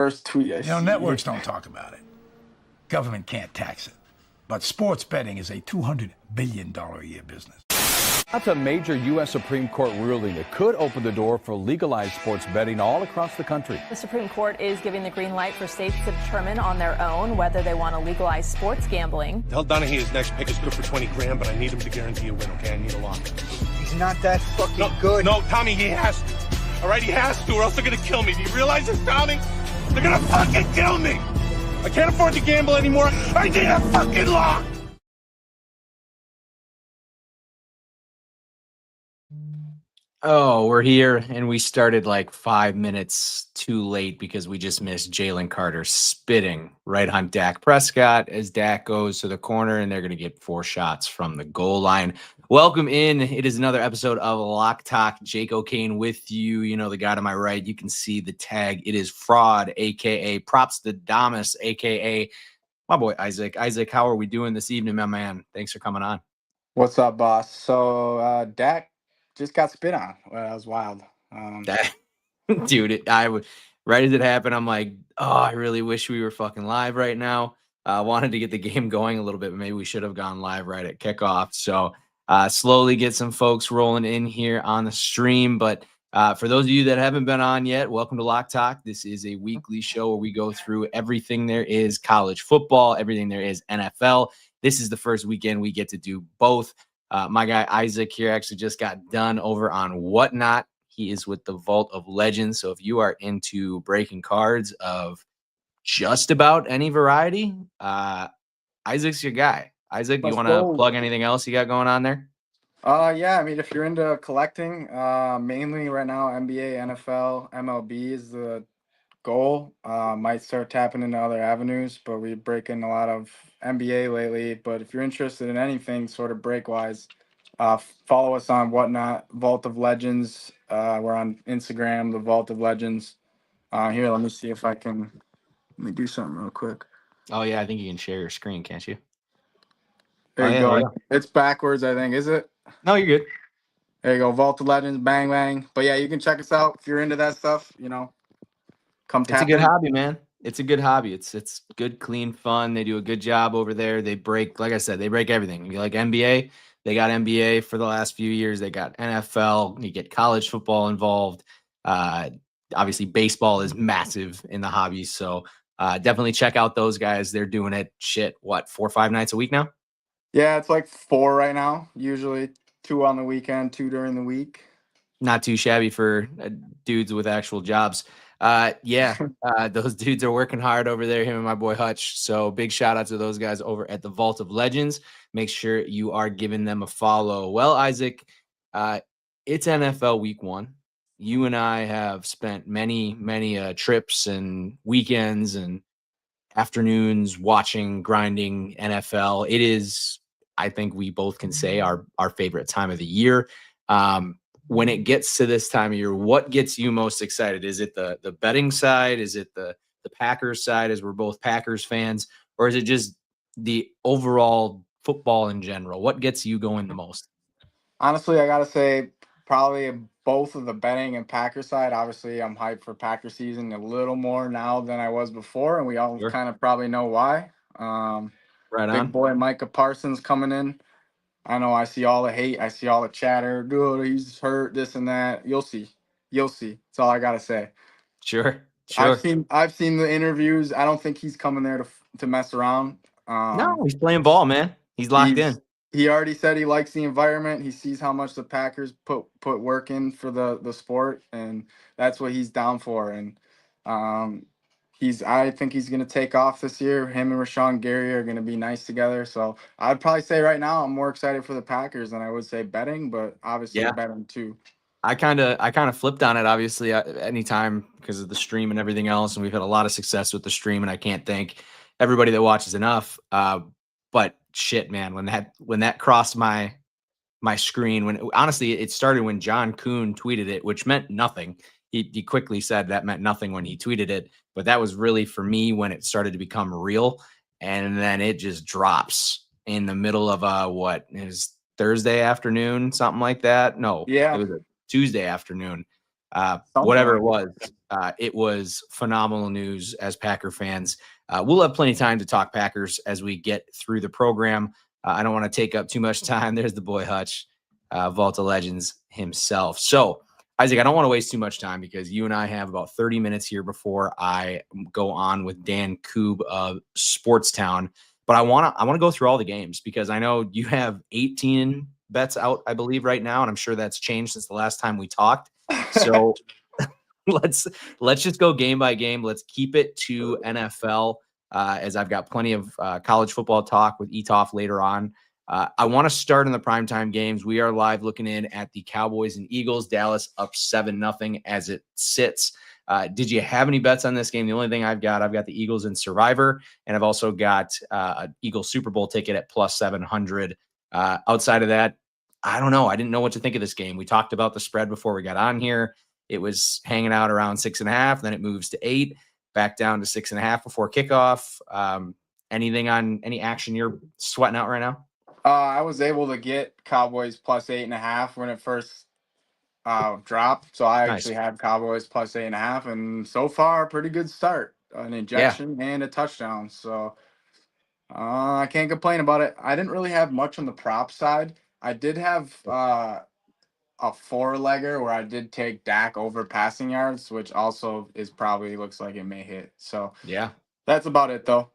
First tweet I see. Networks don't talk about it. Government can't tax it. But sports betting is a $200 billion a year business. That's a major U.S. Supreme Court ruling that could open the door for legalized sports betting all across the country. The Supreme Court is giving the green light for states to determine on their own whether they want to legalize sports gambling. Tell Donahue his next pick is good for 20 grand, but I need him to guarantee a win, okay? I need a lock. He's not that fucking good. No, Tommy, he has to. All right, he has to, or else they're going to kill me. Do you realize this, Tommy? They're going to fucking kill me. I can't afford to gamble anymore. I need a fucking lock. Oh, we're here, and we started like 5 minutes too late because we just missed Jalen Carter spitting right on Dak Prescott as Dak goes to the corner, and they're going to get 4 shots from the goal line. Welcome in. It is another episode of Lock Talk. Jake O'Kane with you. You know the guy to my right. You can see the tag. It is Fraud, a.k.a. Propstradamu, a.k.a. my boy Isaac. Isaac, how are we doing this evening, my man? Thanks for coming on. What's up, boss? So Dak just got spit on. Well, that was wild. Dude, right as it happened, I'm like, oh, I really wish we were fucking live right now. I wanted to get the game going a little bit, but maybe we should have gone live right at kickoff. So slowly get some folks rolling in here on the stream. But for those of you that haven't been on yet, welcome to Lock Talk. This is a weekly show where we go through everything there is college football, everything there is NFL. This is the first weekend we get to do both. My guy Isaac here actually just got done over on Whatnot. He is with the Vault of Legends. So if you are into breaking cards of just about any variety, Isaac's your guy. Isaac, you want to plug anything else you got going on there? Yeah, I mean, if you're into collecting, mainly right now, NBA, NFL, MLB is the goal. Might start tapping into other avenues, but we break in a lot of NBA lately. But if you're interested in anything sort of break-wise, follow us on Whatnot, Vault of Legends. We're on Instagram, the Vault of Legends. Here, let me see if I can. Let me do something real quick. Oh, yeah, I think you can share your screen, can't you? There you go. Yeah. It's backwards, I think. Is it? No, you're good. There you go. Vault of Legends, bang, bang. But yeah, you can check us out if you're into that stuff, Come tap It's a good in. hobby, man. It's a good hobby. It's good, clean fun. They do a good job over there. They break, like I said, they break everything. You like NBA? They got NBA for the last few years. They got NFL. You get college football involved. Obviously, baseball is massive in the hobby. So definitely check out those guys. They're doing it, 4 or 5 nights a week now? Yeah, it's like 4 right now. Usually 2 on the weekend, 2 during the week. Not too shabby for dudes with actual jobs. Those dudes are working hard over there, him and my boy Hutch. So big shout out to those guys over at the Vault of Legends. Make sure you are giving them a follow. Well, Isaac, it's NFL week 1. You and I have spent many trips and weekends and afternoons watching, grinding NFL. It is, I think we both can say, our favorite time of the year. When it gets to this time of year, what gets you most excited? Is it the betting side? Is it the Packers side, as we're both Packers fans? Or is it just the overall football in general? What gets you going the most? Honestly, I got to say probably both of the betting and Packer side. Obviously, I'm hyped for Packer season a little more now than I was before, and we all kind of probably know why. Right on. Big boy Micah Parsons coming in. I know I see all the hate. I see all the chatter. Dude, he's hurt, this and that. You'll see. That's all I got to say. Sure. I've seen the interviews. I don't think he's coming there to mess around. No, he's playing ball, man. He's locked in. He already said he likes the environment. He sees how much the Packers put work in for the sport, and that's what he's down for. And I think he's going to take off this year. Him and Rashawn Gary are going to be nice together. So I'd probably say right now I'm more excited for the Packers than I would say betting, but obviously betting too. I kind of flipped on it, obviously, anytime because of the stream and everything else. And we've had a lot of success with the stream, and I can't thank everybody that watches enough. But shit, man, when that crossed my screen, honestly, it started when John Kuhn tweeted it, which meant nothing. He quickly said that meant nothing when he tweeted it, but that was really for me when it started to become real. And then it just drops in the middle of what is Thursday afternoon, something like that. No, yeah, it was a Tuesday afternoon, whatever it was. it was phenomenal news as Packer fans. We'll have plenty of time to talk Packers as we get through the program. I don't want to take up too much time. There's the boy Hutch, Vault of Legends himself. So, Isaac, I don't want to waste too much time because you and I have about 30 minutes here before I go on with Dan Koob of Sportstown. But I want to go through all the games because I know you have 18 bets out, I believe, right now, and I'm sure that's changed since the last time we talked. So let's just go game by game. Let's keep it to NFL, as I've got plenty of college football talk with Etoft later on. I want to start in the primetime games. We are live looking in at the Cowboys and Eagles. Dallas up 7-0 as it sits. Did you have any bets on this game? The only thing I've got the Eagles in Survivor, and I've also got an Eagles Super Bowl ticket at plus 700. Outside of that, I don't know. I didn't know what to think of this game. We talked about the spread before we got on here. It was hanging out around 6.5. Then it moves to 8, back down to 6.5 before kickoff. Any action you're sweating out right now? I was able to get Cowboys plus 8.5 when it first dropped. So I actually had Cowboys plus 8.5, and so far, pretty good start. An ejection and a touchdown. So I can't complain about it. I didn't really have much on the prop side. I did have a 4-legger where I did take Dak over passing yards, which also looks like it may hit. So yeah, that's about it though.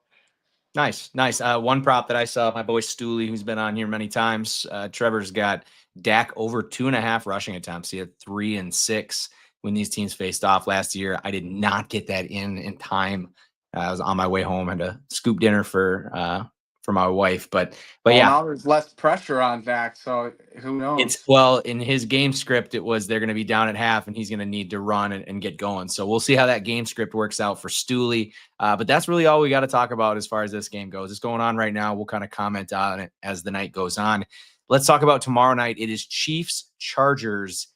Nice. One prop that I saw, my boy Stooley, who's been on here many times. Trevor's got Dak over 2.5 rushing attempts. He had 3 and 6 when these teams faced off last year. I did not get that in time. I was on my way home and a scoop dinner for my wife, but yeah, now there's less pressure on Dak, so who knows? In his game script, it was they're going to be down at half and he's going to need to run and get going. So we'll see how that game script works out for Stooley. But that's really all we got to talk about as far as this game goes. It's going on right now. We'll kind of comment on it as the night goes on. Let's talk about tomorrow night. It is Chiefs Chargers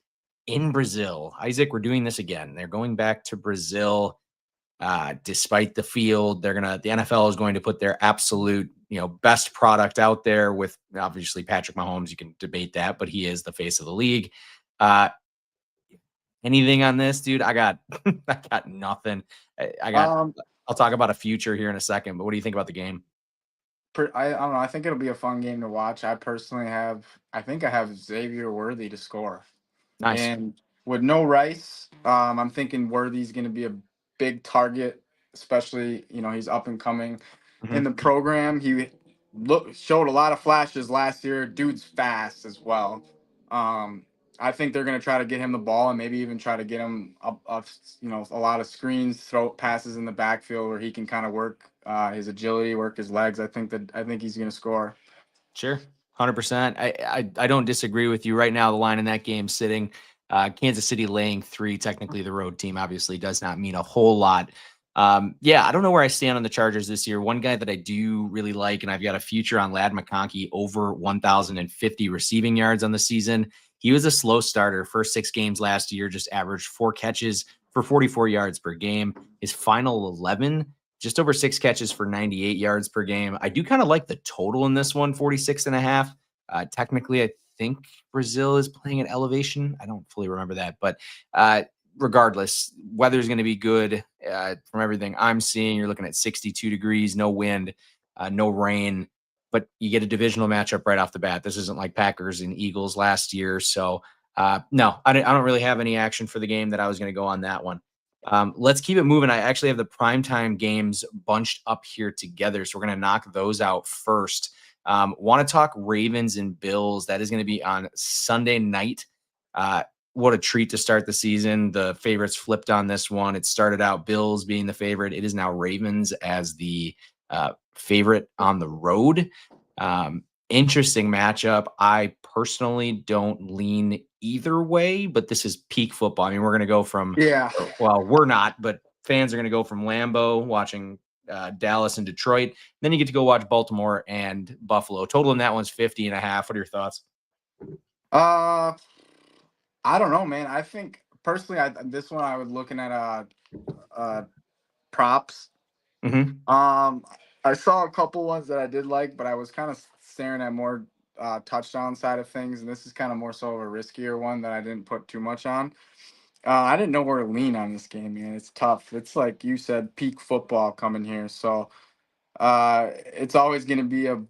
in Brazil. Isaac, we're doing this again. They're going back to Brazil. Despite the field, the NFL is going to put their absolute, best product out there with obviously Patrick Mahomes. You can debate that, but he is the face of the league. Anything on this, dude? I got nothing. I'll talk about a future here in a second, but what do you think about the game? I don't know. I think it'll be a fun game to watch. I think I have Xavier Worthy to score. Nice. And with no Rice, I'm thinking Worthy's going to be a big target, especially, he's up and coming in the program. He showed a lot of flashes last year. Dude's fast as well. I think they're going to try to get him the ball and maybe even try to get him up a lot of screens, throw passes in the backfield where he can kind of work his agility, work his legs. I think he's going to score. Sure. 100%. I don't disagree with you. Right now, the line in that game sitting Kansas City laying 3, technically the road team, obviously does not mean a whole lot. I don't know where I stand on the Chargers this year. One guy that I do really like, and I've got a future on Ladd McConkey over 1,050 receiving yards on the season. He was a slow starter. First 6 games last year, just averaged 4 catches for 44 yards per game. His final 11, just over 6 catches for 98 yards per game. I do kind of like the total in this one, 46.5. Technically, I think Brazil is playing at elevation. I don't fully remember that, but regardless, weather's going to be good from everything I'm seeing. You're looking at 62 degrees, no wind, no rain, but you get a divisional matchup right off the bat. This isn't like Packers and Eagles last year. So no, I don't really have any action for the game that I was going to go on that one. Let's keep it moving. I actually have the primetime games bunched up here together. So we're going to knock those out first. Want to talk Ravens and Bills. That is going to be on Sunday night. What a treat to start the season. The favorites flipped on this one. It started out Bills being the favorite. It is now Ravens as the favorite on the road. Interesting matchup. I personally don't lean either way, but this is peak football. I mean, we're going to go from, well, we're not, but fans are going to go from Lambeau watching Dallas and Detroit. Then you get to go watch Baltimore and Buffalo. Total in that one's 50.5. What are your thoughts? I don't know, man. I think personally, this one I was looking at props. I saw a couple ones that I did like, but I was kind of staring at more touchdown side of things, and this is kind of more so of a riskier one that I didn't put too much on. I didn't know where to lean on this game, man. It's tough. It's like you said, peak football coming here. So it's always going to be a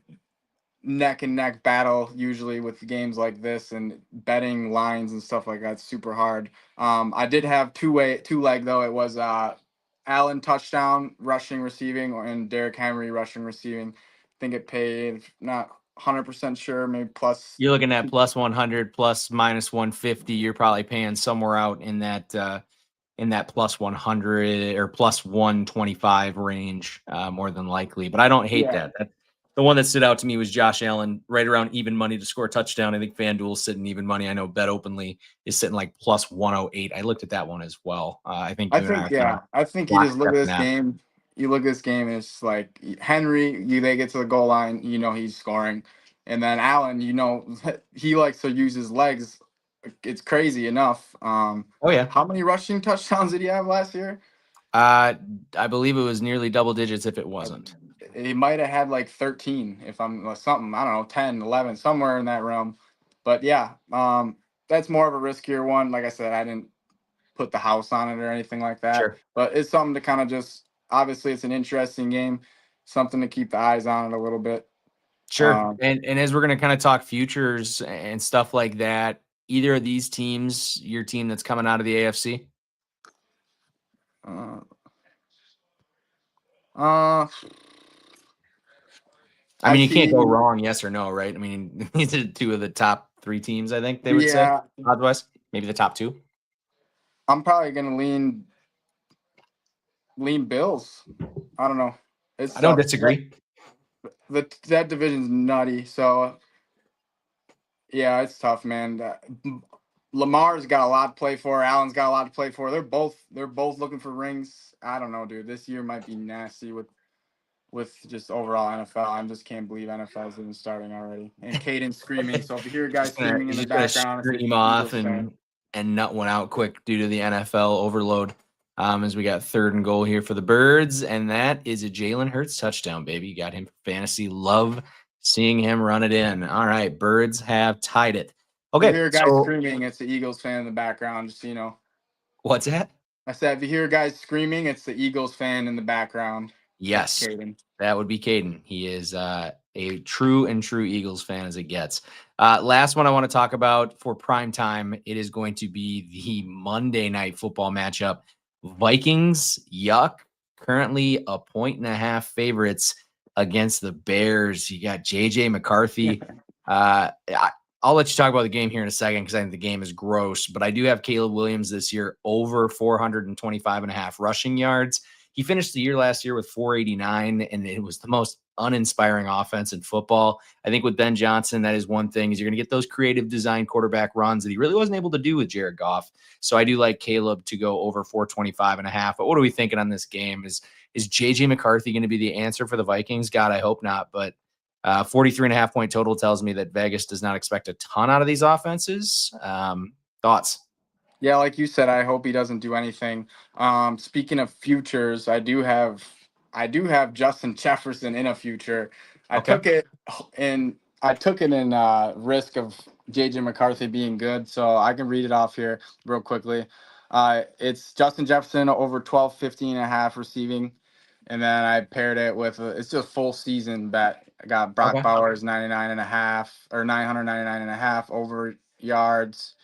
neck and neck battle usually with games like this, and betting lines and stuff like that's super hard. I did have two leg though. It was Allen touchdown rushing receiving and Derrick Henry rushing receiving. I think it paid, not 100% sure, maybe plus. You're looking at plus 100, plus minus 150. You're probably paying somewhere out in that plus 100 or plus 125 range, more than likely. But I don't hate Yeah. that. The one that stood out to me was Josh Allen, right around even money to score a touchdown. I think FanDuel's sitting even money. I know Bet Openly is sitting like plus 108. I looked at that one as well. I think you and I are kind of I think you just look at lockstep in this that. game. You look at this game, and it's like Henry. They get to the goal line, he's scoring, and then Allen, he likes to use his legs. It's crazy enough. Oh yeah. How many rushing touchdowns did he have last year? I believe it was nearly double digits if it Uh, wasn't. He might have had like 13, if I'm something. I don't know, 10, 11, somewhere in that realm. But yeah, that's more of a riskier one. Like I said, I didn't put the house on it or anything like that. Sure. But it's something to kind of just, obviously it's an interesting game, something to keep the eyes on it a little bit. Sure. Um, And as we're going to kind of talk futures and stuff like that, either of these teams, your team that's coming out of the AFC? uh, uh, I I mean, you can't see. go wrong, yes or no, right? I mean, these are two of the top three teams, I think they would say, Yeah, odds-wise. Maybe the top two. I'm probably gonna lean Bills. I don't know. It's I don't tough. disagree. That division's nutty. So yeah, it's tough, man. Lamar's got a lot to play for. Allen's got a lot to play for. They're both looking for rings. I don't know, dude. This year might be nasty with just overall NFL. I just can't believe NFL is even starting already. And Caden screaming. So if you hear guys screaming in He's the just gonna background, it's scream an off Eagles fan. and nut one out quick due to the NFL overload. As we got 3rd and goal here for the Birds, and that is a Jalen Hurts touchdown, baby. You got him for fantasy. Love seeing him run it in. All right, Birds have tied it. If you Okay, hear guys so screaming, it's the Eagles fan in the background. Just so you know. what's that? I said if you hear guys screaming, it's the Eagles fan in the background. That's Yes, Caden. that would be Caden. He is a true Eagles fan as it gets. Last one I want to talk about for prime time. It is going to be the Monday night football matchup. Vikings, yuck, currently a 1.5 favorites against the Bears. You got JJ McCarthy. I'll let you talk about the game here in a second because I think the game is gross, but I do have Caleb Williams this year over 425.5 rushing yards. He finished the year last year with 489, and it was the most uninspiring offense in football. I think with Ben Johnson, that is one thing, is you're going to get those creative design quarterback runs that he really wasn't able to do with Jared Goff. So I do like Caleb to go over 425.5. But what are we thinking on this game? Is JJ McCarthy going to be the answer for the Vikings? God, I hope not. But 43.5 point total tells me that Vegas does not expect a ton out of these offenses. Thoughts? Yeah, like you said, I hope he doesn't do anything. Speaking of futures, I do have Justin Jefferson in a future. I Okay. took it in risk of JJ McCarthy being good, so I can read it off here real quickly. It's Justin Jefferson over 12, 15.5 receiving. And then I paired it with it's just full season bet. I got Brock Okay. Bowers 99.5 or 999.5 over yards.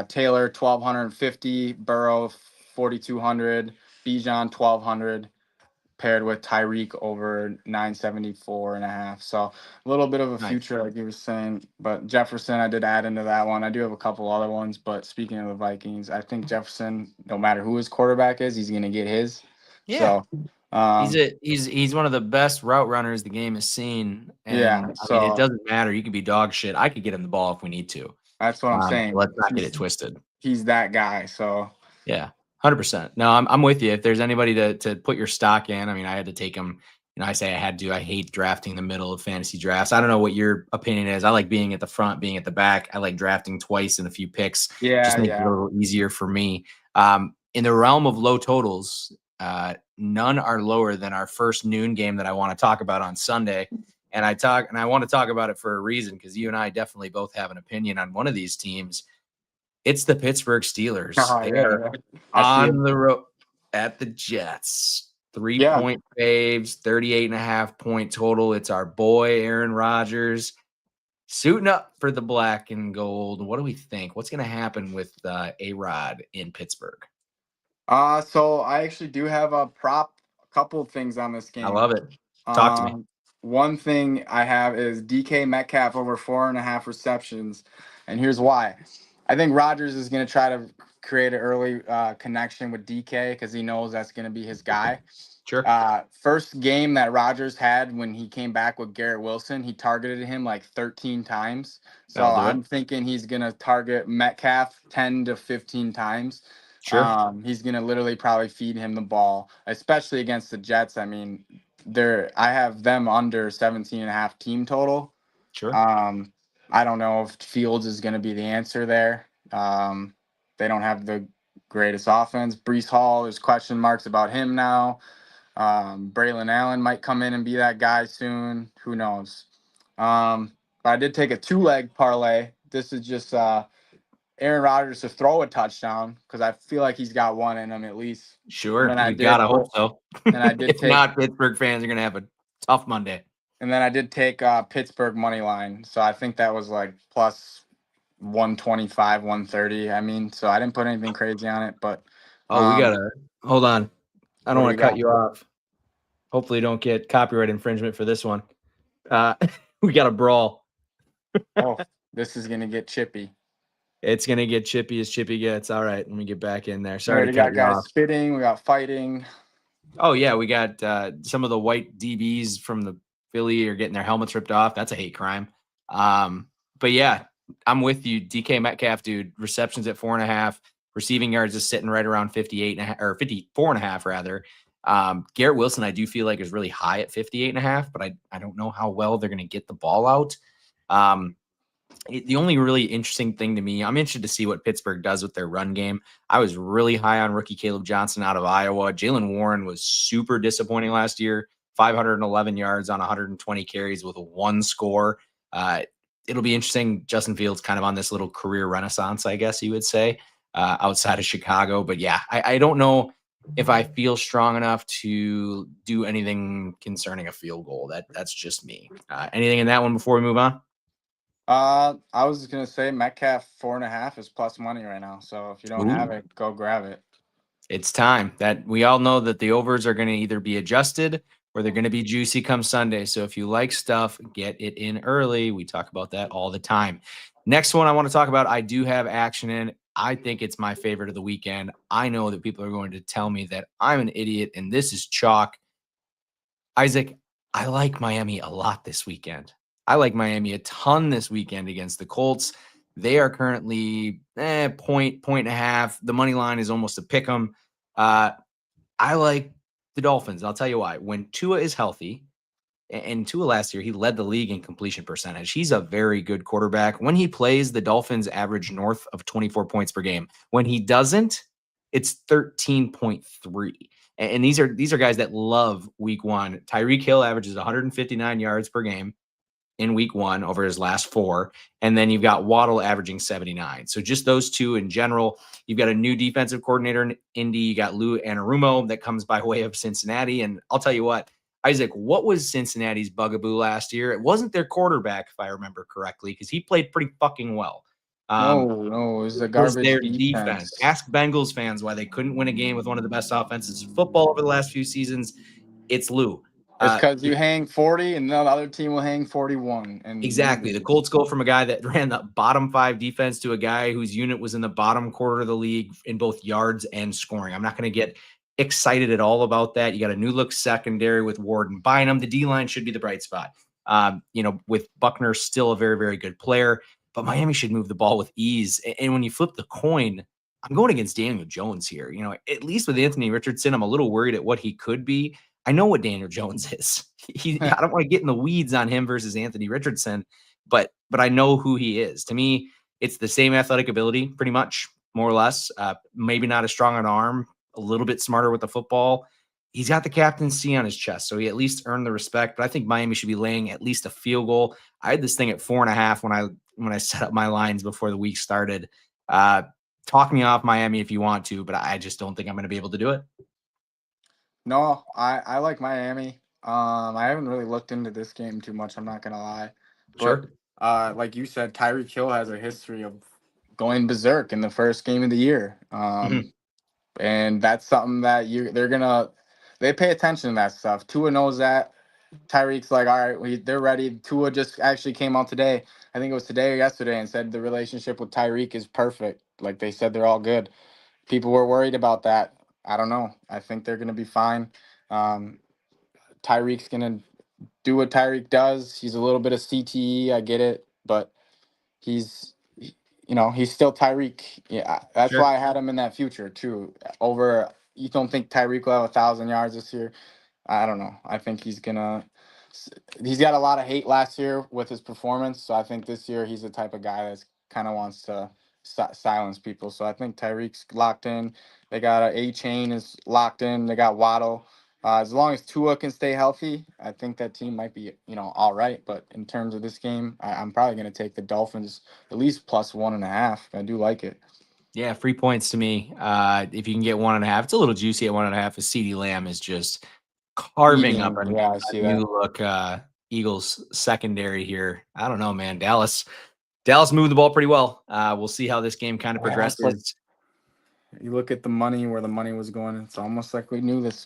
Taylor 1,250, Burrow 4,200, Bijan 1,200, paired with Tyreek over 974.5. So a little bit of a Nice. future, like you were saying. But Jefferson, I did add into that one. I do have a couple other ones, but speaking of the Vikings, I think Jefferson, no matter who his quarterback is, he's gonna get his. Yeah. So He's one of the best route runners the game has seen. yeah, And I mean, it so doesn't matter. You can be dog shit. I could get him the ball if we need to. that's what I'm saying. Let's not get it twisted. He's that guy. So Yeah, 100%. No, I'm with you. If there's anybody to put your stock in, I mean, I had to take him. I say I had to. I hate drafting the middle of fantasy drafts. I don't know what your opinion is. I like being at the front, being at the back. I like drafting twice in a few picks. Just makes it a little easier for me. In the realm of low totals, none are lower than our first noon game that I want to talk about on Sunday. And I want to talk about it for a reason, because you and I definitely both have an opinion on one of these teams. It's the Pittsburgh Steelers. Oh, They yeah, are yeah. I see on it. the road at the Jets. Yeah. 3-point faves, 38.5-point total. It's our boy Aaron Rodgers suiting up for the black and gold. What do we think? What's going to happen with A-Rod in Pittsburgh? So I actually do have a couple of things on this game. I love it. Talk to me. One thing I have is DK Metcalf over 4.5 receptions. And here's why. I think Rodgers is going to try to create an early connection with DK because he knows that's going to be his guy. Sure. First game that Rodgers had when he came back with Garrett Wilson, he targeted him like 13 times. So I'm thinking he's going to target Metcalf 10 to 15 times. Sure. He's going to literally probably feed him the ball, especially against the Jets. I mean, I have them under 17.5 team total. Sure. I don't know if Fields is going to be the answer there. They don't have the greatest offense. Breece Hall, there's question marks about him now. Braylon Allen might come in and be that guy soon. Who knows? But I did take a 2-leg parlay. This is just Aaron Rodgers to throw a touchdown because I feel like he's got one in him at least. Sure. You gotta hope so. And I did if not, Pittsburgh fans are gonna have a tough Monday. And then I did take Pittsburgh money line. So I think that was like plus 125, 130. I mean, so I didn't put anything crazy on it, but we gotta hold on. I don't want to cut you off. Hopefully don't get copyright infringement for this one. We got a brawl. Oh, this is gonna get chippy. It's gonna get chippy as chippy gets. All right, let me get back in there. Sorry We got guys spitting, we got fighting. Oh yeah, we got some of the white DBs from the Philly are getting their helmets ripped off. That's a hate crime. But yeah, I'm with you. DK Metcalf, dude, receptions at 4.5, receiving yards is sitting right around 58.5 or 54.5 rather. Garrett Wilson, I do feel like is really high at 58.5, but I don't know how well they're going to get the ball out. The only really interesting thing to me, I'm interested to see what Pittsburgh does with their run game. I was really high on rookie Caleb Johnson out of Iowa. Jalen Warren was super disappointing last year, 511 yards on 120 carries with 1 score. It'll be interesting. Justin Fields kind of on this little career renaissance, I guess you would say, outside of Chicago. But yeah, I don't know if I feel strong enough to do anything concerning a field goal. That's just me. Anything in that one before we move on? I was just gonna say Metcalf 4.5 is plus money right now. So if you don't have it, go grab it. It's time. That we all know that the overs are going to either be adjusted or they're going to be juicy come Sunday. So if you like stuff, get it in early. We talk about that all the time. Next one I want to talk about, I do have action in. I think it's my favorite of the weekend. I know that people are going to tell me that I'm an idiot and this is chalk. Isaac, I like Miami a lot this weekend. I like Miami a ton this weekend against the Colts. They are currently point and a half. The money line is almost a pick 'em. I like the Dolphins. I'll tell you why. When Tua is healthy, and Tua last year, he led the league in completion percentage. He's a very good quarterback. When he plays, the Dolphins average north of 24 points per game. When he doesn't, it's 13.3. And these are guys that love week one. Tyreek Hill averages 159 yards per game in week one over his last 4. And then you've got Waddle averaging 79. So just those two in general. You've got a new defensive coordinator in Indy. You got Lou Anarumo that comes by way of Cincinnati. And I'll tell you what, Isaac, what was Cincinnati's bugaboo last year? It wasn't their quarterback, if I remember correctly, because he played pretty fucking well. No, it was the garbage their defense. Ask Bengals fans why they couldn't win a game with one of the best offenses in football over the last few seasons. It's Lou. It's because you hang 40 and the other team will hang 41. And exactly. The Colts go from a guy that ran the bottom 5 defense to a guy whose unit was in the bottom quarter of the league in both yards and scoring. I'm not going to get excited at all about that. You got a new look secondary with Ward and Bynum. The D-line should be the bright spot. With Buckner still a very, very good player, but Miami should move the ball with ease. And when you flip the coin, I'm going against Daniel Jones here. At least with Anthony Richardson, I'm a little worried at what he could be. I know what Daniel Jones is. I don't want to get in the weeds on him versus Anthony Richardson, but I know who he is. To me, it's the same athletic ability, pretty much, more or less. Maybe not as strong an arm, a little bit smarter with the football. He's got the captaincy on his chest, so he at least earned the respect. But I think Miami should be laying at least a field goal. I had this thing at 4.5 when I set up my lines before the week started. talk me off Miami if you want to, but I just don't think I'm going to be able to do it. No, I like Miami. I haven't really looked into this game too much. I'm not gonna lie, but Sure. like you said, Tyreek Hill has a history of going berserk in the first game of the year. Mhm. And that's something that they pay attention to that stuff. Tua knows that. Tyreek's like, all right, they're ready. Tua just actually came out today. I think it was today or yesterday, and said the relationship with Tyreek is perfect. Like they said, they're all good. People were worried about that. I don't know. I think they're gonna be fine. Um, Tyreek's gonna do what Tyreek does. He's a little bit of CTE. I get it, but he's he's still Tyreek. Yeah, that's Sure. why I had him in that future too. Over, you don't think Tyreek will have 1,000 yards this year? I don't know. I think he's got a lot of hate last year with his performance. So I think this year he's the type of guy that's kind of wants to silence people. So I think Tyreek's locked in. They got a chain is locked in. They got Waddle. As long as Tua can stay healthy, I think that team might be, all right. But in terms of this game, I'm probably going to take the Dolphins at least plus 1.5. I do like it. Yeah, free points to me. If you can get 1.5, it's a little juicy at 1.5. As CeeDee Lamb is just carving up Eating, yeah, I a see new that. look Eagles secondary here. I don't know, man. Dallas moved the ball pretty well. We'll see how this game kind of Yeah, it's like progresses. you look at the money, where the money was going. It's almost like we knew this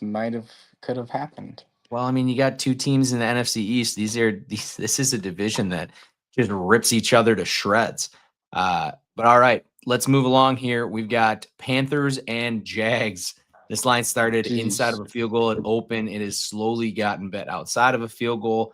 could have happened. Well, I mean, you got two teams in the NFC East. This is a division that just rips each other to shreds. But all right, let's move along here. We've got Panthers and Jags. This line started inside Jeez. of a field goal. It opened. It has slowly gotten bet outside of a field goal.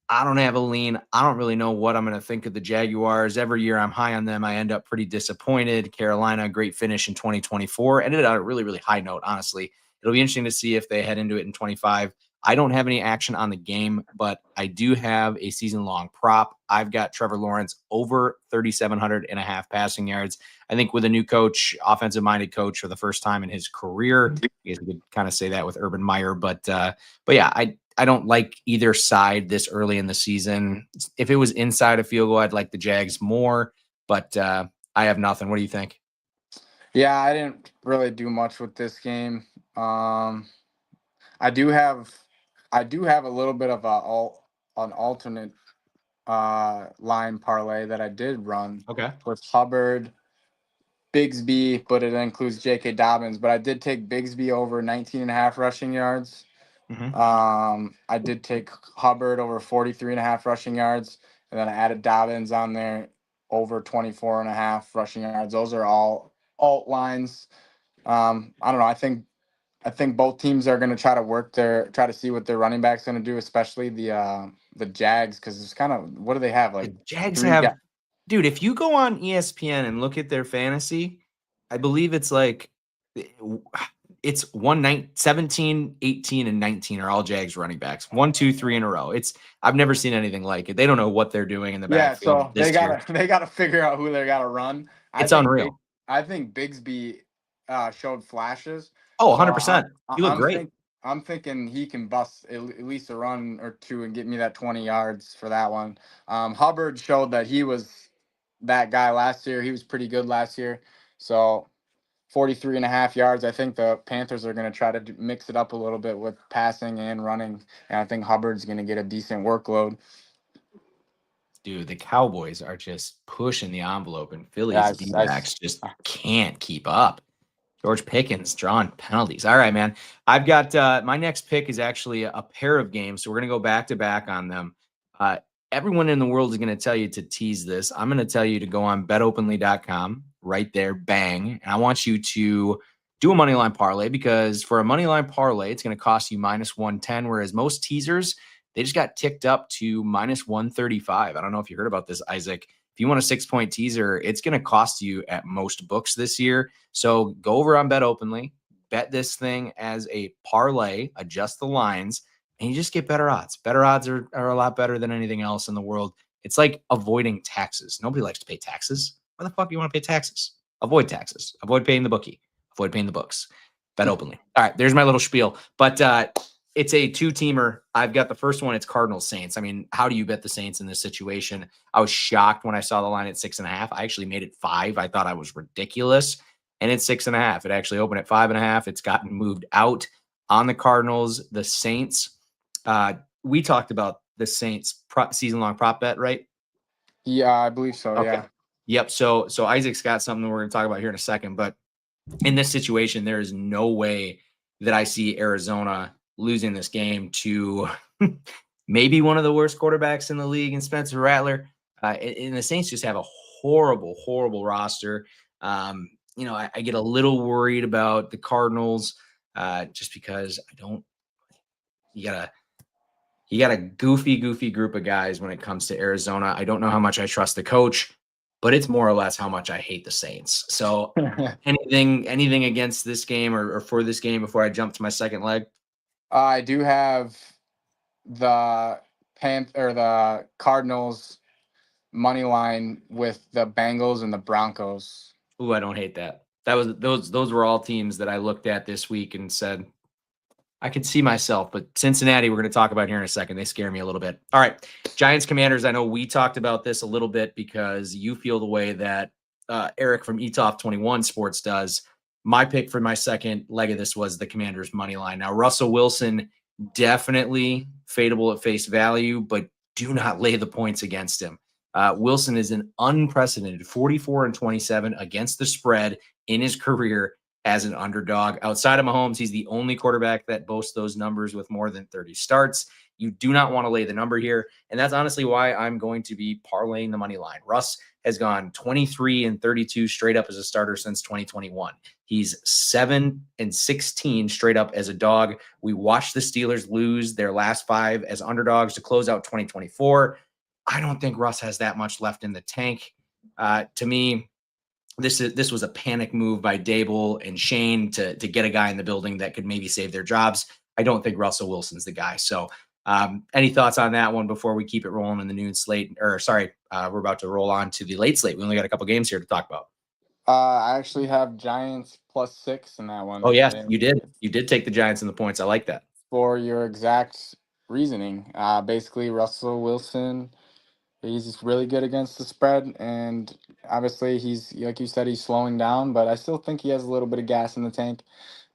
I don't have a lean. I don't really know what I'm going to think of the Jaguars. Every year I'm high on them. I end up pretty disappointed. Carolina, great finish in 2024. Ended on a really, really high note, honestly. It'll be interesting to see if they head into it in 25. I don't have any action on the game, but I do have a season-long prop. I've got Trevor Lawrence over 3,700.5 passing yards. I think with a new coach, offensive-minded coach for the first time in his career, I guess you could kind of say that with Urban Meyer, but yeah, I don't like either side this early in the season. If it was inside a field goal, I'd like the Jags more, but I have nothing. What do you think? Yeah, I didn't really do much with this game. I do have a little bit of an alternate line parlay that I did run Okay. with Hubbard, Bigsby, but it includes J.K. Dobbins. But I did take Bigsby over 19.5 rushing yards. I did take Hubbard over 43.5 rushing yards, and then I added Dobbins on there over 24.5 rushing yards. Those are all alt lines. I don't know. I think both teams are going to try to see what their running back's going to do, especially the Jags, because it's kind of, what do they have, The like Jags three guys? have, dude, if you go on ESPN and look at their fantasy, I believe it's like it's 17, 18, and 19 are all Jags running backs. 1, 2, 3 in a row. I've never seen anything like it. They don't know what they're doing in the Yeah, backfield so this year. they gotta figure out who they gotta run. It's unreal. I think Bigsby showed flashes. Oh, So 100%. You look great. I'm thinking he can bust at least a run or two and get me that 20 yards for that one. Hubbard showed that he was that guy last year. He was pretty good last year. So 43.5 yards. I think the Panthers are going to try to mix it up a little bit with passing and running. And I think Hubbard's going to get a decent workload. Dude, the Cowboys are just pushing the envelope, and Yeah, Philly's D-backs just can't keep up. George Pickens drawing penalties. All right, man. I've got my next pick is actually a pair of games, so we're going to go back to back on them. Everyone in the world is going to tell you to tease this. I'm going to tell you to go on betopenly.com right there, bang. And I want you to do a money line parlay, because for a money line parlay, it's going to cost you minus 110, whereas most teasers, they just got ticked up to minus 135. I don't know if you heard about this, Isaac. If you want a 6-point teaser, it's going to cost you at most books this year. So go over on Bet Openly, bet this thing as a parlay, adjust the lines, and you just get better odds. Better odds are a lot better than anything else in the world. It's like avoiding taxes. Nobody likes to pay taxes. Why the fuck do you want to pay taxes? Avoid taxes. Avoid paying the bookie. Avoid paying the books. Bet Openly. All right, there's my little spiel. But it's a two-teamer. I've got the first one. It's Cardinals Saints. I mean, how do you bet the Saints in this situation? I was shocked when I saw the line at 6.5. I actually made it 5. I thought I was ridiculous, and it's 6.5. It actually opened at 5.5. It's gotten moved out on the Cardinals. The Saints. We talked about the Saints season-long prop bet, right? Yeah, I believe so. Okay. Yeah. Yep. So Isaac's got something we're going to talk about here in a second, but in this situation, there is no way that I see Arizona losing this game to maybe one of the worst quarterbacks in the league in Spencer Rattler. And the Saints just have a horrible, horrible roster. I get a little worried about the Cardinals just because you got a goofy group of guys when it comes to Arizona. I don't know how much I trust the coach, but it's more or less how much I hate the Saints. So anything against this game or for this game before I jump to my second leg? I do have the the Cardinals money line with the Bengals and the Broncos. Ooh, I don't hate that. Those were all teams that I looked at this week and said I could see myself, but Cincinnati, we're going to talk about here in a second. They scare me a little bit. All right, Giants Commanders. I know we talked about this a little bit because you feel the way that Erick from Etoft21 Sports does. My pick for my second leg of this was the Commanders money line. Now, Russell Wilson, definitely fadeable at face value, but do not lay the points against him. Wilson is an unprecedented 44-27 against the spread in his career as an underdog. Outside of Mahomes, he's the only quarterback that boasts those numbers with more than 30 starts. You do not want to lay the number here. And that's honestly why I'm going to be parlaying the money line. Russ has gone 23-32 straight up as a starter since 2021. He's 7-16 straight up as a dog. We watched the Steelers lose their last 5 as underdogs to close out 2024. I don't think Russ has that much left in the tank. To me, this was a panic move by Dable and Shane to get a guy in the building that could maybe save their jobs. I don't think Russell Wilson's the guy. So any thoughts on that one before we keep it rolling in the noon slate? We're about to roll on to the late slate. We only got a couple games here to talk about. I actually have Giants +6 in that one. Oh, yes, you did. You did take the Giants in the points. I like that. For your exact reasoning. Basically, Russell Wilson, he's really good against the spread, and obviously he's, like you said, he's slowing down, but I still think he has a little bit of gas in the tank,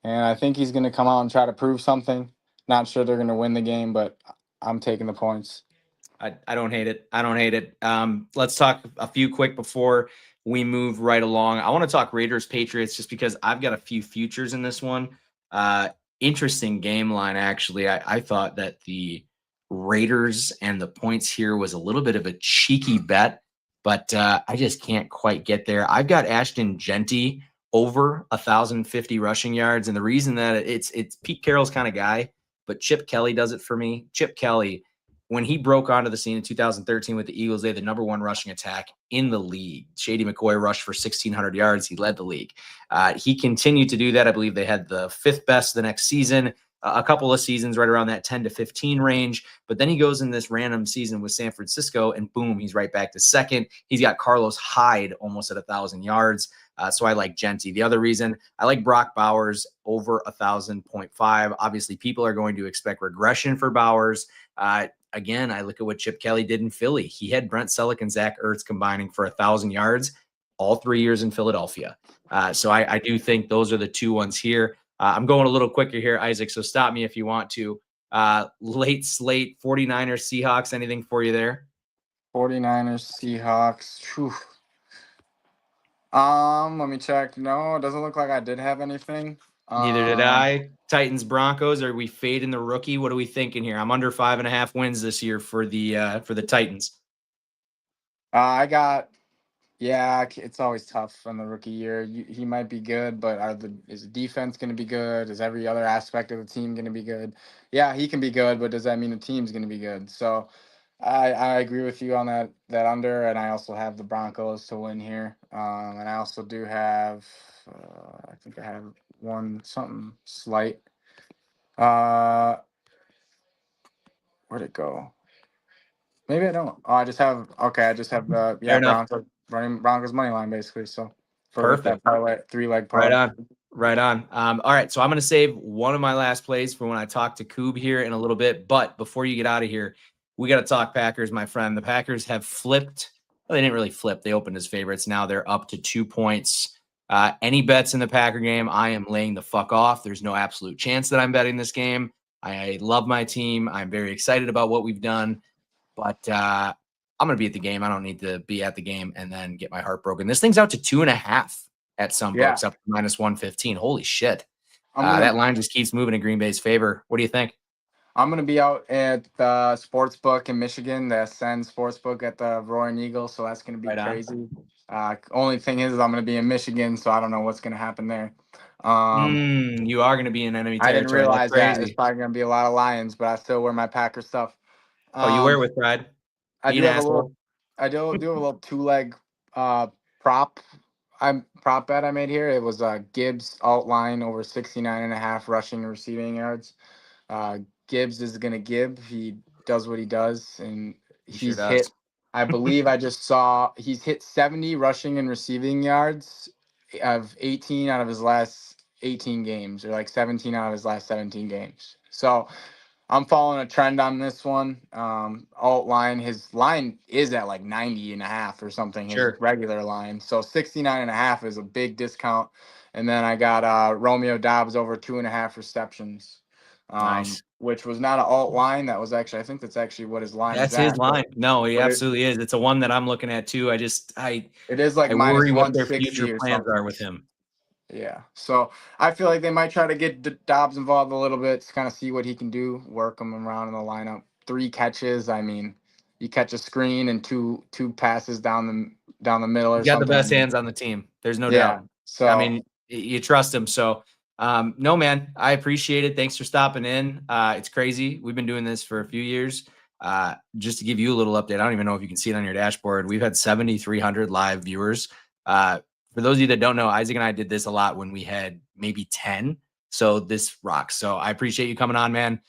and I think he's going to come out and try to prove something. Not sure they're going to win the game, but I'm taking the points. I don't hate it. I don't hate it. Let's talk a few quick before we move right along. I want to talk Raiders Patriots just because I've got a few futures in this one. Interesting game line, actually. I thought that the Raiders and the points here was a little bit of a cheeky bet, but I just can't quite get there. I've got Ashton Genty over 1,050 rushing yards, and the reason that it's Pete Carroll's kind of guy, but Chip Kelly does it for me. Chip Kelly, when he broke onto the scene in 2013 with the Eagles, they had the #1 rushing attack in the league. Shady McCoy rushed for 1,600 yards. He led the league. He continued to do that. I believe they had the 5th best the next season. A couple of seasons right around that 10-15 range. But then he goes in this random season with San Francisco, and boom, he's right back to 2nd. He's got Carlos Hyde almost at 1,000 yards. So I like Genty. The other reason, I like Brock Bowers over 1,000.5. Obviously, people are going to expect regression for Bowers. Again, I look at what Chip Kelly did in Philly. He had Brent Selleck and Zach Ertz combining for 1,000 yards all 3 years in Philadelphia. So I do think those are the two ones here. I'm going a little quicker here, Isaac, so stop me if you want to. Late slate, 49ers, Seahawks, anything for you there? 49ers, Seahawks. Whew. Let me check. No, it doesn't look like I did have anything. Neither did I. Titans, Broncos. Are we fading the rookie? What are we thinking here? I'm under 5.5 wins this year for the Titans. It's always tough from the rookie year. He might be good, but is the defense going to be good? Is every other aspect of the team going to be good? Yeah, he can be good, but does that mean the team's going to be good? So I agree with you on that under, and I also have the Broncos to win here. And I also do have, I think I have something slight. Where'd it go? Maybe I don't. Oh, I just have Broncos money line basically. So for Perfect. that 3-leg parlay. Right on. Right on. All right, so I'm going to save one of my last plays for when I talk to Koob here in a little bit. But before you get out of here, we got to talk Packers, my friend. The Packers have flipped. Well, they didn't really flip. They opened as favorites. Now they're up to 2 points. Any bets in the Packer game, I am laying the fuck off. There's no absolute chance that I'm betting this game. I love my team. I'm very excited about what we've done. But I'm going to be at the game. I don't need to be at the game and then get my heart broken. This thing's out to 2.5 at some books, up to -115. Holy shit. That line just keeps moving in Green Bay's favor. What do you think? I'm going to be out at the sports book in Michigan, the Ascend sports book at the Roaring Eagle. So that's going to be crazy. Only thing is I'm going to be in Michigan, so I don't know what's going to happen there. You are going to be in enemy territory. I didn't realize that. It's probably going to be a lot of Lions, but I still wear my Packer stuff. You wear it with pride? I do have a little 2-leg prop bet I made here. It was Gibbs alt line over 69.5 rushing and receiving yards. Gibbs is gonna give. He does what he does, and he's hit. I believe I just saw he's hit 70 rushing and receiving yards of 18 out of his last 18 games, or like 17 out of his last 17 games. So I'm following a trend on this one. Alt line, his line is at like 90.5 or something, his regular line. So 69.5 is a big discount. And then I got Romeo Dobbs over 2.5 receptions. Nice. Which was not an alt line. That was actually, I think that's actually what his line is. That's his line. No, he absolutely is. It's a one that I'm looking at too. It is like I worry what their future plans are with him. Yeah. So I feel like they might try to get Dobbs involved a little bit to kind of see what he can do, work him around in the lineup. 3 catches. I mean, you catch a screen and two passes down the middle or something. You got the best hands on the team. There's no doubt. So I mean, you trust him. So no, man, I appreciate it. Thanks for stopping in. It's crazy. We've been doing this for a few years. Just to give you a little update, I don't even know if you can see it on your dashboard. We've had 7,300 live viewers. For those of you that don't know, Isaac and I did this a lot when we had maybe 10. So this rocks. So I appreciate you coming on, man.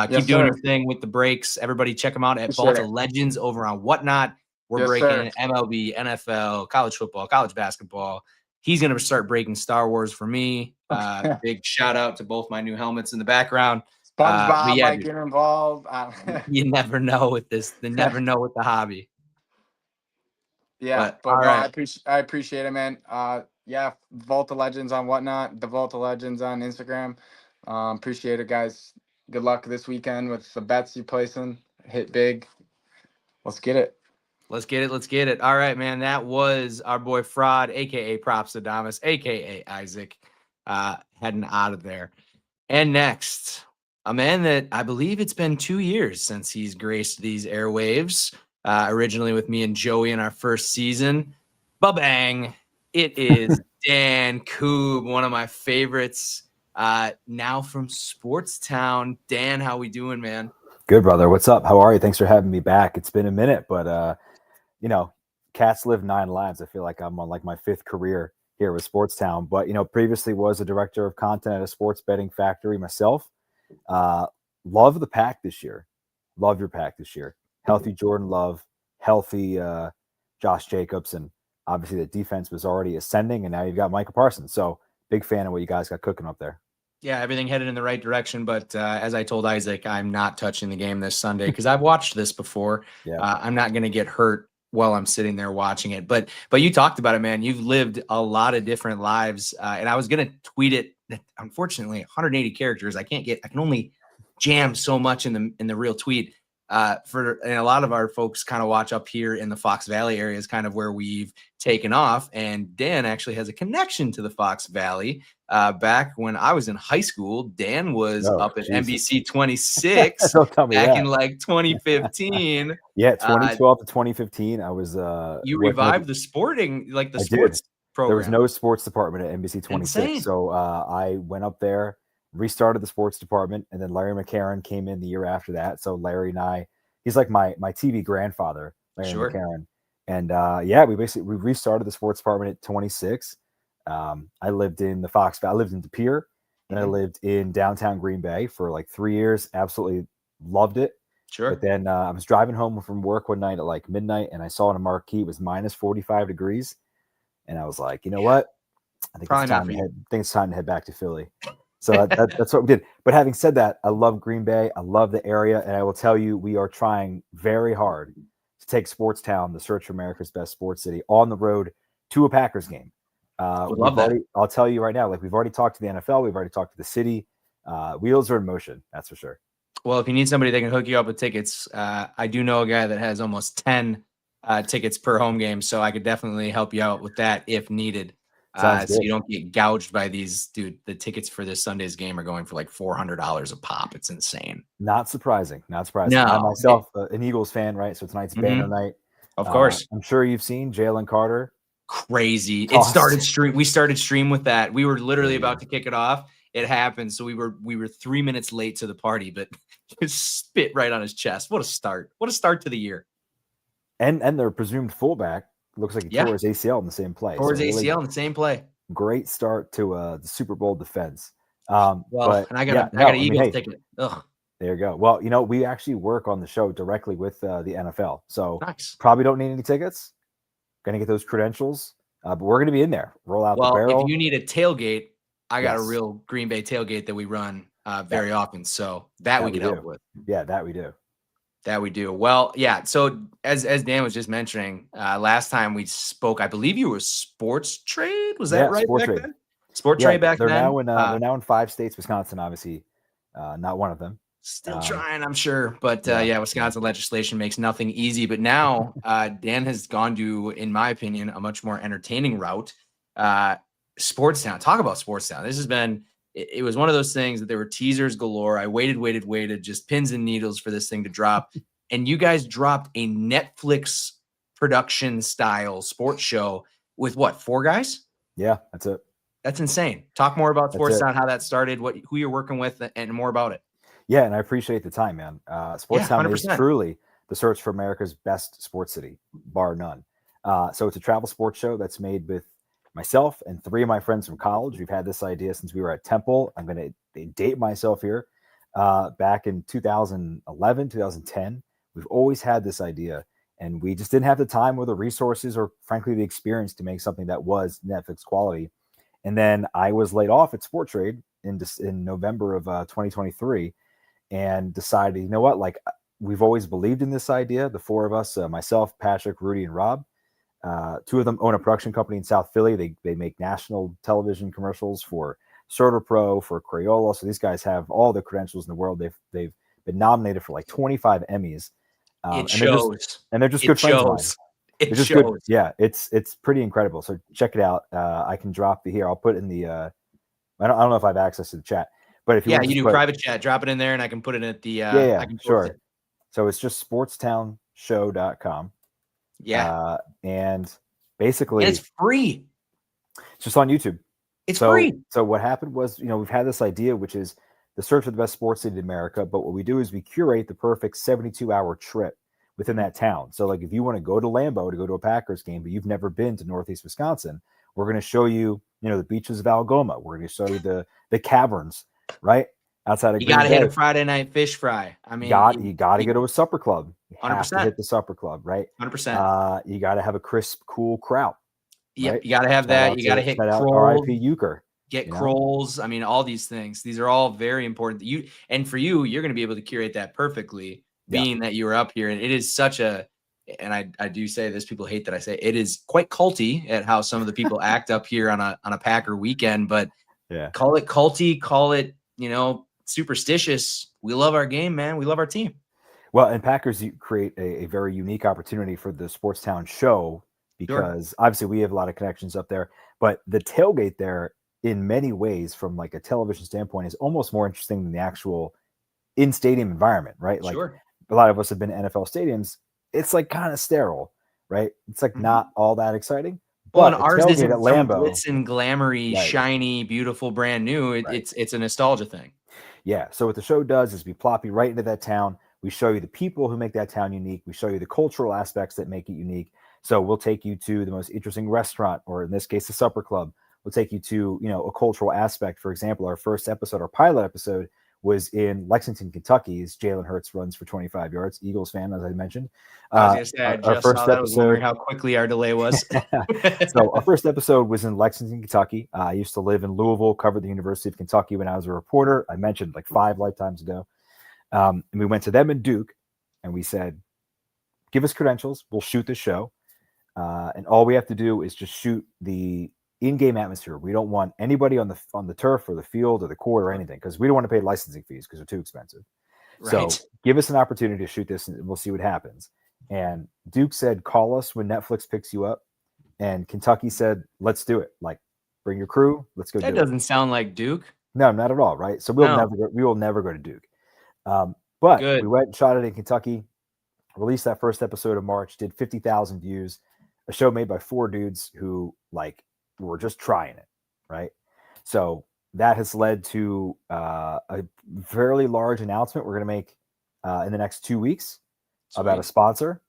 Keep doing your thing with the breaks. Everybody check them out at Vault of Legends over on Whatnot. We're breaking MLB, NFL, college football, college basketball. He's going to start breaking Star Wars for me. Big shout out to both my new helmets in the background. SpongeBob might get involved. You never know with this. You never know with the hobby. Yeah, but no, I appreciate it, man. Vault of Legends on Whatnot, the Vault of Legends on Instagram. Appreciate it, guys. Good luck this weekend with the bets you placing. Hit big. Let's get it. Let's get it. All right, man. That was our boy Fraud, aka Propstradamu, aka Isaac, heading out of there. And next, a man that I believe it's been 2 years since he's graced these airwaves. Originally with me and Joey in our first season. Ba-bang. It is Dan Koob, one of my favorites, now from Sportstown. Dan, how we doing, man? Good, brother. What's up? How are you? Thanks for having me back. It's been a minute, but, cats live 9 lives. I feel like I'm on like my 5th career here with Sportstown, but, previously was a director of content at a sports betting factory myself. Love the pack this year. Love your pack this year. Healthy Jordan Love, healthy Josh Jacobs, and obviously the defense was already ascending, and now you've got Micah Parsons. So big fan of what you guys got cooking up there. Yeah, everything headed in the right direction, but as I told Isaac, I'm not touching the game this Sunday because I've watched this before. Yeah. I'm not going to get hurt while I'm sitting there watching it. But you talked about it, man. You've lived a lot of different lives, and I was going to tweet it. Unfortunately, 180 characters. I can only jam so much in the real tweet. And a lot of our folks kind of watch up here in the Fox Valley area is kind of where we've taken off. And Dan actually has a connection to the Fox Valley. Back when I was in high school, Dan was up at NBC 26 back in like 2015. Yeah, 2012 to 2015. I was you revived the sporting, like the sports program. There was no sports department at NBC 26. Insane. So I went up there, restarted the sports department, and then Larry McCarron came in the year after that. So Larry and I, he's like my TV grandfather, Larry McCarron. And we restarted the sports department at 26. I lived in the Fox Valley. I lived in De Pere, and I lived in downtown Green Bay for like 3 years. Absolutely loved it. Sure. But then I was driving home from work one night at like midnight, and I saw on a marquee it was -45 degrees. And I was like, you know what? I think Probably it's not time for to you. head. I think it's time to head back to Philly. So that's what we did. But having said that, I love Green Bay. I love the area, and I will tell you, we are trying very hard to take Sportstown, the search for America's best sports city, on the road to a Packers game. Would love that. I'll tell you right now, like we've already talked to the NFL, we've already talked to the city. Wheels are in motion, that's for sure. Well, if you need somebody that can hook you up with tickets, I do know a guy that has almost 10 tickets per home game, so I could definitely help you out with that if needed. Sounds So good. you don't get gouged by these, dude. The tickets for this Sunday's game are going for like $400 a pop. It's insane. Not surprising. Not surprising. No. I myself, an Eagles fan, right? So tonight's banner night. Of course. I'm sure you've seen Jalen Carter. Crazy. Tossed. It started stream. We started stream with that. We were literally about to kick it off. It happened. So we were 3 minutes late to the party, but just spit right on his chest. What a start. What a start to the year. And their presumed fullback looks like he tore his ACL in the same play. Tore his ACL in the same play. Great start to the Super Bowl defense. But I got an Eagles ticket. Ugh. There you go. Well, we actually work on the show directly with the NFL. So nice. Probably don't need any tickets. Going to get those credentials. But we're going to be in there. Roll out the barrel. If you need a tailgate, I got a real Green Bay tailgate that we run very often. So that we can help with. Yeah, that we do. That we do. Well, yeah. So as Dan was just mentioning, last time we spoke, I believe you were Sports Trade. Was that right? Sports Trade. Then? Sports Trade back they're then. They're now in 5 states. Wisconsin, obviously, not one of them. Still trying, I'm sure. But Wisconsin legislation makes nothing easy. But now Dan has gone to, in my opinion, a much more entertaining route. Sportstown. Talk about Sportstown. This has been. It was one of those things that there were teasers galore. I waited, just pins and needles for this thing to drop. And you guys dropped a Netflix production style sports show with what, 4 guys? Yeah, that's it. That's insane. Talk more about Sportstown, how that started, who you're working with, and more about it. Yeah, and I appreciate the time, man. Sportstown is truly the search for America's best sports city, bar none. So it's a travel sports show that's made with myself and 3 of my friends from college. We've had this idea since we were at Temple. I'm going to date myself here. Back in 2011, 2010, we've always had this idea, and we just didn't have the time or the resources or, frankly, the experience to make something that was Netflix quality. And then I was laid off at Sport Trade in November of 2023 and decided, you know what, like we've always believed in this idea. The 4 of us, myself, Patrick, Rudy, and Rob. 2 of them own a production company in South Philly. They make national television commercials for Certa Pro, for Crayola. So these guys have all the credentials in the world. They've been nominated for like 25 Emmys. It shows. They're just good friends of mine. It shows. Good. Yeah, it's pretty incredible. So check it out. I can drop here. I'll put in the. I don't know if I have access to the chat, but if you you do private chat, drop it in there, and I can put it at the. I can sure. So it's just sportstownshow.com. Yeah. And basically it's free. It's just on YouTube. It's free. So what happened was, we've had this idea, which is the search for the best sports city in America. But what we do is we curate the perfect 72-hour trip within that town. So like if you want to go to Lambeau to go to a Packers game, but you've never been to Northeast Wisconsin, we're going to show you, the beaches of Algoma. We're going to show you the caverns, right? Outside of you got to hit a Friday night fish fry. I mean, you got to go to a supper club. You 100%. have to hit the supper club, right? 100%. You got to have a crisp, cool kraut. Yeah, right? you got to have that. You got to hit RIP Euchre. Get Krolls. I mean, all these things. These are all very important. For you, you're going to be able to curate that perfectly, being that you were up here. And it is such a, and I do say this, people hate that I say it is quite culty at how some of the people act up here on a Packer weekend. But call it culty, call it superstitious. We love our game, man. We love our team. Well, and Packers create a very unique opportunity for the Sportstown show because obviously we have a lot of connections up there, but the tailgate there in many ways from like a television standpoint is almost more interesting than the actual in-stadium environment, right? Like a lot of us have been to NFL stadiums. It's like kind of sterile, right? It's like not all that exciting. Well, and ours isn't at Lambeau, glitz and glamoury, shiny, beautiful, brand new. It's a nostalgia thing. Yeah. So what the show does is we plop you right into that town. We show you the people who make that town unique. We show you the cultural aspects that make it unique. So we'll take you to the most interesting restaurant, or in this case, the supper club. We'll take you to, a cultural aspect. For example, our first episode, our pilot episode, was in Lexington, Kentucky. As Jalen Hurts runs for 25 yards. Eagles fan, as I mentioned. I was going to say, I just saw that. I was wondering how quickly our delay was. So our first episode was in Lexington, Kentucky. I used to live in Louisville, covered the University of Kentucky when I was a reporter. I mentioned like 5 lifetimes ago. And we went to them in Duke, and we said, give us credentials. We'll shoot the show. And all we have to do is just shoot the in-game atmosphere. We don't want anybody on the turf or the field or the court or anything, because we don't want to pay licensing fees because they're too expensive. Right. So give us an opportunity to shoot this, and we'll see what happens. And Duke said, call us when Netflix picks you up. And Kentucky said, let's do it. Like, bring your crew. Let's go. That doesn't sound like Duke. No, not at all. Right. So we will never go to Duke. But Good. We went and shot it in Kentucky, released that first episode of March, did 50,000 views, a show made by 4 dudes who like were just trying it. Right. So that has led to a fairly large announcement we're going to make in the next 2 weeks about a sponsor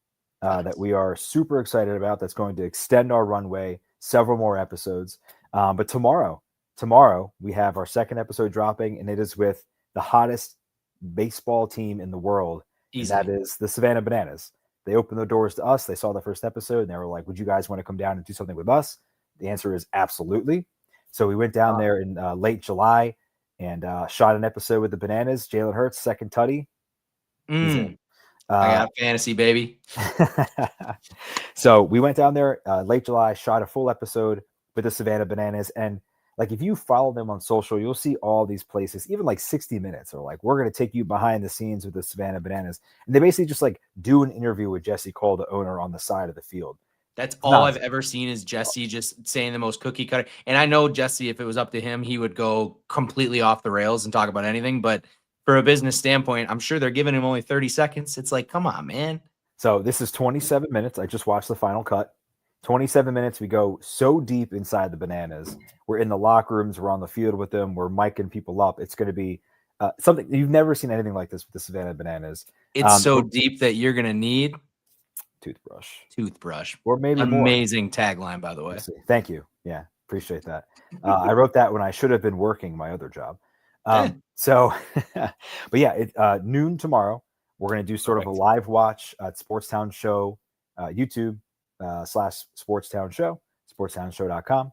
that we are super excited about. That's going to extend our runway several more episodes. But tomorrow we have our second episode dropping, and it is with the hottest baseball team in the world. And that is the Savannah Bananas. They opened the doors to us. They saw the first episode and they were like, would you guys want to come down and do something with us? The answer is absolutely. So we went down there in late July and shot an episode with the Bananas. Jalen Hurts, second tutty. I got fantasy, baby. So we went down there late July, shot a full episode with the Savannah Bananas. And like, if you follow them on social, you'll see all these places, even like 60 Minutes are like, we're going to take you behind the scenes with the Savannah Bananas. And they basically just like do an interview with Jesse Cole, the owner, on the side of the field. That's all I've ever seen is Jesse just saying the most cookie cutter. And I know Jesse, if it was up to him, he would go completely off the rails and talk about anything. But for a business standpoint, I'm sure they're giving him only 30 seconds. It's like, come on, man. So this is 27 minutes. I just watched the final cut. 27 minutes. We go so deep inside the Bananas. We're in the locker rooms. We're on the field with them. We're micing people up. It's going to be something you've never seen anything like this with the Savannah Bananas. It's so deep that you're going to need toothbrush, or maybe amazing more. Tagline, by the way. Thank you. Yeah, appreciate that. I wrote that when I should have been working my other job. So, but yeah, noon tomorrow. We're going to do sort of a live watch at Sportstown Show, YouTube / Sportstown Show. Sportstownshow.com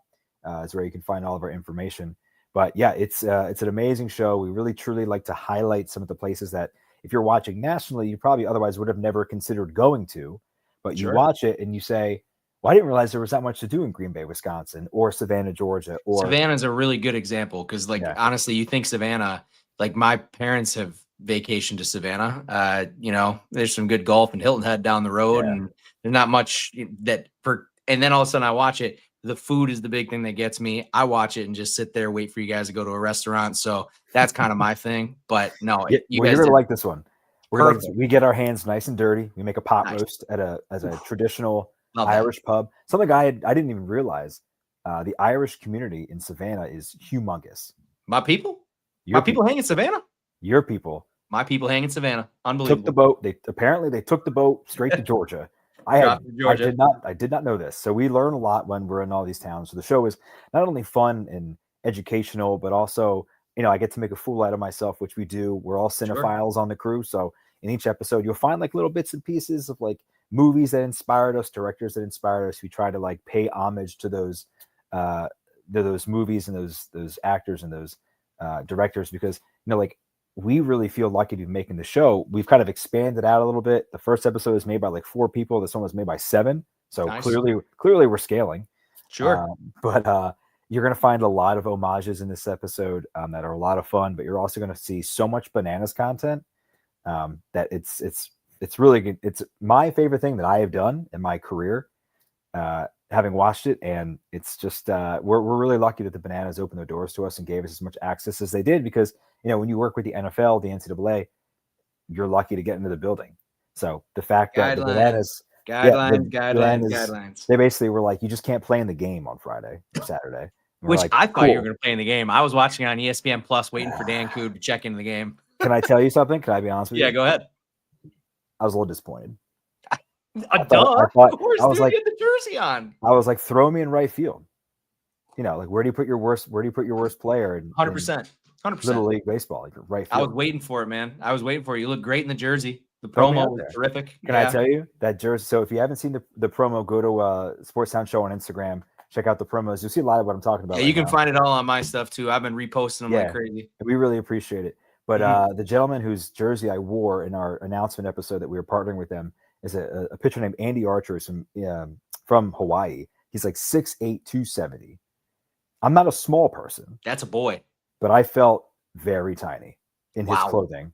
is where you can find all of our information. But yeah, it's an amazing show. We really truly like to highlight some of the places that if you're watching nationally, you probably otherwise would have never considered going to. But you watch it and you say, well, I didn't realize there was that much to do in Green Bay, Wisconsin, or Savannah, Georgia. Or Savannah's a really good example because, honestly, you think Savannah, like my parents have vacationed to Savannah. There's some good golf in Hilton Head down the road, and there's not much and then all of a sudden I watch it. The food is the big thing that gets me. I watch it and just sit there, wait for you guys to go to a restaurant. So that's kind of my thing. But no, you're going to like this one. We get our hands nice and dirty. We make a pot roast as a traditional Irish pub. Something I didn't even realize. The Irish community in Savannah is humongous. My people hang in Savannah. Your people. My people hang in Savannah. Unbelievable. Took the boat. They took the boat straight to Georgia. I did not know this. So we learn a lot when we're in all these towns. So the show is not only fun and educational, but also, I get to make a fool out of myself, which we do. We're all cinephiles on the crew. So in each episode, you'll find like little bits and pieces of like movies that inspired us, directors that inspired us. We try to like pay homage to those movies and those actors and those directors, because, we really feel lucky to be making the show. We've kind of expanded out a little bit. The first episode was made by like 4 people. This one was made by 7. So nice. Clearly we're scaling. Sure. But you're going to find a lot of homages in this episode that are a lot of fun, but you're also going to see so much Bananas content that it's really good. It's my favorite thing that I have done in my career, having watched it. And it's just, we're really lucky that the Bananas opened their doors to us and gave us as much access as they did, because when you work with the NFL, the NCAA, you're lucky to get into the building. So the fact that the Bananas guidelines. They basically were like, you just can't play in the game on Friday or Saturday. Which I thought you were going to play in the game. I was watching on ESPN Plus, waiting for Dan Koob to check into the game. Can I tell you something? Can I be honest with you? Yeah, go ahead. I was a little disappoined. Of course, I was like, get the jersey on. I was like, throw me in right field. Where do you put your worst player? 100%. 100%. Little League baseball, like right I field. was waiting for it, man. I was waiting for it. You look great in the jersey. The Throw me promo out was there. terrific. Can I tell you that jersey? So if you haven't seen the promo, go to Sportstown Show on Instagram. Check out the promos. You'll see a lot of what I'm talking about. Yeah, you can find it all on my stuff too. I've been reposting them like crazy. We really appreciate it. But the gentleman whose jersey I wore in our announcement episode that we were partnering with them is a pitcher named Andy Archer from Hawaii. He's like 6'8", 270. I'm not a small person. That's a boy. But I felt very tiny in his clothing.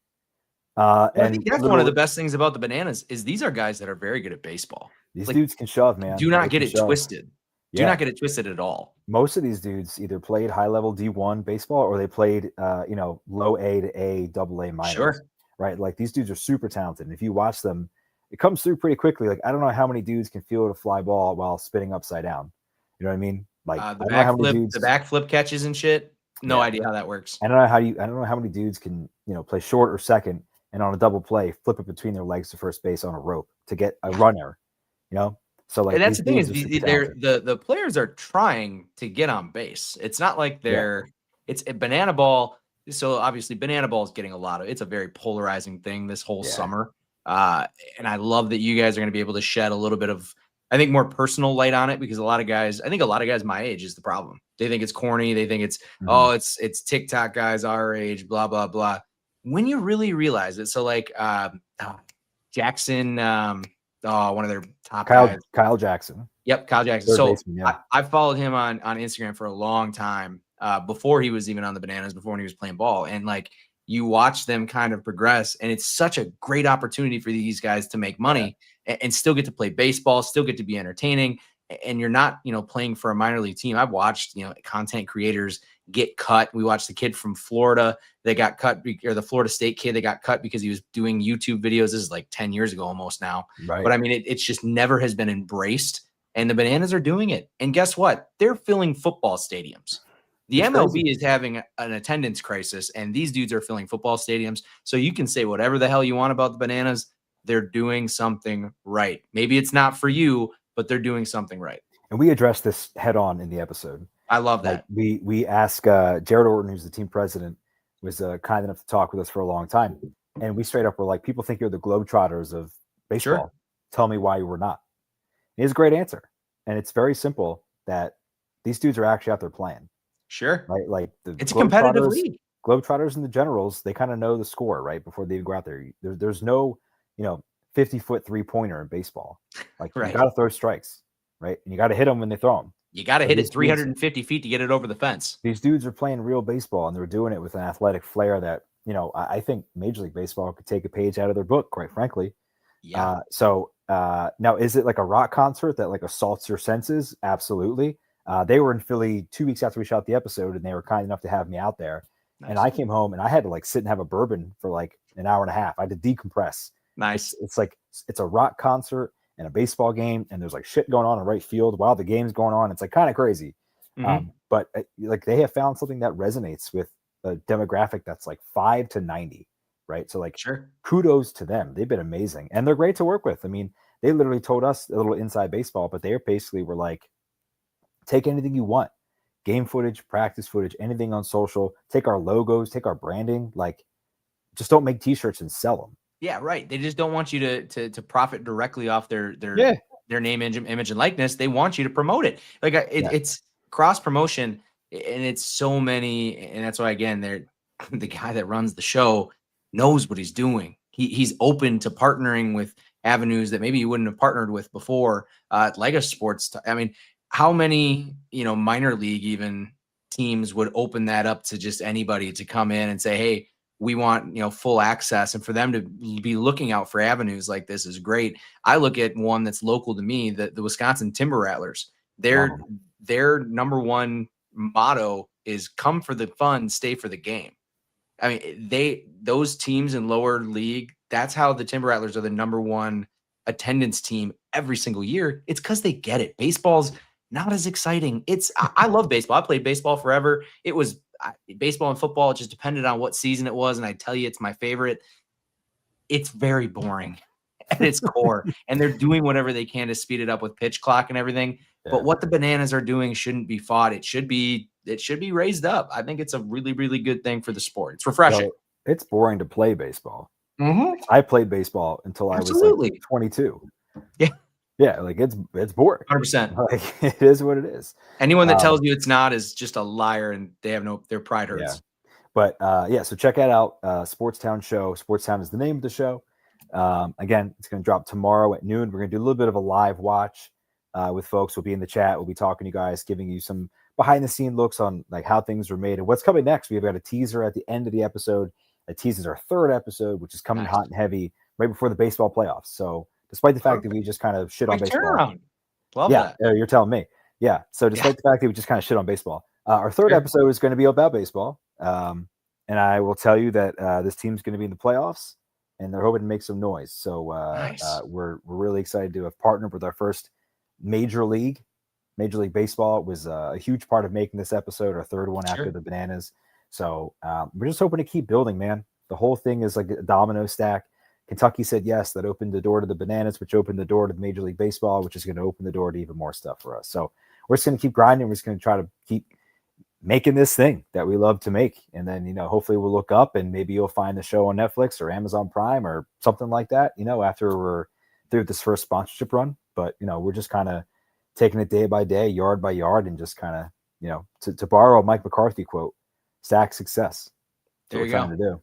I think that's one of the best things about the Bananas is these are guys that are very good at baseball. These dudes can shove, man. Do not get it twisted. Do not get it twisted at all. Most of these dudes either played high-level D1 baseball or they played, low A to A, double A minors. Sure. Right? Like these dudes are super talented. And if you watch them, it comes through pretty quickly. Like I don't know how many dudes can field a fly ball while spinning upside down. You know what I mean? Like the backflip catches and shit. No idea how that works. I don't know how many dudes can, play short or second and on a double play, flip it between their legs to first base on a rope to get a runner, So like, and that's the thing is the players are trying to get on base. It's not like it's a banana ball. So obviously banana ball is getting it's a very polarizing thing this whole summer. And I love that you guys are going to be able to shed a little bit of, I think, more personal light on it because a lot of guys my age is the problem. They think it's corny. They think it's, it's TikTok guys our age, blah, blah, blah. When you really realize it. So like Jackson, one of their top guys. Kyle Jackson. Yep. Kyle Jackson. So I followed him on Instagram for a long time before he was even on the Bananas, before when he was playing ball. And like, you watch them kind of progress, and it's such a great opportunity for these guys to make money and still get to play baseball, still get to be entertaining. And you're not, playing for a minor league team. I've watched, content creators get cut. We watched the kid from Florida that got cut, or the Florida State kid that got cut because he was doing YouTube videos. This is like 10 years ago almost now. Right. But I mean, it's just never has been embraced, and the Bananas are doing it. And guess what? They're filling football stadiums. The MLB is having an attendance crisis, and these dudes are filling football stadiums. So you can say whatever the hell you want about the Bananas. They're doing something right. Maybe it's not for you, but they're doing something right. And we addressed this head on in the episode. I love that. Like we asked Jared Orton, who's the team president, was kind enough to talk with us for a long time. And we straight up were like, people think you're the Globetrotters of baseball. Sure. Tell me why you were not. And he has a great answer. And it's very simple that these dudes are actually out there playing. Sure. Right. Like it's a competitive league. Globetrotters and the Generals, they kind of know the score, right? Before they go out there. There's no, 50-foot 3-pointer in baseball. Like you got to throw strikes, right? And you got to hit them when they throw them. You got to hit it 350 feet to get it over the fence. These dudes are playing real baseball, and they're doing it with an athletic flair that, I think Major League Baseball could take a page out of their book, quite frankly. Yeah. Now, is it like a rock concert that like assaults your senses? Absolutely. They were in Philly 2 weeks after we shot the episode, and they were kind enough to have me out there. Nice. And I came home, and I had to like sit and have a bourbon for like an hour and a half. I had to decompress. Nice. It's like it's a rock concert and a baseball game, and there's like shit going on in right field while the game's going on. It's like kind of crazy. But like they have found something that resonates with a demographic that's like 5 to 90, right? So like, kudos to them. They've been amazing, and they're great to work with. I mean, they literally told us a little inside baseball, but they basically were like, take anything you want, game footage, practice footage, anything on social, take our logos, take our branding, like just don't make t-shirts and sell them. Yeah, right. They just don't want you to profit directly off their name, image, and likeness. They want you to promote it. Like it's cross promotion, and it's so many. And that's why, again, the guy that runs the show knows what he's doing. He's open to partnering with avenues that maybe you wouldn't have partnered with before. Like a sports. I mean, how many minor league even teams would open that up to just anybody to come in and say, hey, we want, full access, and for them to be looking out for avenues like this is great. I look at one that's local to me, the Wisconsin Timber Rattlers. Their number one motto is come for the fun, stay for the game. I mean, those teams in lower league, that's how the Timber Rattlers are the number one attendance team every single year. It's because they get it. Baseball's not as exciting. I love baseball. I played baseball forever. It was baseball and football. It just depended on what season it was. And I tell you, it's my favorite. It's very boring. at its core, and they're doing whatever they can to speed it up with pitch clock and everything. Yeah. But what the Bananas are doing shouldn't be fought. It should be raised up. I think it's a really, really good thing for the sport. It's refreshing. So it's boring to play baseball. Mm-hmm. I played baseball until I was like 22. Yeah. Yeah, like it's boring. 100%. Like it is what it is. Anyone that tells you it's not is just a liar, and they have their pride hurts. Yeah. But so check that out. Sportstown show. Sportstown is the name of the show. Again, it's going to drop tomorrow at noon. We're going to do a little bit of a live watch with folks. We'll be in the chat. We'll be talking to you guys, giving you some behind the scene looks on like how things were made and what's coming next. We've got a teaser at the end of the episode. It teases our third episode, which is coming hot and heavy right before the baseball playoffs. So despite the fact that we just kind of shit on baseball. Turnaround. Love that. You're telling me. Yeah. So despite the fact that we just kind of shit on baseball, our third episode is going to be about baseball. And I will tell you that this team's going to be in the playoffs and they're hoping to make some noise. So we're really excited to have partnered with our first Major League Baseball. It was a huge part of making this episode, our third one after the Bananas. So we're just hoping to keep building, man. The whole thing is like a domino stack. Kentucky said yes. That opened the door to the Bananas, which opened the door to Major League Baseball, which is going to open the door to even more stuff for us. So we're just going to keep grinding. We're just going to try to keep making this thing that we love to make. And then, hopefully we'll look up and maybe you'll find the show on Netflix or Amazon Prime or something like that, after we're through this first sponsorship run. But, we're just kind of taking it day by day, yard by yard, and just kind of, to borrow a Mike McCarthy quote, stack success. There you go. To do.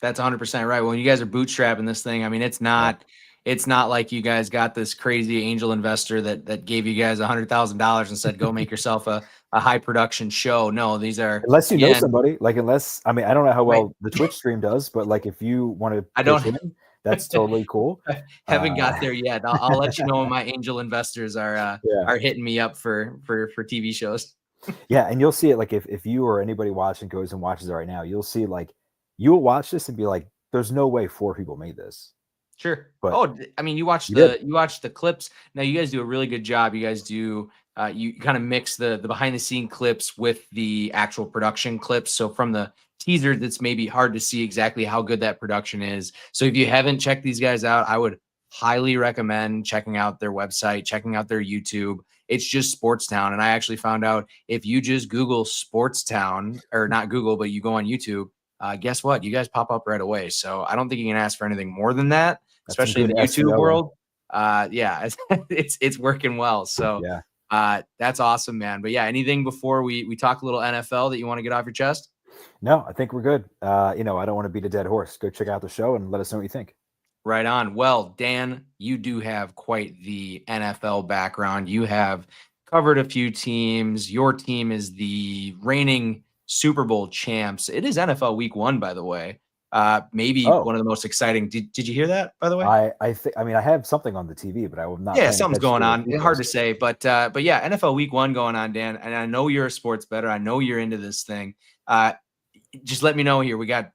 That's 100% right. When you guys are bootstrapping this thing, I mean, it's not like you guys got this crazy angel investor that gave you guys $100,000 and said, go make yourself a high production show. No, these are, unless you know somebody, like, I don't know how well the Twitch stream does, but like, if you want to, that's totally cool. I haven't got there yet. I'll let you know when my angel investors are hitting me up for TV shows. Yeah. And you'll see it. Like if you or anybody watching goes and watches it right now, you'll see like, you'll watch this and be like, there's no way 4 people made this. Sure. But I mean, you watch the clips. Now you guys do a really good job. You guys do, you kind of mix the behind the scene clips with the actual production clips. So from the teaser, that's maybe hard to see exactly how good that production is. So if you haven't checked these guys out, I would highly recommend checking out their website, checking out their YouTube. It's just Sportstown. And I actually found out if you just Google Sportstown, or not Google, but you go on YouTube, guess what? You guys pop up right away. So I don't think you can ask for anything more than that, especially in the YouTube world. It's working well. So that's awesome, man. But yeah, anything before we talk a little NFL that you want to get off your chest? No, I think we're good. I don't want to beat a dead horse. Go check out the show and let us know what you think. Right on. Well, Dan, you do have quite the NFL background. You have covered a few teams. Your team is the reigning Super Bowl champs. It is NFL Week 1, by the way. Maybe one of the most exciting. Did you hear that, by the way? I have something on the TV, but I will not. Yeah, something's going on. It's hard to say, but yeah, NFL Week 1 going on, Dan. And I know you're a sports bettor. I know you're into this thing. Just let me know here. We got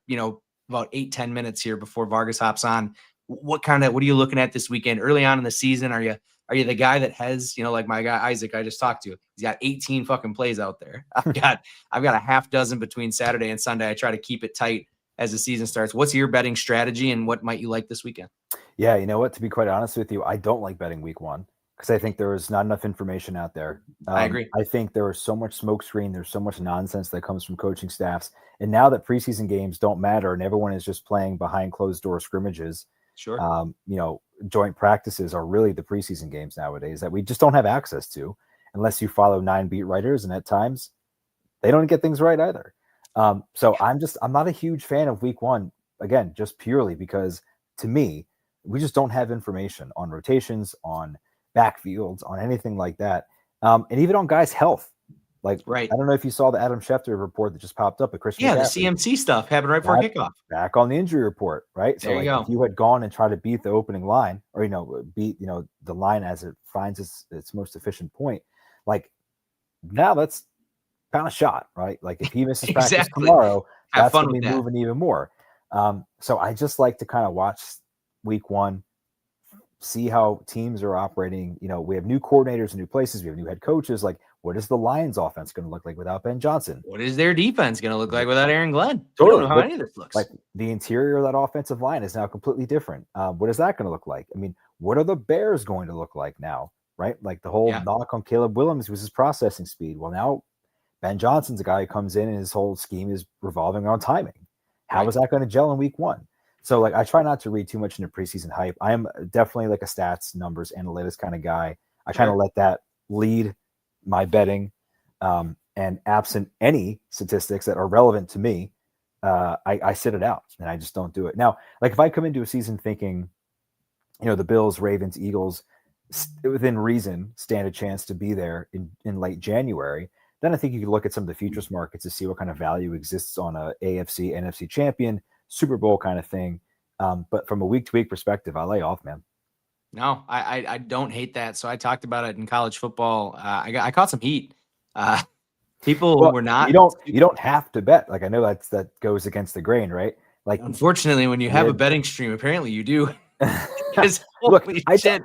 about 8-10 minutes here before Vargas hops on. What are you looking at this weekend? Early on in the season, are you the guy that has, like my guy Isaac I just talked to? He's got 18 fucking plays out there. I've got a half dozen between Saturday and Sunday. I try to keep it tight as the season starts. What's your betting strategy and what might you like this weekend? Yeah, you know what? To be quite honest with you, I don't like betting Week 1 because I think there is not enough information out there. I agree. I think there is so much smokescreen. There's so much nonsense that comes from coaching staffs. And now that preseason games don't matter and everyone is just playing behind closed door scrimmages, sure. Joint practices are really the preseason games nowadays that we just don't have access to unless you follow 9 beat writers. And at times they don't get things right either. So I'm not a huge fan of Week 1, again, just purely because to me, we just don't have information on rotations, on backfields, on anything like that. And even on guys' health. Like, right. I don't know if you saw the Adam Schefter report that just popped up at Christian. Yeah, McCaffrey. The CMC stuff happened right before kickoff. Back on the injury report, right? So if you had gone and tried to beat the opening line or, beat, the line as it finds its most efficient point, like now that's kind of shot, right? Like if he misses practice tomorrow, that's going to be moving even more. So I just like to kind of watch Week 1, see how teams are operating. You know, we have new coordinators in new places. We have new head coaches. Like, what is the Lions offense going to look like without Ben Johnson? What is their defense going to look like without Aaron Glenn? Totally. You don't know how any of this looks. Like, the interior of that offensive line is now completely different. What is that going to look like? I mean, what are the Bears going to look like now? Right? Like, the whole knock on Caleb Williams was his processing speed. Well, now Ben Johnson's a guy who comes in and his whole scheme is revolving around timing. How is that going to gel in week 1? So, like, I try not to read too much into preseason hype. I am definitely like a stats, numbers, analytics kind of guy. I kind of let that lead my betting. And absent any statistics that are relevant to me, I sit it out and I just don't do it. Now, like, if I come into a season thinking, you know, the Bills, Ravens, Eagles, within reason, stand a chance to be there in late January, then I think you can look at some of the futures markets to see what kind of value exists on a AFC, NFC champion, Super Bowl kind of thing. But from a week-to-week perspective, I lay off, man. No, I don't hate that. So I talked about it in college football. I caught some heat. People were not. You don't have to bet. Like, I know that goes against the grain, right? Like, unfortunately, when you have a betting stream, apparently you do. Because look, I totally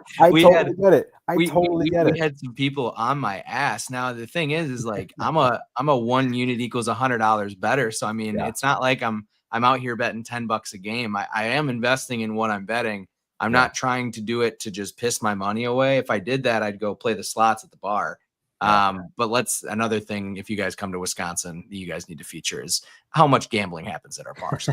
get it. We had some people on my ass. Now the thing is like I'm a 1 unit equals $100 better. So I mean, it's not like I'm out here betting $10 a game. I am investing in what I'm betting. I'm not trying to do it to just piss my money away. If I did that, I'd go play the slots at the bar. But another thing, if you guys come to Wisconsin, you guys need to feature is how much gambling happens at our bars.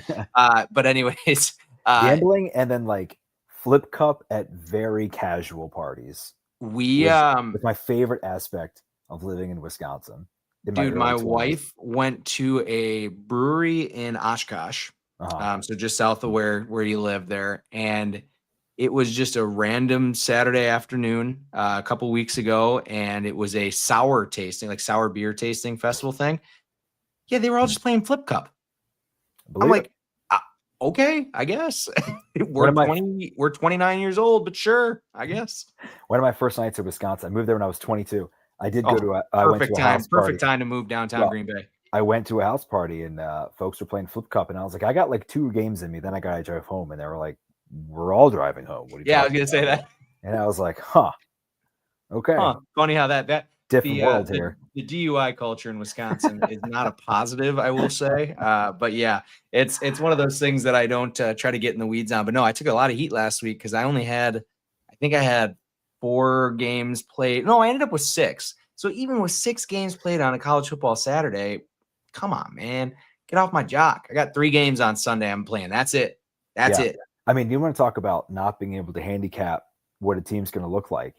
But anyways, gambling and then like flip cup at very casual parties. It's my favorite aspect of living in Wisconsin. Dude, my wife went to a brewery in Oshkosh, so just south of where you live there, and it was just a random Saturday afternoon a couple weeks ago, and it was a sour beer tasting festival thing. Yeah, they were all just playing flip cup. I'm like, okay, I guess. We're 29 years old, but sure, I guess. One of my first nights in Wisconsin, I moved there when I was 22. I did go to perfect time to move downtown Green Bay. I went to a house party and folks were playing flip cup, and I was like, I got like 2 games in me. Then I got to drive home, and they were like, we're all driving home. What are you I was gonna say that. And I was like, okay. Funny how that different world here. The DUI culture in Wisconsin is not a positive, I will say. But yeah, it's one of those things that I don't try to get in the weeds on. But no, I took a lot of heat last week because I had 4 games played. No, I ended up with 6. So even with 6 games played on a college football Saturday, come on, man, get off my jock. I got 3 games on Sunday I'm playing. That's it. That's it. I mean, you want to talk about not being able to handicap what a team's going to look like.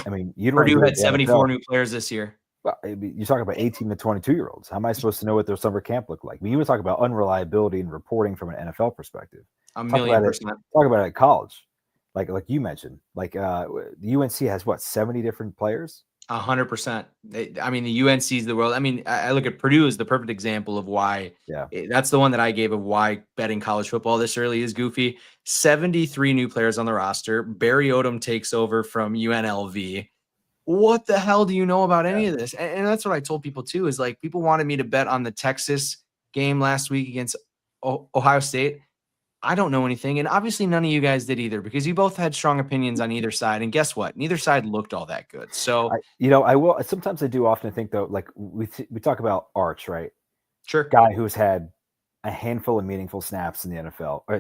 I mean, Purdue had 74 new players this year. Well, you're talking about 18 to 22-year-olds. How am I supposed to know what their summer camp looked like? I mean, you want to talk about unreliability and reporting from an NFL perspective. A million percent. Talk about it at college. Like you mentioned, like the UNC has 70 different players? 100%. I mean, the UNC is the world. I mean, I look at Purdue as the perfect example of why. That's the one that I gave of why betting college football this early is goofy. 73 new players on the roster. Barry Odom takes over from UNLV. What the hell do you know about any of this? And that's what I told people too, is like people wanted me to bet on the Texas game last week against Ohio State. I don't know anything. And obviously none of you guys did either, because you both had strong opinions on either side. And guess what? Neither side looked all that good. So, I will. Sometimes I do often think though, like we talk about Arch, right? Sure. Guy who's had a handful of meaningful snaps in the NFL or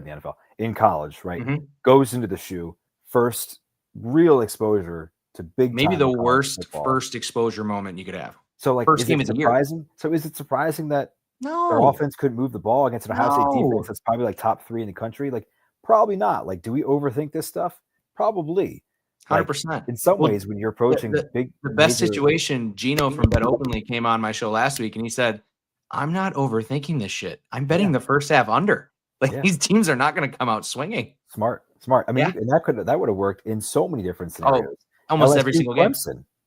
in college, right? Mm-hmm. Goes into the shoe, first real exposure to big, maybe the worst first exposure moment you could have. So like, first game of the year. So is it surprising that no, their offense couldn't move the ball against an Ohio State defense that's probably like top 3 in the country? Like, probably not. Like, do we overthink this stuff? Probably. 100%. In some ways, when you're approaching the best situation, Gino from Bet Openly came on my show last week and he said, I'm not overthinking this shit. I'm betting the first half under. Like these teams are not going to come out swinging. Smart. I mean, and that would have worked in so many different scenarios. Almost every single game.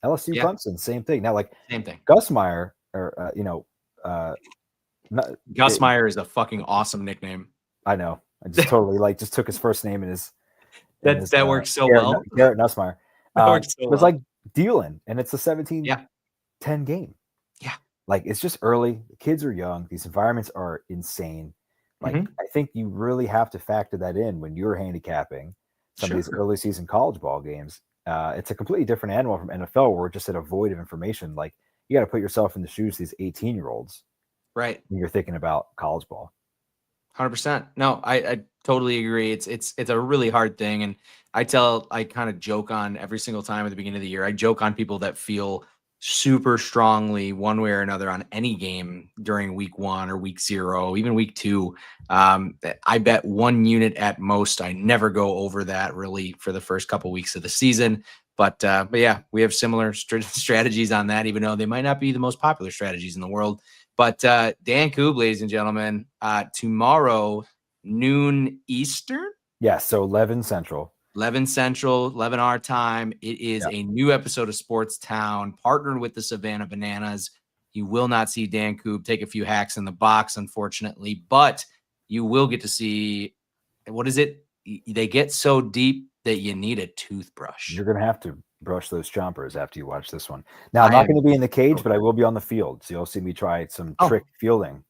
LSU Clemson, same thing. Now, like same thing. Gus Meyer, Gus Meyer is a fucking awesome nickname. I know. I just totally just took his first name and his. That works so well. Garrett Nussmeier. It was like dealing, and it's a 17-10 game. Yeah. Like, it's just early. The kids are young. These environments are insane. Like, I think you really have to factor that in when you're handicapping, some of these early season college ball games. It's a completely different animal from NFL, where we're just at a void of information. Like, you got to put yourself in the shoes of these 18-year-olds, right? When you're thinking about college ball. 100%. No, I totally agree. It's a really hard thing. And I kind of joke on every single time at the beginning of the year. I joke on people that feel super strongly one way or another on any game during week 1 or week 0, even week 2. I bet 1 unit at most. I never go over that really for the first couple weeks of the season. But yeah, we have similar strategies on that, even though they might not be the most popular strategies in the world. But Dan Koob, ladies and gentlemen, tomorrow, noon Eastern? Yeah, so 11 Central. 11 Central, 11 our time. It is a new episode of Sportstown, partnered with the Savannah Bananas. You will not see Dan Koob take a few hacks in the box, unfortunately, but you will get to see, what is it? They get so deep that you need a toothbrush. You're going to have to brush those chompers after you watch this one. Now, I'm not going to be in the cage, but I will be on the field. So you'll see me try some trick fielding.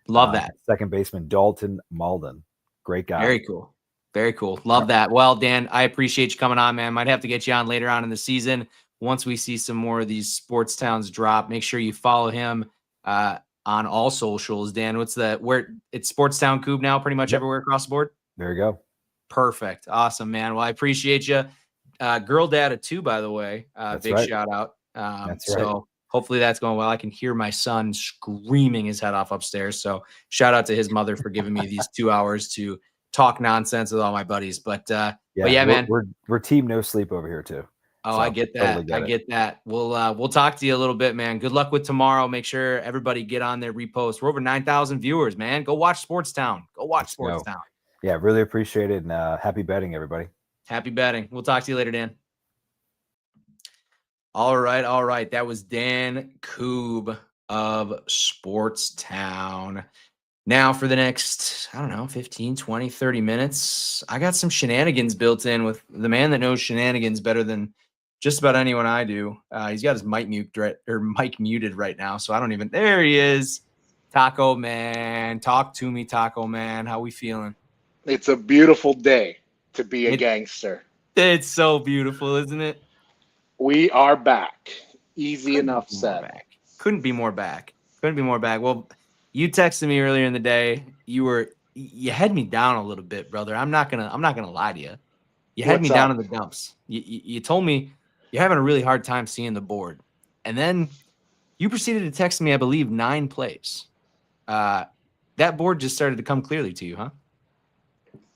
Love that. Second baseman Dalton Malden. Great guy. Very cool. Very cool. Love that. Well, Dan, I appreciate you coming on, man. Might have to get you on later on in the season. Once we see some more of these sports towns drop, make sure you follow him on all socials. Dan, where it's Sportstown Koob now, pretty much everywhere across the board? There you go. Perfect. Awesome, man. Well, I appreciate you. Girl Data 2, by the way. Big shout out. So hopefully that's going well. I can hear my son screaming his head off upstairs. So shout out to his mother for giving me these 2 hours to talk nonsense with all my buddies. But yeah, man, we're team no sleep over here too. Oh, so I get that. I get that. We'll talk to you a little bit, man. Good luck with tomorrow. Make sure everybody get on there, repost. We're over 9,000 viewers, man. Go watch Sportstown. Go watch Sportstown. Yeah, really appreciate it. And happy betting, everybody. Happy betting. We'll talk to you later, Dan. All right. That was Dan Koob of Sportstown. Now for the next, 15, 20, 30 minutes, I got some shenanigans built in with the man that knows shenanigans better than just about anyone I do. He's got his mic muted right now, so I don't even. There he is, Taco Man. Talk to me, Taco Man. How we feeling? It's a beautiful day to be a gangster. It's so beautiful, isn't it? We are back. Easy enough said. Couldn't be more back. Well, you texted me earlier in the day. You had me down a little bit, brother. I'm not gonna lie to you. You had me down in the dumps. You told me you're having a really hard time seeing the board, and then you proceeded to text me, I believe, 9 plays. That board just started to come clearly to you, huh?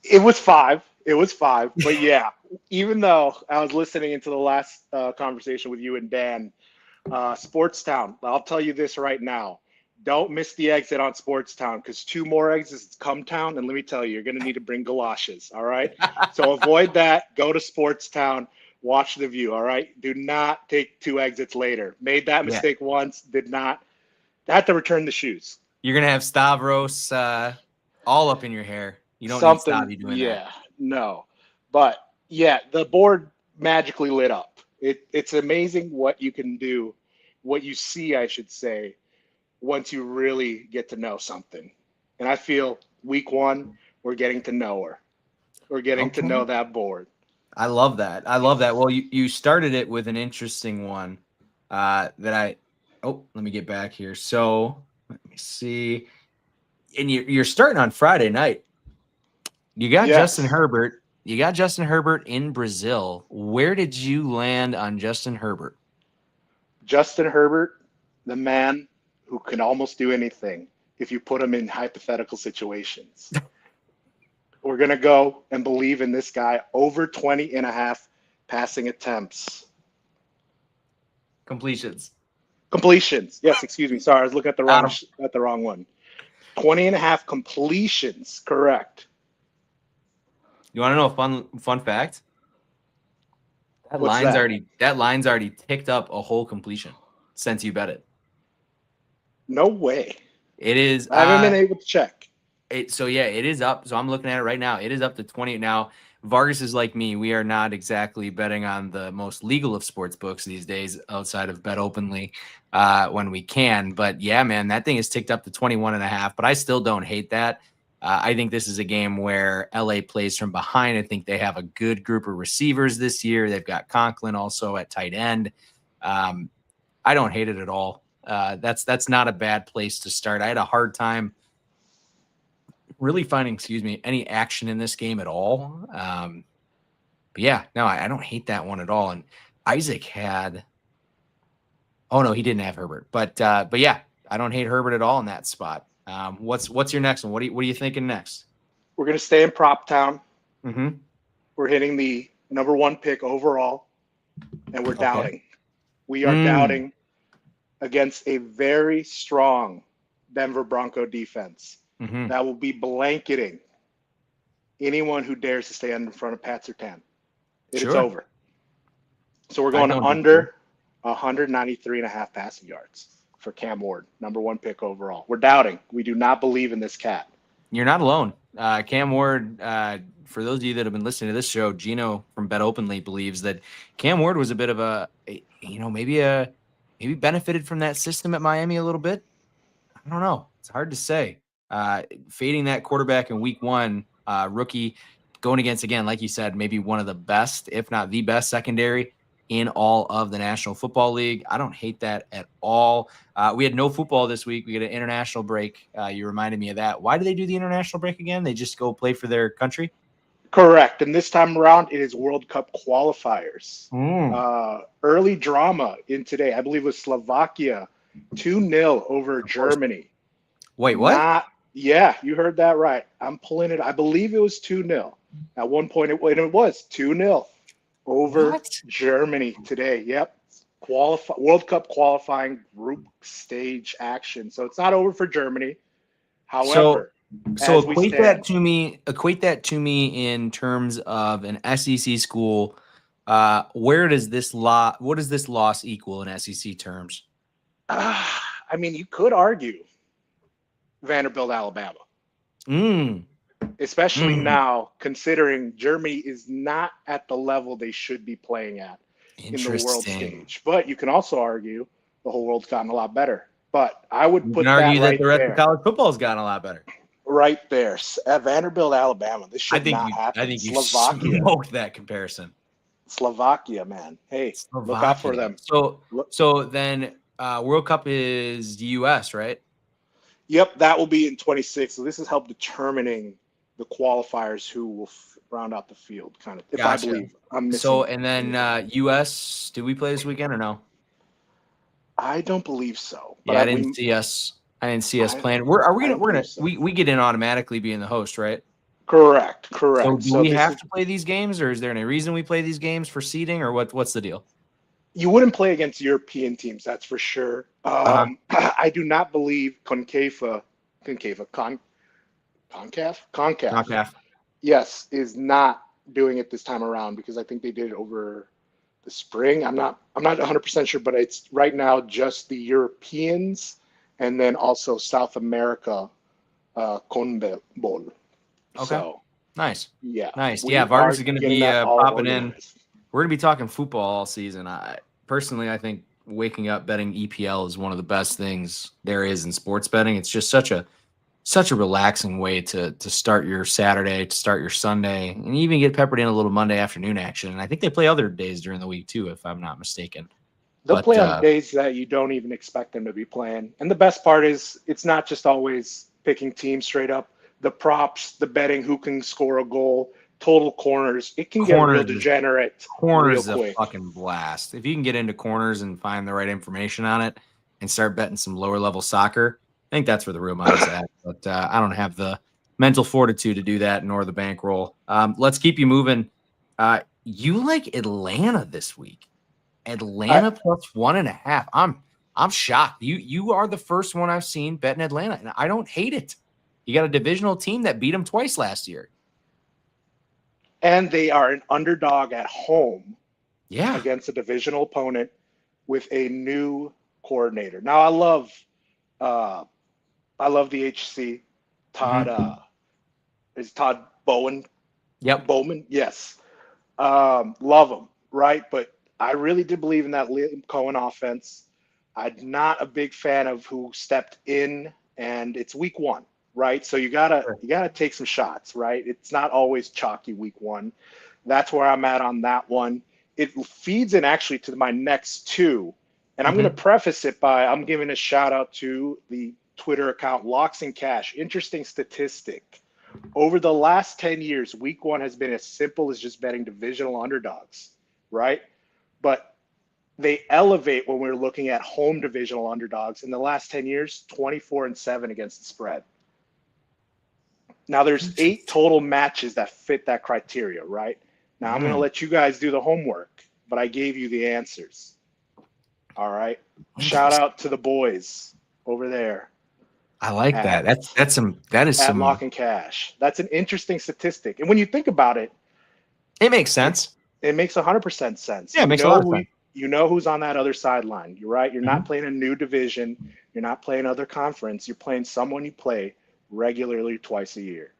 It was 5. But yeah, even though I was listening into the last conversation with you and Dan, Sportstown, I'll tell you this right now. Don't miss the exit on Sportstown, because 2 more exits come town, and let me tell you, you're going to need to bring galoshes, all right? So avoid that. Go to Sportstown. Watch the view, all right? Do not take 2 exits later. Made that mistake once, did not. Had to return the shoes. You're going to have Stavros all up in your hair. You don't need Stavi doing that. No. But, yeah, the board magically lit up. It's amazing what you can do, what you see, I should say, once you really get to know something. And I feel week 1, we're getting to know her. We're getting to know that board. I love that. Well, you started it with an interesting one let me get back here. So let me see. And you're starting on Friday night. You got Justin Herbert. You got Justin Herbert in Brazil. Where did you land on Justin Herbert? Justin Herbert, the man who can almost do anything if you put him in hypothetical situations. We're going to go and believe in this guy. Over 20.5 passing attempts. Completions. Yes, excuse me. Sorry, I was looking at the wrong one. 20.5 completions. Correct. You want to know a fun fact? That line's already ticked up a whole completion since you bet it. No way. It is. I haven't been able to check. It is up. So I'm looking at it right now. It is up to 20. Now, Vargas is like me. We are not exactly betting on the most legal of sports books these days outside of Bet Openly when we can. But yeah, man, that thing is ticked up to 21.5. But I still don't hate that. I think this is a game where LA plays from behind. I think they have a good group of receivers this year. They've got Conklin also at tight end. I don't hate it at all. That's not a bad place to start. I had a hard time really finding, any action in this game at all. But yeah, no, I don't hate that one at all. And Isaac had, oh no, he didn't have Herbert, but yeah, I don't hate Herbert at all in that spot. What's your next one? What are you thinking next? We're going to stay in Propstown. Mm-hmm. We're hitting the number 1 pick overall, and we're doubting. We are doubting against a very strong Denver Bronco defense that will be blanketing anyone who dares to stay in front of Pat Surtain. It's over. So we're going under 193.5 passing yards for Cam Ward, number 1 pick overall. We're doubting. We do not believe in this cat. You're not alone. Cam Ward, for those of you that have been listening to this show, Gino from Bet Openly believes that Cam Ward was a bit of maybe benefited from that system at Miami a little bit. I don't know. It's hard to say. Fading that quarterback in week 1, rookie going against, again, like you said, maybe one of the best, if not the best secondary in all of the National Football League. I don't hate that at all. We had no football this week. We get an international break. You reminded me of that. Why do they do the international break again? They just go play for their country? Correct. And this time around, it is World Cup qualifiers. Early drama in today. I believe it was Slovakia 2-0 over Germany. Wait, what? Yeah, you heard that right. I'm pulling it. I believe it was 2-0. At one point, it was 2-0 over Germany today. Yep. World Cup qualifying group stage action. So it's not over for Germany. However, so equate that to me in terms of an SEC school. What does this loss equal in SEC terms? I mean, you could argue Vanderbilt, Alabama. Especially now, considering Germany is not at the level they should be playing at in the world stage. But you can also argue the whole world's gotten a lot better. But I would put that argue right that the rest there. of college football has gotten a lot better. Right there. At Vanderbilt, Alabama. This should not happen. I think you smoked that comparison. Slovakia, man. Hey, look out for them. So then World Cup is the U.S., right? Yep, that will be in 26. So this has helped determining the qualifiers who will round out the field, kind of. If I believe I'm missing. So and then U.S. Do we play this weekend or no? I don't believe so. But I didn't see us playing. We get in automatically being the host, right? Correct. So do we have to play these games, or is there any reason we play these games for seeding, or what's the deal? You wouldn't play against European teams, that's for sure. I do not believe CONCACAF, yes, is not doing it this time around, because I think they did it over the spring. I'm not 100% sure, but it's right now just the Europeans and then also South America CONMEBOL. Okay. So, nice. Yeah. Nice. Yeah, Vargas is going to be popping in. We're going to be talking football all season. I think waking up betting EPL is one of the best things there is in sports betting. It's just such a relaxing way to start your Saturday, to start your Sunday, and even get peppered in a little Monday afternoon action. And I think they play other days during the week too, if I'm not mistaken. They'll play on days that you don't even expect them to be playing. And the best part is it's not just always picking teams straight up. The props, the betting, who can score a goal, total corners. It can get real degenerate. Corners is a fucking blast. If you can get into corners and find the right information on it and start betting some lower level soccer, I think that's where the real money's at. But I don't have the mental fortitude to do that, nor the bankroll. Let's keep you moving. You like Atlanta this week? Atlanta plus 1.5. I'm shocked. You are the first one I've seen betting Atlanta, and I don't hate it. You got a divisional team that beat them twice last year. And they are an underdog at home against a divisional opponent with a new coordinator. Now, I love the HC. Todd is Todd Bowen. Yep. Bowman. Yes. Love him. Right. But I really did believe in that Liam Cohen offense. I'm not a big fan of who stepped in, and it's week 1. right? So you gotta take some shots, right? It's not always chalky week one. That's where I'm at on that one. It feeds in actually to my next two. And I'm going to preface it by I'm giving a shout out to the Twitter account Locks and Cash. Interesting statistic. Over the last 10 years, week one has been as simple as just betting divisional underdogs, right? But they elevate when we're looking at home divisional underdogs. In the last 10 years, 24-7 against the spread. Now there's 8 total matches that fit that criteria, right? Now I'm going to let you guys do the homework, but I gave you the answers. All right. Shout out to the boys over there. I like that. That is some Lock and Cash. That's an interesting statistic. And when you think about it, it makes sense. It makes 100% sense. Yeah, it makes a lot of sense. You know who's on that other sideline. You're right. You're not playing a new division. You're not playing other conference. You're playing someone you play regularly twice a year.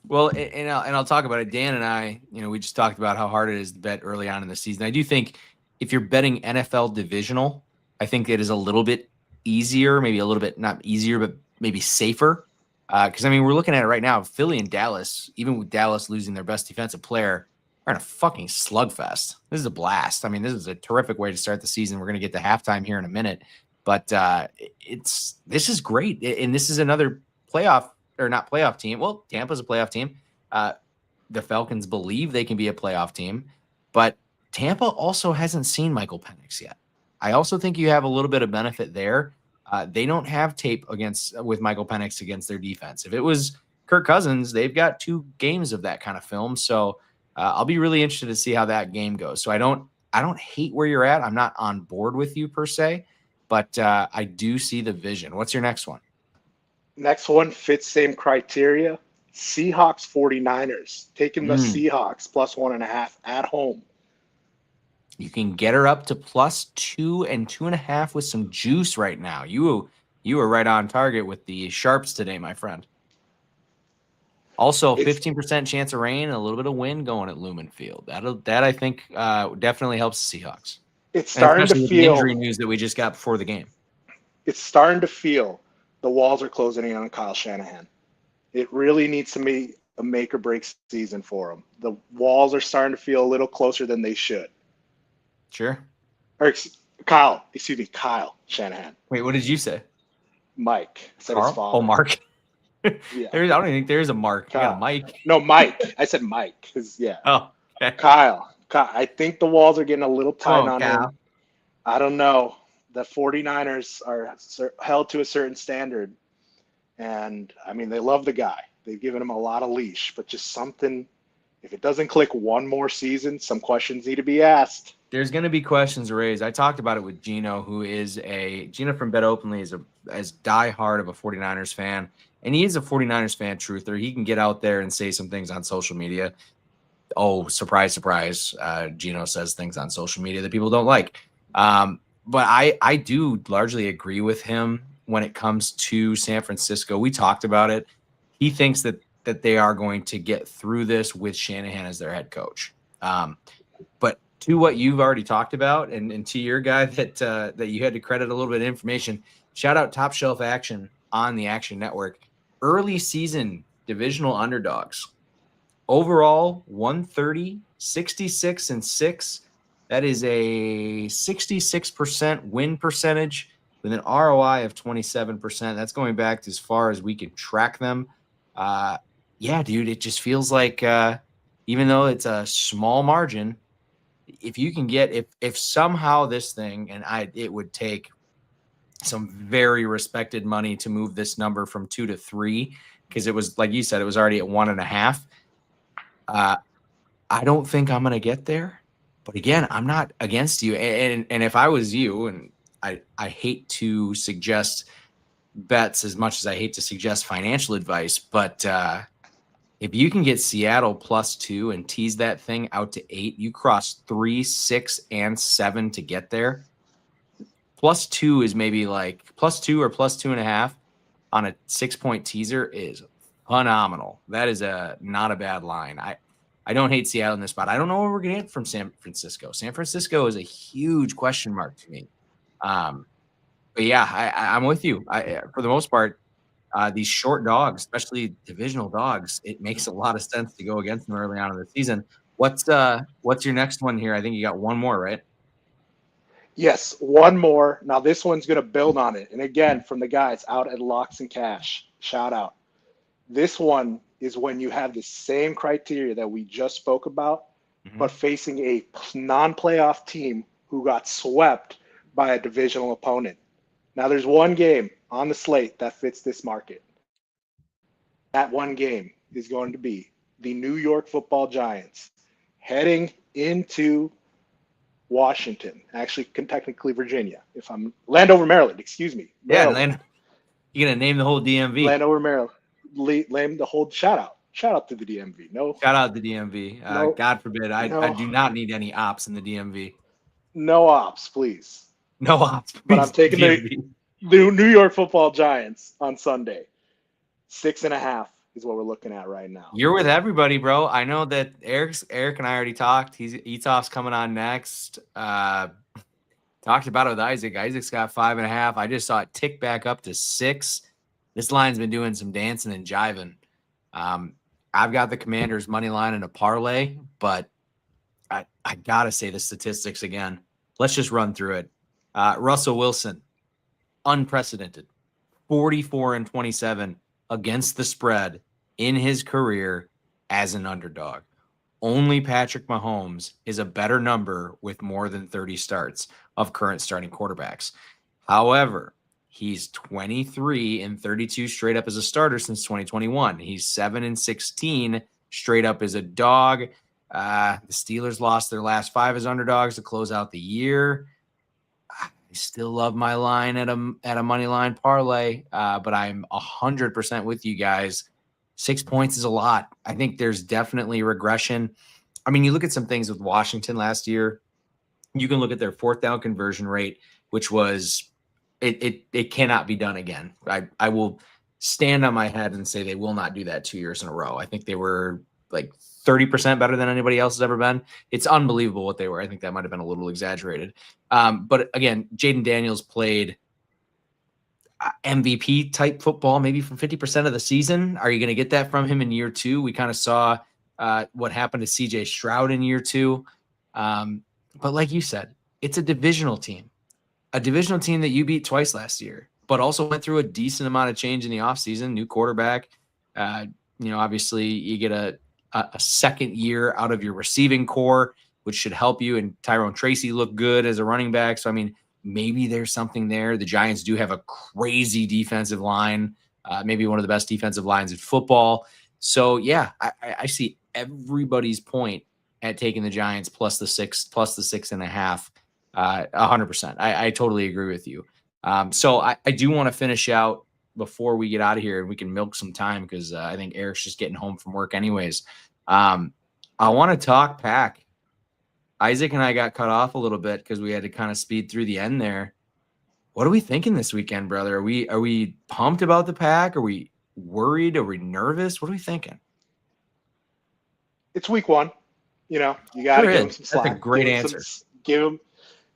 Well, and I'll talk about it. Dan and I, we just talked about how hard it is to bet early on in the season. I do think if you're betting NFL divisional, I think it is a little bit easier, maybe a little bit not easier, but maybe safer. Because, we're looking at it right now. Philly and Dallas, even with Dallas losing their best defensive player, are in a fucking slugfest. This is a blast. This is a terrific way to start the season. We're going to get to halftime here in a minute. But this is great. And this is another playoff, or not playoff team. Well, Tampa's a playoff team. The Falcons believe they can be a playoff team. But Tampa also hasn't seen Michael Penix yet. I also think you have a little bit of benefit there. They don't have tape with Michael Penix against their defense. If it was Kirk Cousins, they've got 2 games of that kind of film. So I'll be really interested to see how that game goes. So I don't hate where you're at. I'm not on board with you per se, but I do see the vision. What's your next one? Next one fits same criteria. Seahawks 49ers. Taking the Seahawks +1.5 at home. You can get her up to +2 and 2.5 with some juice right now. You were right on target with the sharps today, my friend. Also, 15% chance of rain, a little bit of wind going at Lumen Field. That I think definitely helps the Seahawks. It's starting to feel the injury news that we just got before the game. It's starting to feel the walls are closing in on Kyle Shanahan. It really needs to be a make or break season for him. The walls are starting to feel a little closer than they should. Sure. Or Kyle Shanahan. Wait, what did you say? Mike. I said Carl? his father. Oh, Mark. Yeah. I don't even think there's a Mark. Kyle. You got a Mike. No, Mike. I said Mike. Yeah. Oh, okay. Kyle. I think the walls are getting a little tight on Kyle. him. I don't know. The 49ers are held to a certain standard. And, they love the guy. They've given him a lot of leash. But just something, if it doesn't click one more season, some questions need to be asked. There's going to be questions raised. I talked about it with Gino, Gino from Bet Openly is as diehard of a 49ers fan. And he is a 49ers fan truther. He can get out there and say some things on social media. Oh, surprise, surprise. Gino says things on social media that people don't like. But I do largely agree with him when it comes to San Francisco. We talked about it. He thinks that they are going to get through this with Shanahan as their head coach. But to what you've already talked about, and to your guy that you had to credit a little bit of information, shout out Top Shelf Action on the Action Network. Early season divisional underdogs. Overall, 130, 66-6. That is a 66% win percentage with an ROI of 27%. That's going back as far as we can track them. Yeah, dude, it just feels like even though it's a small margin, if you can get if somehow this thing, and it would take some very respected money to move this number from 2 to 3, because it was, like you said, it was already at 1.5. I don't think I'm going to get there, but again, I'm not against you. And if I was you, and I hate to suggest bets as much as I hate to suggest financial advice, but if you can get Seattle +2 and tease that thing out to 8, you cross 3, 6, and 7 to get there. +2 is maybe like +2 or +2.5 on a 6-point teaser is phenomenal. That is not a bad line. I don't hate Seattle in this spot. I don't know where we're going to get from San Francisco. San Francisco is a huge question mark to me. But yeah, I'm with you. For the most part, these short dogs, especially divisional dogs, it makes a lot of sense to go against them early on in the season. What's your next one here? I think you got one more, right? Yes, one more. Now this one's going to build on it. And again, from the guys out at Locks and Cash, shout out. This one is when you have the same criteria that we just spoke about, but facing a non-playoff team who got swept by a divisional opponent. Now there's one game on the slate that fits this market. That one game is going to be the New York Football Giants heading into Washington, actually technically Virginia. If I'm Landover, Maryland, excuse me. Maryland. You're gonna name the whole DMV. Landover, Maryland. Name the whole shout out to the DMV. No shout out to the DMV. No, God forbid. I do not need any ops in the DMV. No ops, please. No ops. Please. But I'm taking the New York Football Giants on Sunday. 6.5 is what we're looking at right now. You're with everybody, bro. I know that Erick and I already talked. Etoft's coming on next. Talked about it with Isaac. Isaac's got 5.5. I just saw it tick back up to 6. This line's been doing some dancing and jiving. I've got the Commanders money line in a parlay, but I gotta say the statistics again. Let's just run through it. Russell Wilson, unprecedented, 44-27 against the spread in his career as an underdog. Only Patrick Mahomes is a better number with more than 30 starts of current starting quarterbacks. However, he's 23-32 straight up as a starter since 2021. He's 7-16 straight up as a dog. The Steelers lost their last 5 as underdogs to close out the year. I still love my line at a money line parlay, but I'm 100% with you guys. 6 points is a lot. I think there's definitely regression. I mean, you look at some things with Washington last year. You can look at their 4th down conversion rate, which was it cannot be done again. I will stand on my head and say they will not do that 2 years in a row. I think they were like 30% better than anybody else has ever been. It's unbelievable what they were. I think that might have been a little exaggerated. But again, Jaden Daniels played MVP type football, maybe for 50% of the season. Are you going to get that from him in year 2? We kind of saw what happened to CJ Stroud in year 2. But like you said, it's a divisional team that you beat twice last year, but also went through a decent amount of change in the offseason, new quarterback. Obviously you get a second year out of your receiving core, which should help you. And Tyrone Tracy looked good as a running back. So, I mean, maybe there's something there. The Giants do have a crazy defensive line, maybe one of the best defensive lines in football. So, yeah, I see everybody's point at taking the Giants plus the 6.5, 100%. I totally agree with you. So I do want to finish out before we get out of here and we can milk some time because I think Erick's just getting home from work anyways. I want to talk Pack. Isaac and I got cut off a little bit because we had to kind of speed through the end there. What are we thinking this weekend, brother? Are we pumped about the Pack? Are we worried? Are we nervous? What are we thinking? It's week 1. You got to give him some slack. That's a great answer. Give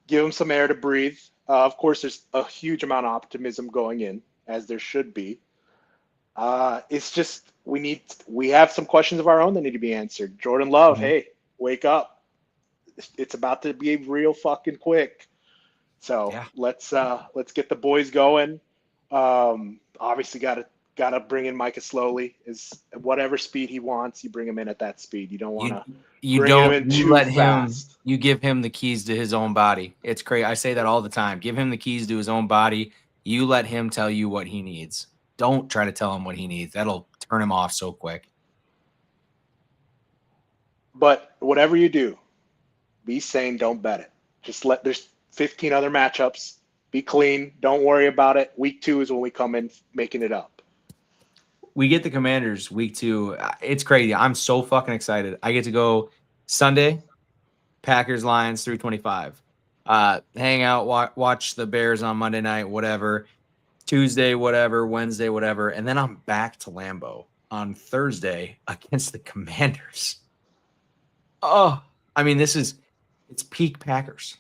him some air to breathe. Of course, there's a huge amount of optimism going in, as there should be. It's just we have some questions of our own that need to be answered. Jordan Love, hey, wake up. It's about to be real fucking quick. So let's get the boys going. Obviously gotta bring in Micah slowly. Is whatever speed he wants, you bring him in at that speed. You don't want to. You give him the keys to his own body. It's crazy. I say that all the time. Give him the keys to his own body. You let him tell you what he needs. Don't try to tell him what he needs. That'll turn him off so quick. But whatever you do, be sane. Don't bet it. There's 15 other matchups. Be clean. Don't worry about it. Week 2 is when we come in making it up. We get the Commanders week 2. It's crazy. I'm so fucking excited. I get to go Sunday, Packers, Lions, 325. Hang out, watch the Bears on Monday night, whatever. Tuesday, whatever. Wednesday, whatever. And then I'm back to Lambeau on Thursday against the Commanders. Oh, I mean, it's peak Packers.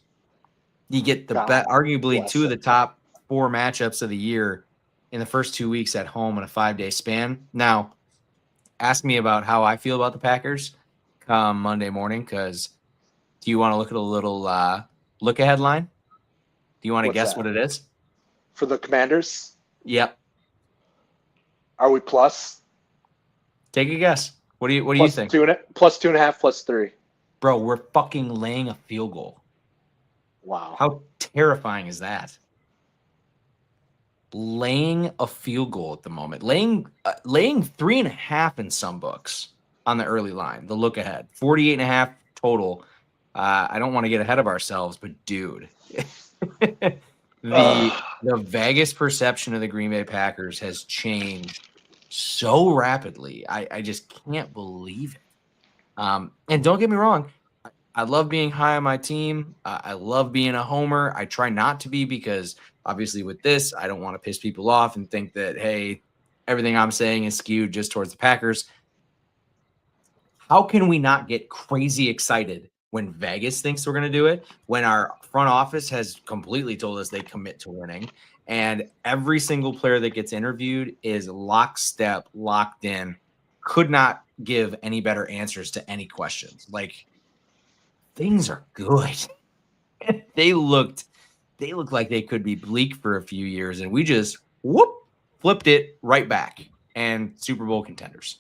You get the arguably 2 of the top 4 matchups of the year in the first 2 weeks at home in a 5-day span. Now, ask me about how I feel about the Packers come Monday morning, because do you want to look at a little look-ahead line? Do you want to What's guess that? what it is? For the Commanders, Yep. are we plus? Take a guess. What do you Plus think? Plus 2.5, plus 3. Bro, we're fucking laying a field goal. Wow. How terrifying is that? Laying a field goal at the moment. Laying 3.5 in some books on the early line. The look ahead. 48.5 total. I don't want to get ahead of ourselves, but dude. The Vegas perception of the Green Bay Packers has changed so rapidly. I just can't believe it. And don't get me wrong, I love being high on my team. I love being a homer. I try not to be, because obviously with this, I don't want to piss people off and think that, hey, everything I'm saying is skewed just towards the Packers. How can we not get crazy excited when Vegas thinks we're going to do it, when our front office has completely told us they commit to winning, and every single player that gets interviewed is lockstep, locked in, could not give any better answers to any questions? Like, things are good. They looked like they could be bleak for a few years, and we just flipped it right back, and Super Bowl contenders.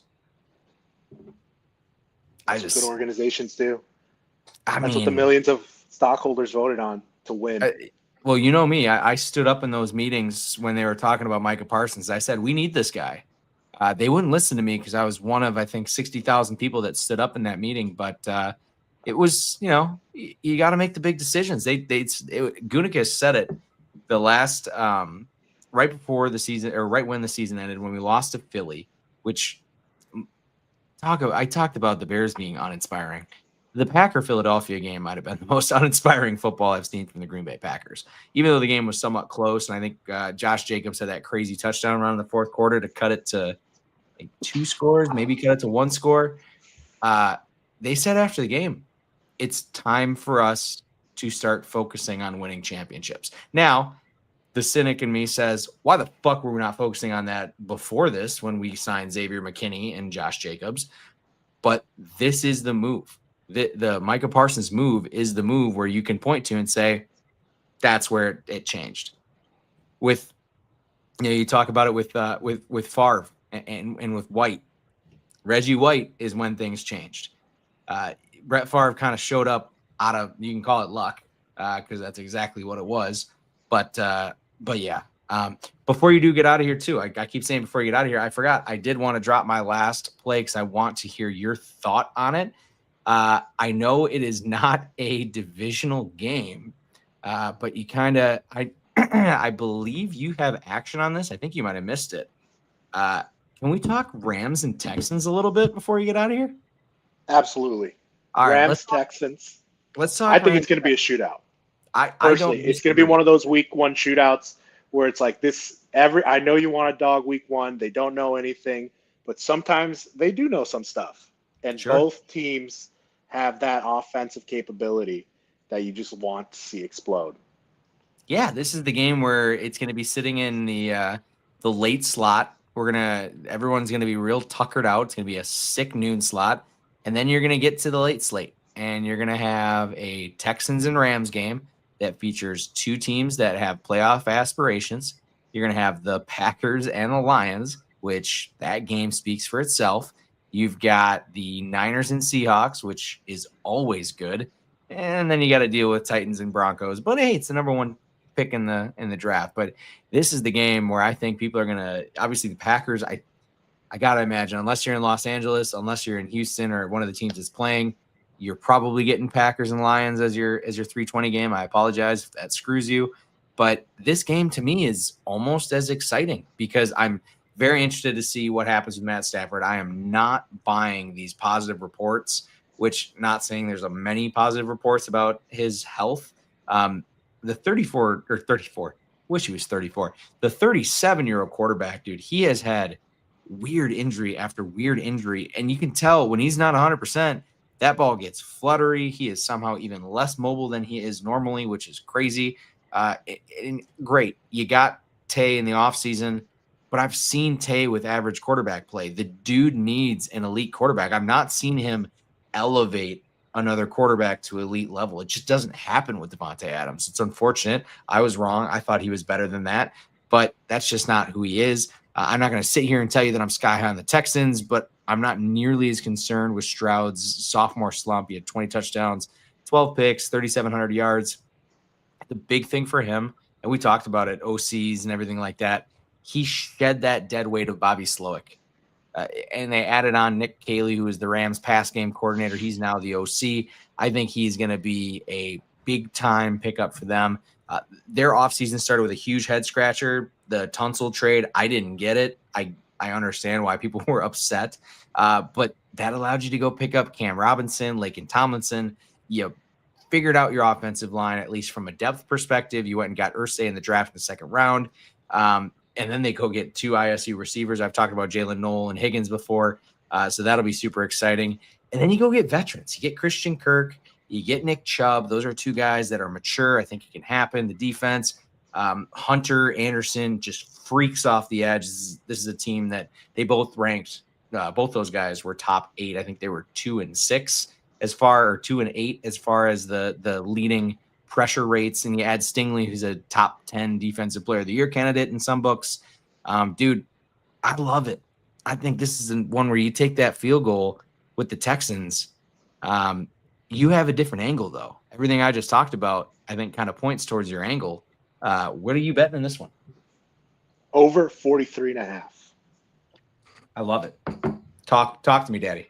That's what good organizations do. That's what the millions of stockholders voted on to win. Well, you know me. I stood up in those meetings when they were talking about Micah Parsons. I said, we need this guy. They wouldn't listen to me because I was one of, I think, 60,000 people that stood up in that meeting. But it was, you got to make the big decisions. Gutekunst said it the last, right before the season, or right when the season ended, when we lost to Philly, which I talked about the Bears being uninspiring. The Packer-Philadelphia game might have been the most uninspiring football I've seen from the Green Bay Packers, even though the game was somewhat close. And I think Josh Jacobs had that crazy touchdown run in the fourth quarter to cut it to 2 scores, maybe cut it to 1 score. They said after the game, it's time for us to start focusing on winning championships. Now, the cynic in me says, why the fuck were we not focusing on that before this, when we signed Xavier McKinney and Josh Jacobs? But this is the move. The Micah Parsons move is the move where you can point to and say, that's where it changed. With, you talk about it with Favre and with White. Reggie White is when things changed. Brett Favre kind of showed up out of, you can call it luck, because that's exactly what it was. But yeah. Before you do get out of here too, I keep saying before you get out of here, I forgot. I did want to drop my last play because I want to hear your thought on it. I know it is not a divisional game, but you kind of, I believe you have action on this. I think you might have missed it. Can we talk Rams and Texans a little bit before you get out of here? Absolutely. All right, Rams, Texans. Let's talk. I think it's going to be a shootout. Personally, it's going to be one of those week 1 shootouts where it's like this. I know you want a dog week 1. They don't know anything, but sometimes they do know some stuff. And Sure. Both teams have that offensive capability that you just want to see explode. Yeah, this is the game where it's going to be sitting in the late slot. Everyone's going to be real tuckered out. It's going to be a sick noon slot. And then you're going to get to the late slate, and you're going to have a Texans and Rams game that features 2 teams that have playoff aspirations. You're going to have the Packers and the Lions, which that game speaks for itself. You've got the Niners and Seahawks, which is always good. And then you got to deal with Titans and Broncos. But hey, it's the number 1 pick in the draft. But this is the game where I think people are going to, obviously the Packers, I got to imagine, unless you're in Los Angeles, unless you're in Houston or one of the teams that's playing, you're probably getting Packers and Lions as your 320 game. I apologize if that screws you. But this game to me is almost as exciting because I'm very interested to see what happens with Matt Stafford. I am not buying these positive reports, which not saying there's many positive reports about his health. The 34, wish he was 34. The 37-year-old quarterback, dude, he has had weird injury after weird injury. And you can tell when he's not 100%, that ball gets fluttery. He is somehow even less mobile than he is normally, which is crazy. Great. You got Tay in the offseason. but I've seen Tay with average quarterback play. The dude needs an elite quarterback. I've not seen him elevate another quarterback to elite level. It just doesn't happen with Davante Adams. It's unfortunate. I was wrong. I thought he was better than that, but that's just not who he is. I'm not going to sit here and tell you that I'm sky high on the Texans, but I'm not nearly as concerned with Stroud's sophomore slump. He had 20 touchdowns, 12 picks, 3,700 yards. The big thing for him, and we talked about it, OCs and everything like that, he shed that dead weight of Bobby Slowick. And they added on Nick Caley, who is the Rams pass game coordinator. He's now the OC. I think he's going to be a big-time pickup for them. Their offseason started with a huge head-scratcher, the Tunsil trade. I didn't get it. I understand why people were upset. But that allowed you to go pick up Cam Robinson, Laken Tomlinson. You figured out your offensive line, at least from a depth perspective. You went and got Irsay in the draft in the second round. And then they go get 2 ISU receivers. I've talked about Jalen Noel and Higgins before. So that'll be super exciting. And then you go get veterans. You get Christian Kirk. You get Nick Chubb. Those are 2 guys that are mature. I think it can happen. The defense, Hunter Anderson just freaks off the edge. This is a team that they both ranked. Both those guys were top 8. I think they were 2 and 6 or 2 and 8 as far as the leading pressure rates. And you add Stingley, who's a top 10 defensive player of the year candidate in some books. Dude, I love it. I think this is one where you take that field goal with the Texans. You have a different angle, though. Everything I just talked about, I think, kind of points towards your angle. What are you betting in this one? Over 43.5. I love it. Talk to me, Daddy.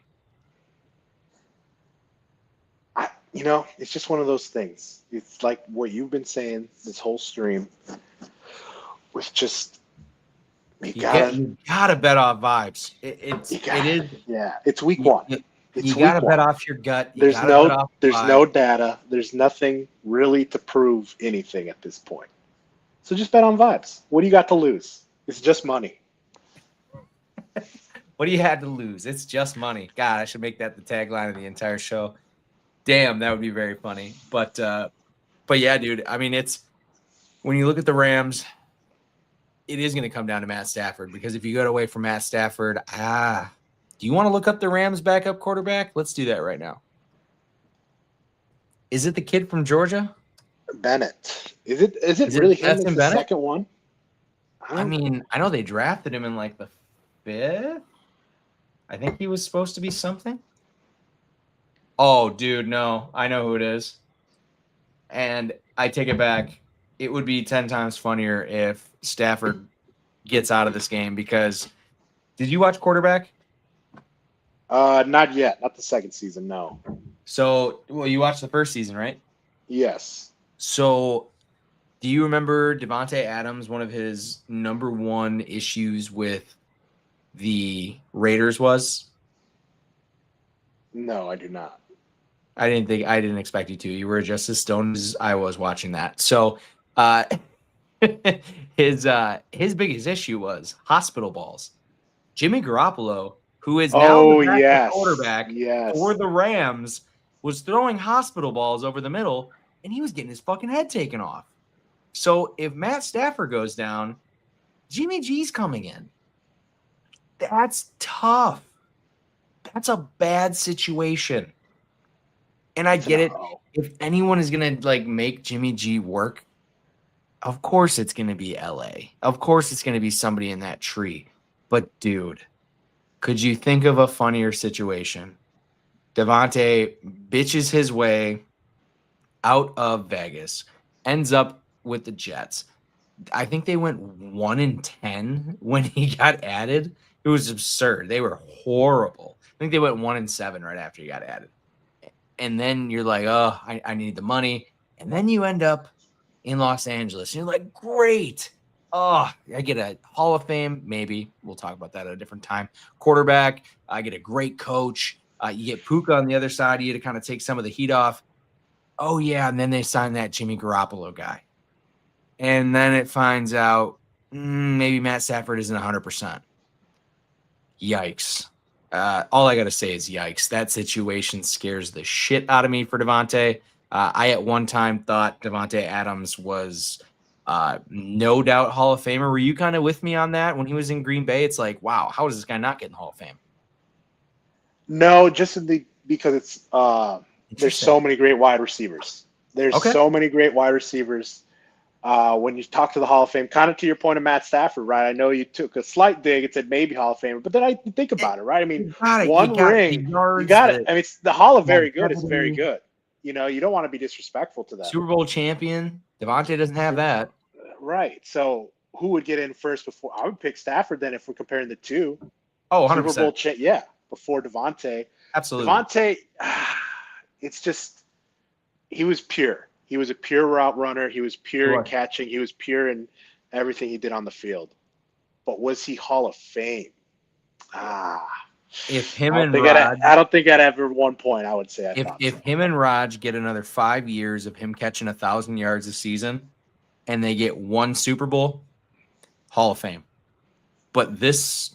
It's just one of those things. It's like what you've been saying this whole stream with just you gotta bet off vibes. It's week 1. You gotta bet off your gut. There's no data. There's nothing really to prove anything at this point. So just bet on vibes. What do you got to lose? It's just money. What do you have to lose? It's just money. God, I should make that the tagline of the entire show. Damn, that would be very funny. But yeah, dude. I mean, it's when you look at the Rams, it is going to come down to Matt Stafford, because if you go away from Matt Stafford, do you want to look up the Rams backup quarterback? Let's do that right now. Is it the kid from Georgia? Bennett. Is it really him as the Bennett? second one? I mean, I know they drafted him in like the 5th. I think he was supposed to be something. Oh, dude, no. I know who it is. And I take it back. It would be 10 times funnier if Stafford gets out of this game, because did you watch quarterback? Not yet. Not the second season, no. So, you watched the first season, right? Yes. So, do you remember Davante Adams, one of his number 1 issues with the Raiders was? No, I do not. I didn't expect you to. You were just as stoned as I was watching that. So his biggest issue was hospital balls. Jimmy Garoppolo, who is now the quarterback for the Rams, was throwing hospital balls over the middle, and he was getting his fucking head taken off. So if Matt Stafford goes down, Jimmy G's coming in. That's tough. That's a bad situation. And I get it. If anyone is going to make Jimmy G work, of course it's going to be LA. Of course it's going to be somebody in that tree. But dude, could you think of a funnier situation? Davante bitches his way out of Vegas, ends up with the Jets. I think they went 1-10 when he got added. It was absurd. They were horrible. I think they went 1-7 right after he got added. And then you're like, oh, I need the money. And then you end up in Los Angeles. And you're like, great. Oh, I get a Hall of Fame. Maybe. We'll talk about that at a different time. Quarterback. I get a great coach. You get Puka on the other side of you to kind of take some of the heat off. Oh, yeah. And then they sign that Jimmy Garoppolo guy. And then it finds out maybe Matt Stafford isn't 100%. Yikes. All I got to say is yikes. That situation scares the shit out of me for Davante. I at one time thought Davante Adams was No doubt Hall of Famer. Were you kind of with me on that when he was in Green Bay? It's like, wow, how is this guy not getting Hall of Fame? No, just because it's there's so many great wide receivers. There's so many great wide receivers. When you talk to the Hall of Fame, kind of to your point of Matt Stafford, right? I know you took a slight dig and said maybe Hall of Famer, but then I think about it, right? I mean, one ring, you got it. I mean, it's the Hall of very good. It's very good. You know, you don't want to be disrespectful to that. Super Bowl champion. Devontae doesn't have that. Right. So who would get in first before? I would pick Stafford then if we're comparing the two. Oh, 100%. Super Bowl before Devontae. Absolutely. Devontae, it's just, he was pure. He was a pure route runner. He was pure in catching. He was pure in everything he did on the field. But was he Hall of Fame? If him and Raj, I don't think I'd ever 1 point. I would say if him and Raj get another 5 years of him catching 1,000 yards a season, and they get one Super Bowl, Hall of Fame. But this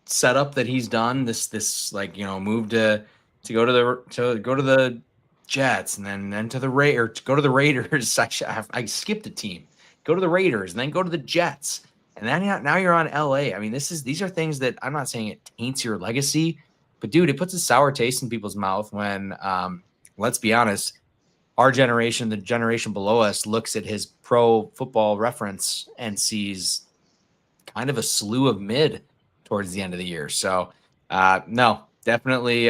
setup that he's done, this like, you know, move to go to the Jets and then to the Raiders, go to the Raiders. I skipped a team. Go to the Raiders and then go to the Jets. And then now you're on LA. I mean, these are things that I'm not saying it taints your legacy, but dude, it puts a sour taste in people's mouth when, let's be honest, our generation, the generation below us, looks at his Pro Football Reference and sees kind of a slew of mid towards the end of the year. So, no, definitely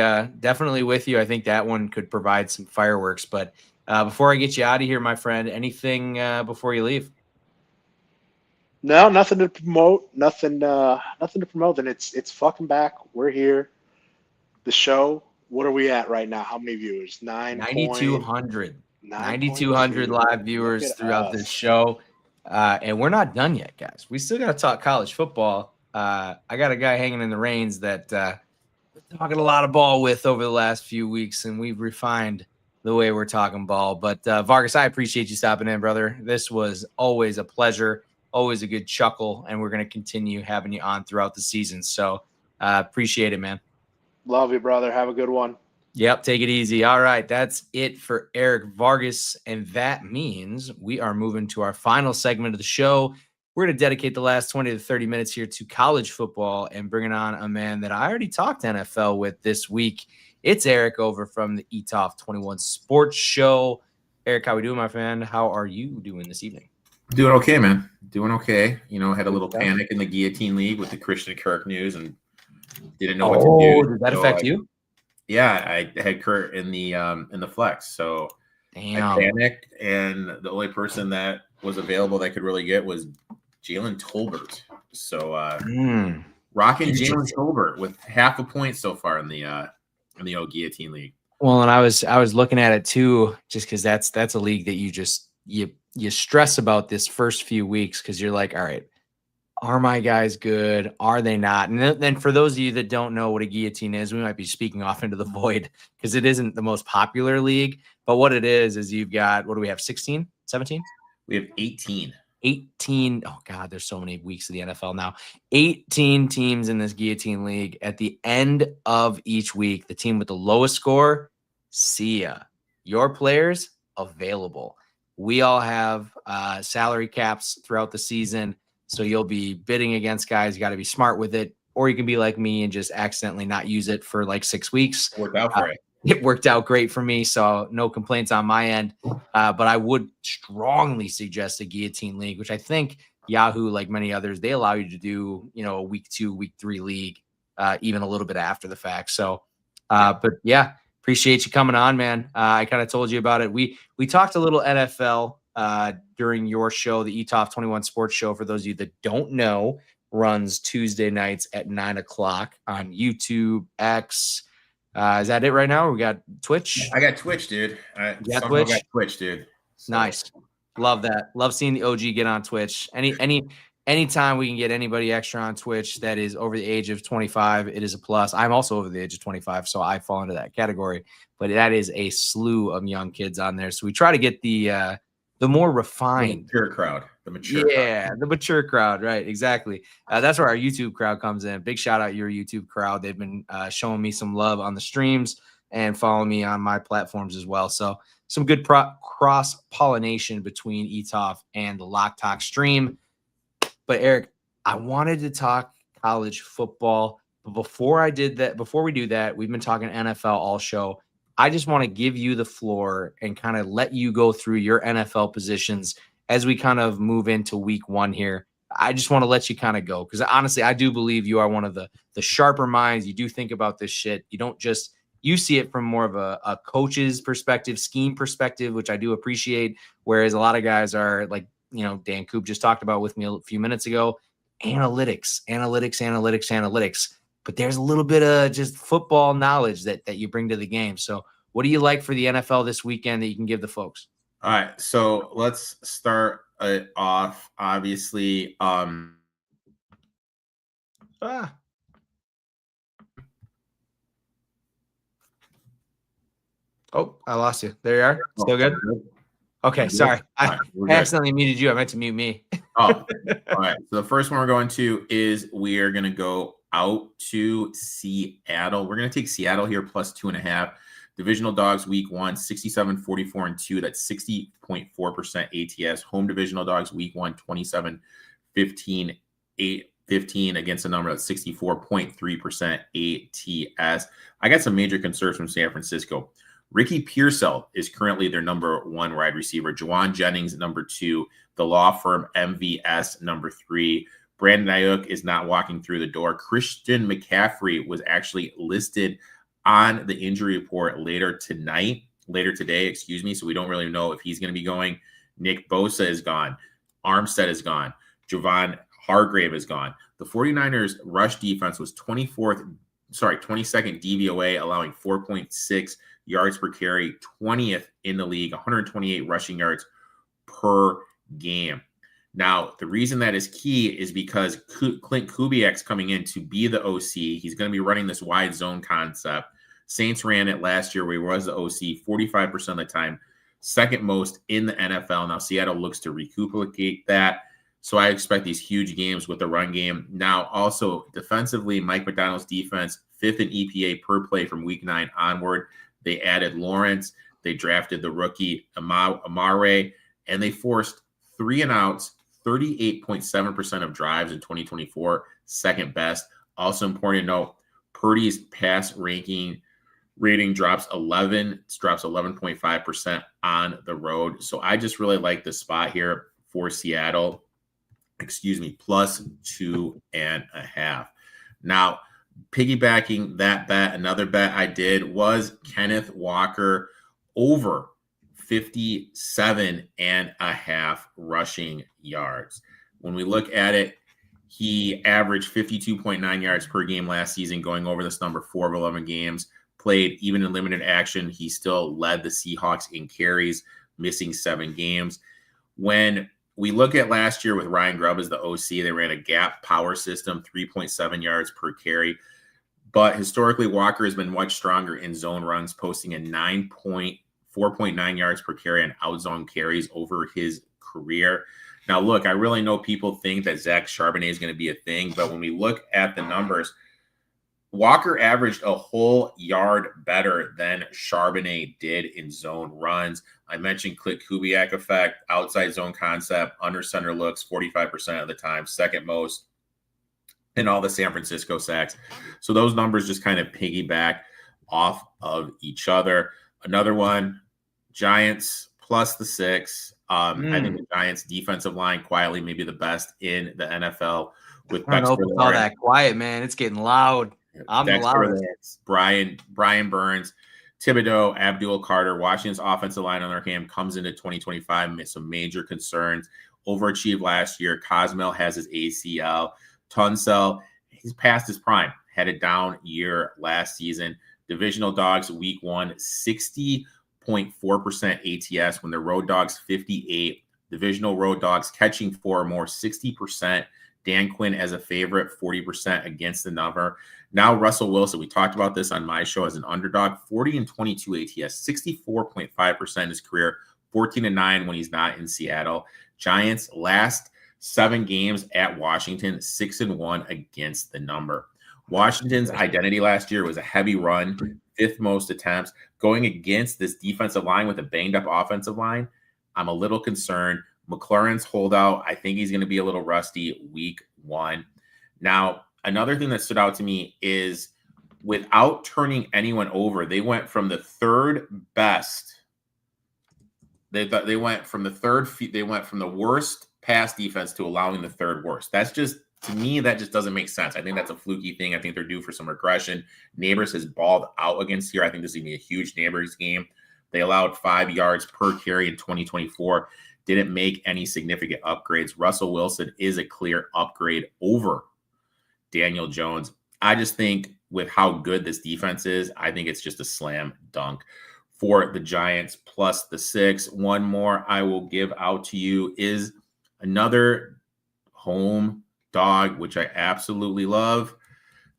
with you. I think that one could provide some fireworks. But before I get you out of here, my friend, anything before you leave? No, nothing to promote. Nothing to promote. And it's fucking back. We're here. The show. What are we at right now? How many viewers? 9,200. 9,200 live viewers throughout this show. And we're not done yet, guys. We still got to talk college football. I got a guy hanging in the reins that we're talking a lot of ball with over the last few weeks, and we've refined the way we're talking ball. But Vargas, I appreciate you stopping in, brother. This was always a pleasure. Always a good chuckle, and we're going to continue having you on throughout the season. So appreciate it, man. Love you, brother. Have a good one. Yep, take it easy. All right, that's it for Erick Vargas, and that means we are moving to our final segment of the show. We're going to dedicate the last 20 to 30 minutes here to college football and bringing on a man that I already talked NFL with this week. It's Erick over from the Etoft21 Sports Show. Erick, how we doing, my friend? How are you doing this evening? Doing okay, man. Doing okay. You know, had a little panic in the Guillotine League with the Christian Kirk news and didn't know what to do. Did that affect you? Yeah, I had Kurt in the flex. So I panicked, and the only person that was available that I could really get was Jalen Tolbert. So rocking Jalen Tolbert with half a point so far in the old Guillotine League. Well, and I was looking at it too, just because that's a league that you stress about this first few weeks because you're like, all right, are my guys good? Are they not? And then for those of you that don't know what a guillotine is, we might be speaking off into the void because it isn't the most popular league. But what it is you've got, what do we have, 16, 17? We have 18. 18. Oh, God, there's so many weeks of the NFL now. 18 teams in this guillotine league. At the end of each week, the team with the lowest score, see ya. Your players available. We all have salary caps throughout the season, so you'll be bidding against guys. You got to be smart with it, or you can be like me and just accidentally not use it for like 6 weeks. Worked out for it. It worked out great for me, so no complaints on my end. But I would strongly suggest a guillotine league, which I think Yahoo, like many others, they allow you to do, you know, a week 2, week 3 league, even a little bit after the fact. So, but yeah. Appreciate you coming on, man. I kind of told you about it. We talked a little NFL during your show, the Etoft21 Sports Show. For those of you that don't know, runs Tuesday nights at 9:00 on YouTube, X. Is that it right now? We got Twitch. I got Twitch, dude. Got Twitch, dude. So. Nice. Love that. Love seeing the OG get on Twitch. Anytime we can get anybody extra on Twitch that is over the age of 25, it is a plus. I'm also over the age of 25, so I fall into that category. But that is a slew of young kids on there. So we try to get the more refined. The mature crowd. The mature crowd. Right, exactly. That's where our YouTube crowd comes in. Big shout out your YouTube crowd. They've been showing me some love on the streams and following me on my platforms as well. So some good cross-pollination between Etoft and the Lock Talk stream. But Eric, I wanted to talk college football. But before we do that, we've been talking NFL all show. I just want to give you the floor and kind of let you go through your NFL positions as we kind of move into week 1 here. I just want to let you kind of go because honestly, I do believe you are one of the sharper minds. You do think about this shit. You don't just you see it from more of a coach's perspective, scheme perspective, which I do appreciate. Whereas a lot of guys are like, Dan Koob just talked about with me a few minutes ago, analytics. But there's a little bit of just football knowledge that you bring to the game. So what do you like for the NFL this weekend that you can give the folks? All right. So let's start it off. Obviously, Oh, I lost you. There you are. Still good? Okay, sorry. I accidentally muted you. I meant to mute me. All right. So the first one we're going to is we are going to go out to Seattle. We're going to take Seattle here plus 2.5. Divisional dogs week 1, 67-44-2. That's 60.4% ATS. Home divisional dogs week 1, 27-15, 8-15 against a number that's 64.3% ATS. I got some major concerns from San Francisco. Ricky Pearsall is currently their number 1 wide receiver. Juwan Jennings, number 2. The law firm MVS, number 3. Brandon Ayuk is not walking through the door. Christian McCaffrey was actually listed on the injury report later today, so we don't really know if he's going to be going. Nick Bosa is gone. Armstead is gone. Javon Hargrave is gone. The 49ers rush defense was 22nd DVOA, allowing 4.6 yards per carry, 20th in the league, 128 rushing yards per game. Now, the reason that is key is because Clint Kubiak's coming in to be the OC. He's going to be running this wide zone concept. Saints ran it last year where he was the OC 45% of the time, second most in the NFL. Now, Seattle looks to recuperate that. So I expect these huge games with the run game. Now, also defensively, Mike McDonald's defense, 5th in EPA per play from week 9 onward. They added Lawrence. They drafted the rookie Amare, and they forced 3 and outs, 38.7% of drives in 2024, second best. Also important to note, Purdy's pass rating drops 11.5% on the road. So I just really like the spot here for Seattle. Plus 2.5. Now, piggybacking that bet, another bet I did was Kenneth Walker over 57.5 rushing yards. When we look at it, he averaged 52.9 yards per game last season, going over this number 4 of 11 games. Played even in limited action. He still led the Seahawks in carries, missing 7 games. When we look at last year with Ryan Grubb as the OC, they ran a gap power system, 3.7 yards per carry. But historically, Walker has been much stronger in zone runs, posting a 4.9 yards per carry on outzone carries over his career. Now, look, I really know people think that Zach Charbonnet is going to be a thing, but when we look at the numbers, Walker averaged a whole yard better than Charbonnet did in zone runs. I mentioned Clint Kubiak effect, outside zone concept, under center looks 45% of the time, second most in all the San Francisco sacks. So those numbers just kind of piggyback off of each other. Another one, Giants plus the 6. I think the Giants defensive line quietly maybe the best in the NFL. With I don't know if it's all that quiet, man. It's getting loud. I'm the loudest. Brian Burns, Thibodeau, Abdul Carter, Washington's offensive line on their hand comes into 2025 with some major concerns. Overachieved last year. Cosmel has his ACL. Tunsil, he's past his prime. Had a down year last season. Divisional dogs week 1, 60.4% ATS when the road dogs 58. Divisional road dogs catching 4 or more, 60%. Dan Quinn as a favorite, 40% against the number. Now Russell Wilson, we talked about this on my show as an underdog, 40-22 ATS, 64.5% his career, 14-9 when he's not in Seattle. Giants last 7 games at Washington, 6-1 against the number. Washington's identity last year was a heavy run, 5th most attempts. Going against this defensive line with a banged up offensive line, I'm a little concerned. McLaurin's holdout, I think he's going to be a little rusty week 1. Now, another thing that stood out to me is without turning anyone over, they went from the 3rd best. They went from the worst pass defense to allowing the 3rd worst. That's just, to me, that just doesn't make sense. I think that's a fluky thing. I think they're due for some regression. Neighbors has balled out against here. I think this is going to be a huge Neighbors game. They allowed 5 yards per carry in 2024. Didn't make any significant upgrades. Russell Wilson is a clear upgrade over Daniel Jones. I just think with how good this defense is, I think it's just a slam dunk for the Giants plus the 6. One more I will give out to you is another home dog, which I absolutely love,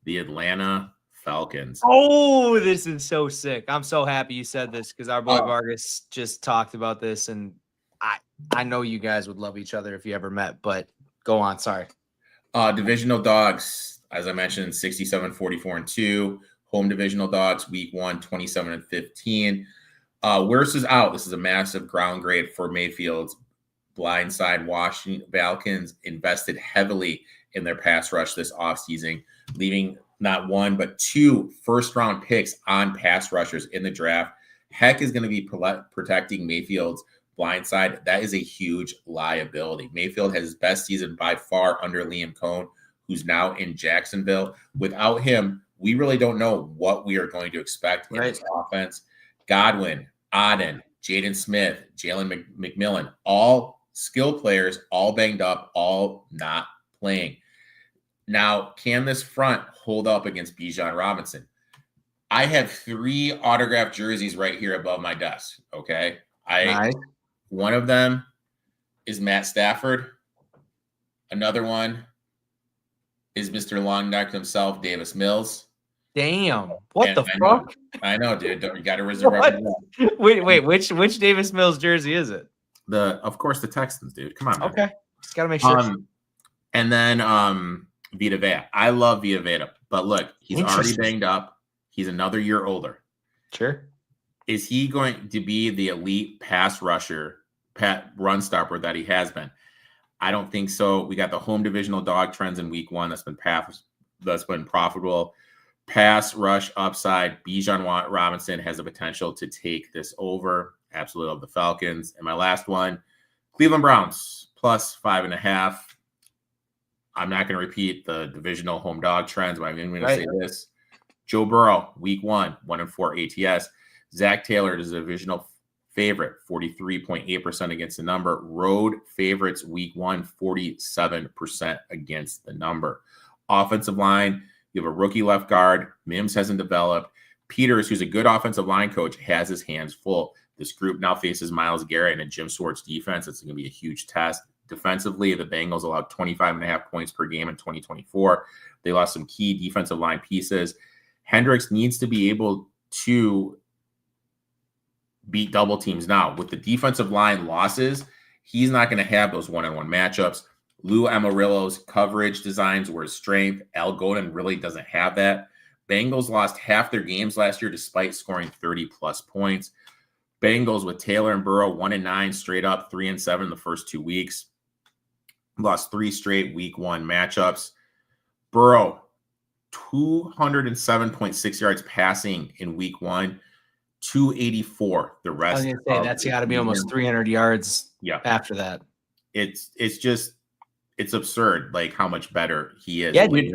the Atlanta Falcons. Oh, this is so sick. I'm so happy you said this because our boy Vargas just talked about this, and I know you guys would love each other if you ever met, but go on. Sorry. Divisional dogs, as I mentioned, 67-44-2. Home divisional dogs, week 1, 27-15. Wirtz is out. This is a massive ground grade for Mayfield's blindside. Washington Falcons invested heavily in their pass rush this offseason, leaving not 1 but 2 first-round picks on pass rushers in the draft. Heck is going to be protecting Mayfield's blindside. That is a huge liability. Mayfield has his best season by far under Liam Cohn, who's now in Jacksonville. Without him, we really don't know what we are going to expect in this offense. Godwin, Auden, Jaden Smith, Jalen McMillan, all skill players, all banged up, all not playing. Now, can this front hold up against Bijan Robinson? I have 3 autographed jerseys right here above my desk, okay? Nice. One of them is Matt Stafford. Another one is Mr. Long Neck himself, Davis Mills. Damn. What the fuck? I know, dude. You got to reserve. Wait. Which Davis Mills jersey is it? Of course, the Texans, dude. Come on, man. Okay. Just got to make sure. And then Vita Vea. I love Vita Vea, but look, he's already banged up. He's another year older. Sure. Is he going to be the elite pass rusher, run stopper that he has been? I don't think so. We got the home divisional dog trends in week 1 that's been profitable. Pass rush upside. Bijan Robinson has the potential to take this over. Absolutely love the Falcons. And my last one, Cleveland Browns plus 5.5. I'm not going to repeat the divisional home dog trends, but I'm going to say this. Joe Burrow, week 1, 1-4 ATS. Zach Taylor is a divisional favorite, 43.8% against the number. Road favorites, week 1, 47% against the number. Offensive line, you have a rookie left guard. Mims hasn't developed. Peters, who's a good offensive line coach, has his hands full. This group now faces Myles Garrett and a Jim Schwartz defense. It's going to be a huge test. Defensively, the Bengals allowed 25.5 points per game in 2024. They lost some key defensive line pieces. Hendricks needs to be able to beat double teams now. With the defensive line losses, he's not going to have those one-on-one matchups. Lou Amarillo's coverage designs were his strength. Al Godin really doesn't have that. Bengals lost half their games last year despite scoring 30-plus points. Bengals with Taylor and Burrow 1-9 straight up, 3-7 the first 2 weeks. Lost 3 straight week 1 matchups. Burrow, 207.6 yards passing in week 1, 284 the rest. I was going to say, that's got to be almost 300 yards after that. It's absurd, like how much better he is. Yeah, dude,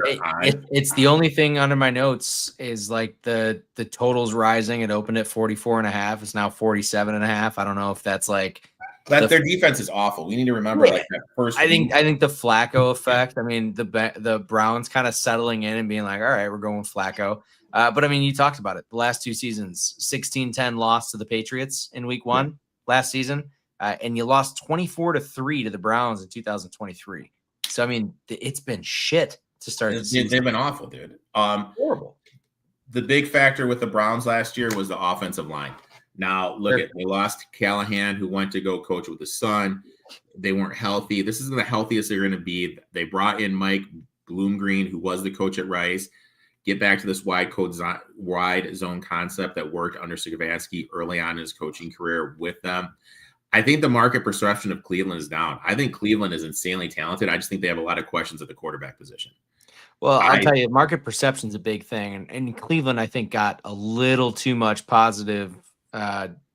it's the only thing under my notes is like the totals rising. It opened at 44.5. It's now 47.5. I don't know if that's like that. Their defense is awful. We need to remember like that first. I think the Flacco effect. I mean, the Browns kind of settling in and being like, all right, we're going with Flacco. But I mean, you talked about it. The last 2 seasons, 16-10 loss to the Patriots in week 1 last season. And you lost 24-3 to the Browns in 2023. So, I mean, it's been shit to start the season. They've been awful, dude. Horrible. The big factor with the Browns last year was the offensive line. Now, look at they lost Callahan, who went to go coach with his son. They weren't healthy. This isn't the healthiest they're going to be. They brought in Mike Bloomgreen, who was the coach at Rice. get back to this wide zone concept that worked under Stefanski early on in his coaching career with them. I think the market perception of Cleveland is down. I think Cleveland is insanely talented. I just think they have a lot of questions at the quarterback position. Well, I'll tell you, market perception is a big thing. And Cleveland, I think, got a little too much positive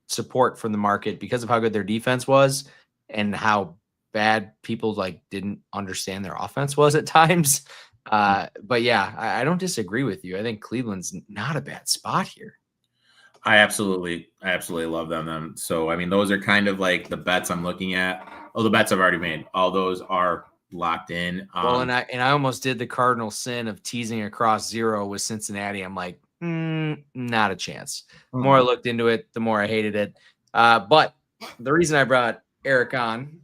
support from the market because of how good their defense was and how bad people didn't understand their offense was at times. But yeah, I don't disagree with you. I think Cleveland's not a bad spot here. I absolutely love them. So, I mean, those are kind of like the bets I'm looking at. Oh, the bets I've already made. All those are locked in. Well, and I almost did the cardinal sin of teasing across 0 with Cincinnati. I'm like, not a chance. The more I looked into it, the more I hated it. But the reason I brought Erick on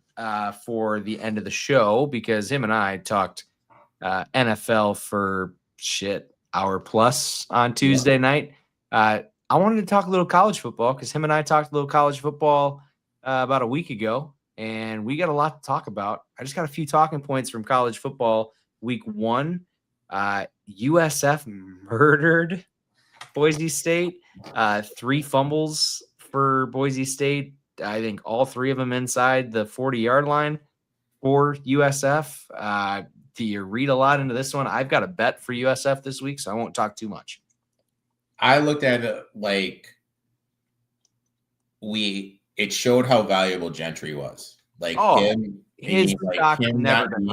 for the end of the show, because him and I talked NFL for hour plus on Tuesday night. I wanted to talk a little college football because him and I talked a little college football about a week ago, and we got a lot to talk about. I just got a few talking points from college football week 1. USF murdered Boise State. 3 fumbles for Boise State. I think all 3 of them inside the 40-yard line for USF. Do you read a lot into this one? I've got a bet for USF this week, so I won't talk too much. I looked at it like it showed how valuable Gentry was. Him not being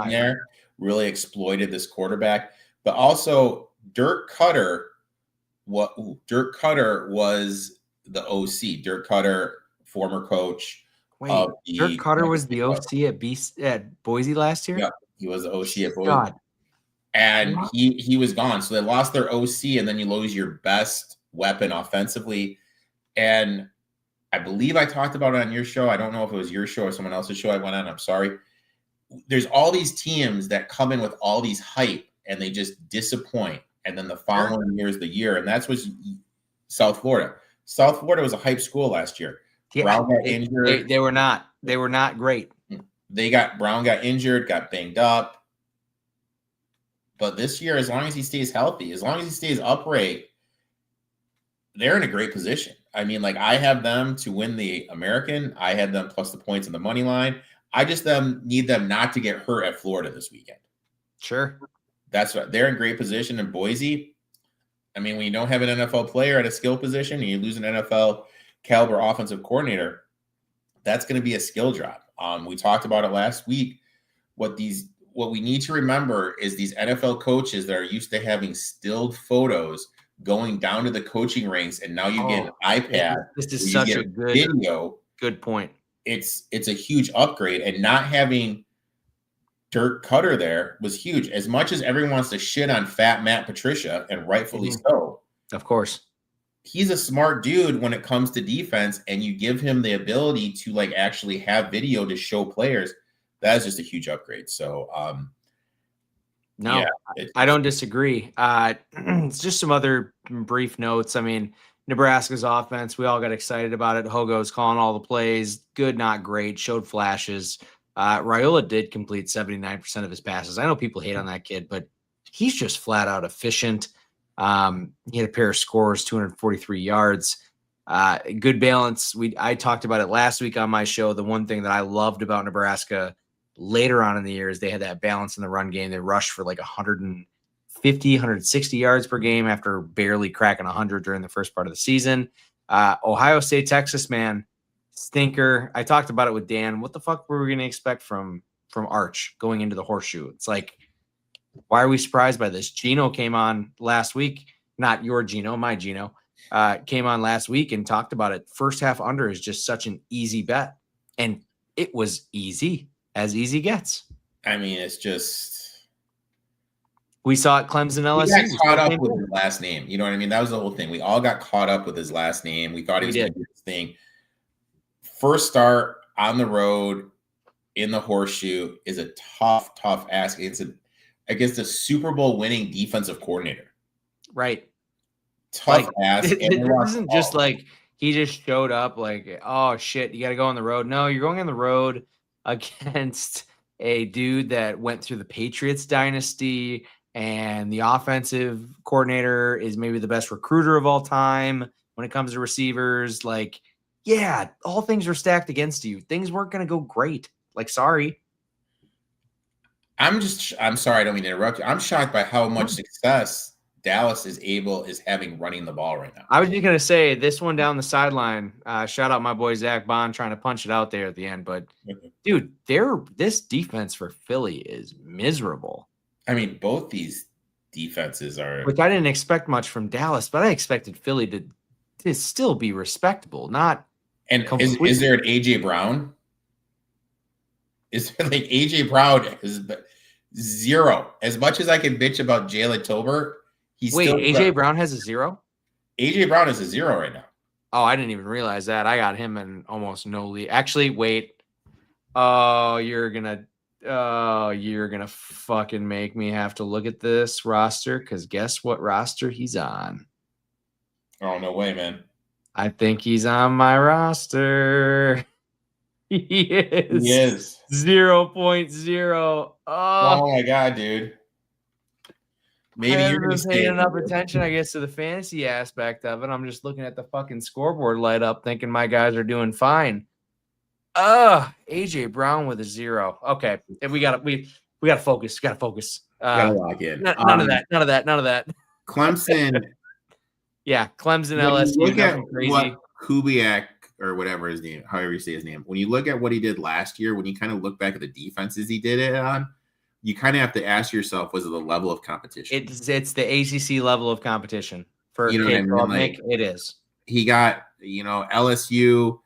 there really exploited this quarterback. But also Dirk Cutter was the OC. Dirk Cutter, former coach. Wait, Dirk Cutter was the OC at Boise last year? Yeah, he was the OC at Boise. God. And he was gone. So they lost their OC, and then you lose your best weapon offensively. And I believe I talked about it on your show. I don't know if it was your show or someone else's show I went on. I'm sorry. There's all these teams that come in with all these hype, and they just disappoint. And then the following year is the year. And that's what's South Florida. South Florida was a hype school last year. Yeah, Brown got injured. They were not. They were not great. Brown got injured, got banged up. But this year, as long as he stays healthy, as long as he stays upright, they're in a great position. I mean, I have them to win the American. I had them plus the points in the money line. I just need them not to get hurt at Florida this weekend. Sure. That's right. They're in great position in Boise. I mean, when you don't have an NFL player at a skill position and you lose an NFL caliber offensive coordinator, that's going to be a skill drop. We talked about it last week. What we need to remember is these NFL coaches that are used to having stilled photos going down to the coaching ranks, and now you get an iPad. This is such a good video. Good point. It's a huge upgrade, and not having Dirk Cutter there was huge. As much as everyone wants to shit on Fat Matt Patricia, and rightfully so, of course, he's a smart dude when it comes to defense, and you give him the ability to actually have video to show players. That is just a huge upgrade. So, no, yeah, I don't disagree. It's just some other brief notes. I mean, Nebraska's offense, we all got excited about it. Hogo's calling all the plays. Good, not great. Showed flashes. Raiola did complete 79% of his passes. I know people hate on that kid, but he's just flat out efficient. He had a pair of scores, 243 yards. Good balance. I talked about it last week on my show. The one thing that I loved about Nebraska later on in the year is they had that balance in the run game. They rushed for 150, 160 yards per game after barely cracking 100 during the first part of the season. Ohio State, Texas, man, stinker. I talked about it with Dan. What the fuck were we going to expect from Arch going into the horseshoe? It's why are we surprised by this? Gino came on last week. Not your Gino, my Gino. Came on last week and talked about it. First half under is just such an easy bet. And it was easy, as easy gets. I mean, it's just... We saw it Clemson LSU. We got caught up with his last name. You know what I mean? That was the whole thing. We all got caught up with his last name. We thought he was going to do this thing. First start on the road in the horseshoe is a tough ask. It's against a Super Bowl winning defensive coordinator. Right. Tough ask. It wasn't just he just showed up oh shit, you got to go on the road. No, you're going on the road against a dude that went through the Patriots dynasty and the offensive coordinator is maybe the best recruiter of all time when it comes to receivers. Like, yeah, all things were stacked against you. Things weren't going to go great. Like, sorry. I'm sorry, I don't mean to interrupt you. I'm shocked by how much success Dallas is having running the ball right now. I was just going to say this one down the sideline. Shout out my boy Zach Bond trying to punch it out there at the end. But, dude, this defense for Philly is miserable. I mean, both these defenses are. Which I didn't expect much from Dallas, but I expected Philly to still be respectable, not. And is there an AJ Brown? Is there like AJ Brown is zero? As much as I can bitch about Jalen Tolbert, AJ Brown has a 0? AJ Brown is a 0 right now. Oh, I didn't even realize that. I got him in almost no lead. Actually, wait. Oh, you're gonna fucking make me have to look at this roster, because guess what roster he's on? Oh, no way, man. I think he's on my roster. He is. 0.0. Oh my God, dude. Maybe you're just paying enough attention, I guess, to the fantasy aspect of it. I'm just looking at the fucking scoreboard light up, thinking my guys are doing fine. AJ Brown with a 0. Okay, we gotta focus. Gotta focus. Gotta lock in. None of that. Clemson. Yeah, Clemson, LSU. Look at crazy. what Kubiak or whatever his name, however you say his name. When you look at what he did last year, when you kind of look back at the defenses he did it on, you kind of have to ask yourself, was it the level of competition? It's the ACC level of competition for Like, it is. He got, LSU.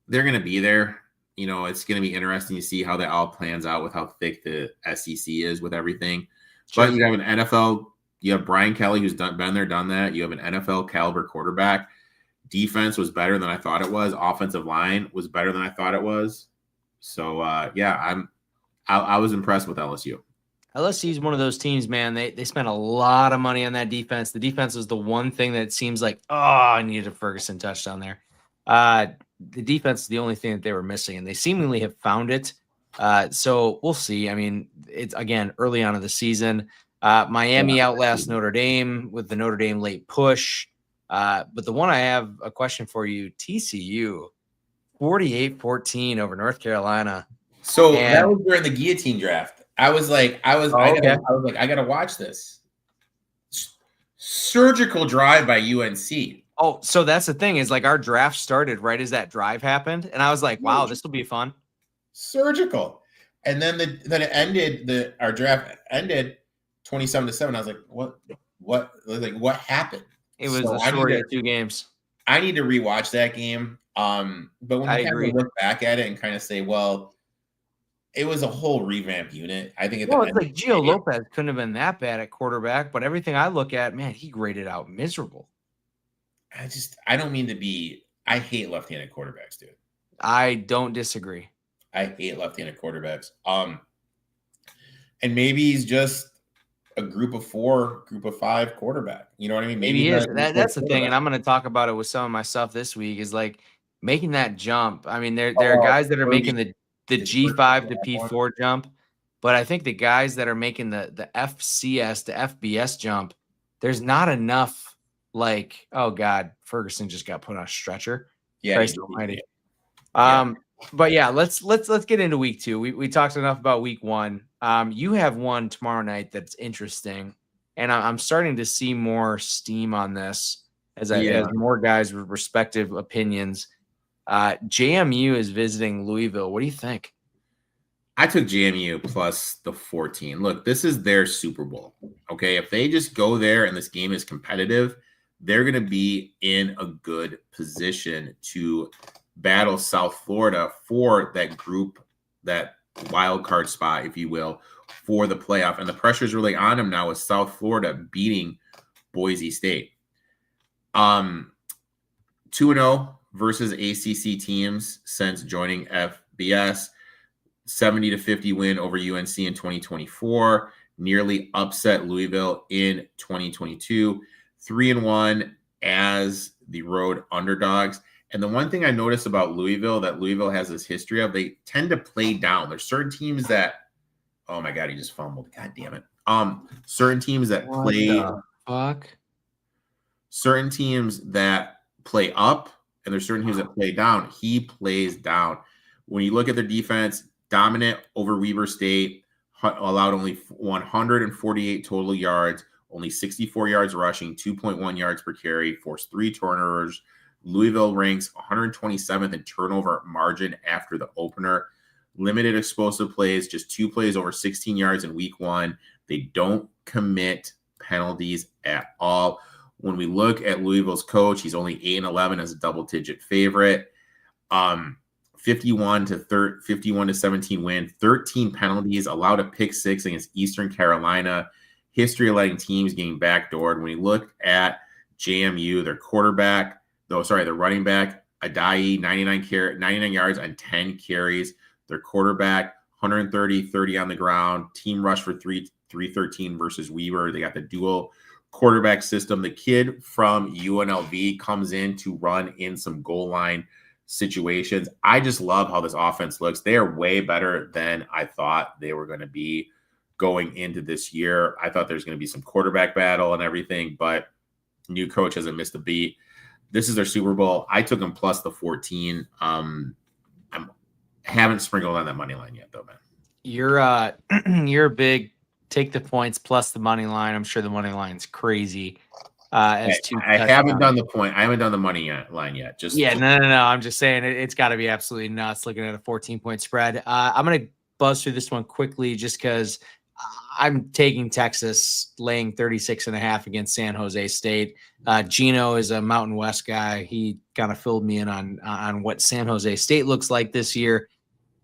They're going to be there. It's going to be interesting to see how that all plans out with how thick the SEC is with everything. Sure. But you have an NFL. You have Brian Kelly, who's been there, done that. You have an NFL caliber quarterback. Defense was better than I thought it was. Offensive line was better than I thought it was. So I was impressed with LSU. LSU is one of those teams, man. They spent a lot of money on that defense. The defense was the one thing that seems like, I needed a Ferguson touchdown there. The defense is the only thing that they were missing, and they seemingly have found it. So we'll see. I mean, it's again early on in the season. Miami outlast Notre Dame with the Notre Dame late push. But the one I have a question for you, TCU, 48-14 over North Carolina. So that was during the guillotine draft. I gotta watch this. Surgical drive by UNC. Oh, so that's the thing is like our draft started right as that drive happened, and I was like, wow, this will be fun. Surgical, and then it ended. Our draft ended 27-7. I was like, what happened? It was a story of 2 games. I need to rewatch that game. But when you kind of look back at it and kind of say, well, it was a whole revamp unit. I think it's like Gio Lopez couldn't have been that bad at quarterback, but everything I look at, man, he graded out miserable. I don't mean to be. I hate left-handed quarterbacks, dude. I don't disagree. I hate left-handed quarterbacks. And maybe he's just a group of 4, group of 5 quarterback. You know what I mean? Maybe he is. That's the thing, and I'm going to talk about it with some of my stuff this week. Is like making that jump. I mean, there are guys that are making the G5 to P4 jump, but I think the guys that are making the FCS to FBS jump, there's not enough. Like, oh God, Ferguson just got put on a stretcher. Yeah, Christ almighty. But yeah, let's get into week 2. We talked enough about week 1. You have one tomorrow night that's interesting, and I'm starting to see more steam on this as more guys with respective opinions. JMU is visiting Louisville. What do you think? I took JMU plus the 14. Look, this is their Super Bowl. Okay, if they just go there and this game is competitive, they're going to be in a good position to battle South Florida for that group, that wild card spot, if you will, for the playoff. And the pressure is really on them now with South Florida beating Boise State. 2-0 versus ACC teams since joining FBS. 70-50 win over UNC in 2024. Nearly upset Louisville in 2022. 3-1 as the road underdogs. And the one thing I noticed about Louisville that Louisville has this history of, they tend to play down. There's certain teams that, oh my God, he just fumbled. God damn it. Certain teams that play fuck? Certain teams that play up, and there's certain teams that play down. He plays down. When you look at their defense, dominant over Weber State, allowed only 148 total yards, only 64 yards rushing, 2.1 yards per carry, forced 3 turnovers. Louisville ranks 127th in turnover margin after the opener. Limited explosive plays, just 2 plays over 16 yards in week 1. They don't commit penalties at all. When we look at Louisville's coach, he's only 8-11 as a double-digit favorite. 51 to 17 win, 13 penalties, allowed a pick 6 against Eastern Carolina. History of letting teams getting backdoored. When you look at JMU, their running back, Adai, 99 yards on 10 carries. Their quarterback, 130 on the ground. Team rush for 313 versus Weber. They got the dual quarterback system. The kid from UNLV comes in to run in some goal line situations. I just love how this offense looks. They are way better than I thought they were going to be going into this year. I thought there's going to be some quarterback battle and everything, but new coach hasn't missed a beat. This is their Super Bowl. I took them plus the 14. Haven't sprinkled on that money line yet, though, man. You're a big take the points plus the money line. I'm sure the money line's crazy. I haven't done the point. I haven't done the money line yet. No. I'm just saying it's got to be absolutely nuts looking at a 14-point spread. I'm gonna buzz through this one quickly just because I'm taking Texas laying 36.5 against San Jose State. Gino is a Mountain West guy. He kind of filled me in on what San Jose State looks like this year.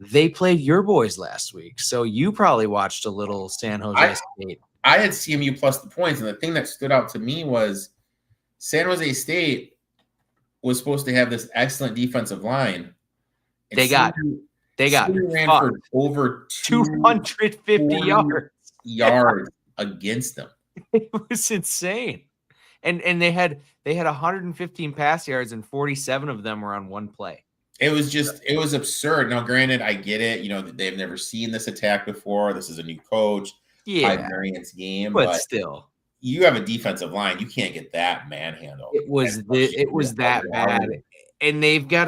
They played your boys last week, so you probably watched a little San Jose State. I had CMU plus the points, and the thing that stood out to me was San Jose State was supposed to have this excellent defensive line. They got ran for over 250 yards against them. It was insane. And they had 115 pass yards, and 47 of them were on one play. It was absurd. Now, granted, I get it. You know, they've never seen this attack before. This is a new coach. High variance game, but still, you have a defensive line. You can't get that manhandled. It was that bad. And they've got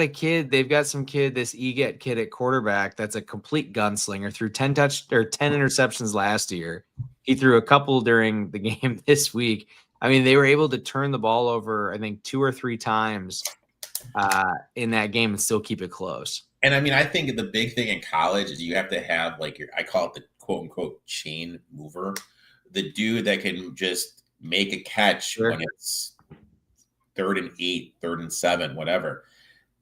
some kid, this Eget kid at quarterback that's a complete gunslinger. Threw 10 interceptions last year. He threw a couple during the game this week. I mean, they were able to turn the ball over, I think, 2 or 3 times in that game and still keep it close. And I mean, I think the big thing in college is you have to have I call it the quote unquote chain mover, the dude that can just make a catch when it's 3rd and 8, 3rd and 7, whatever.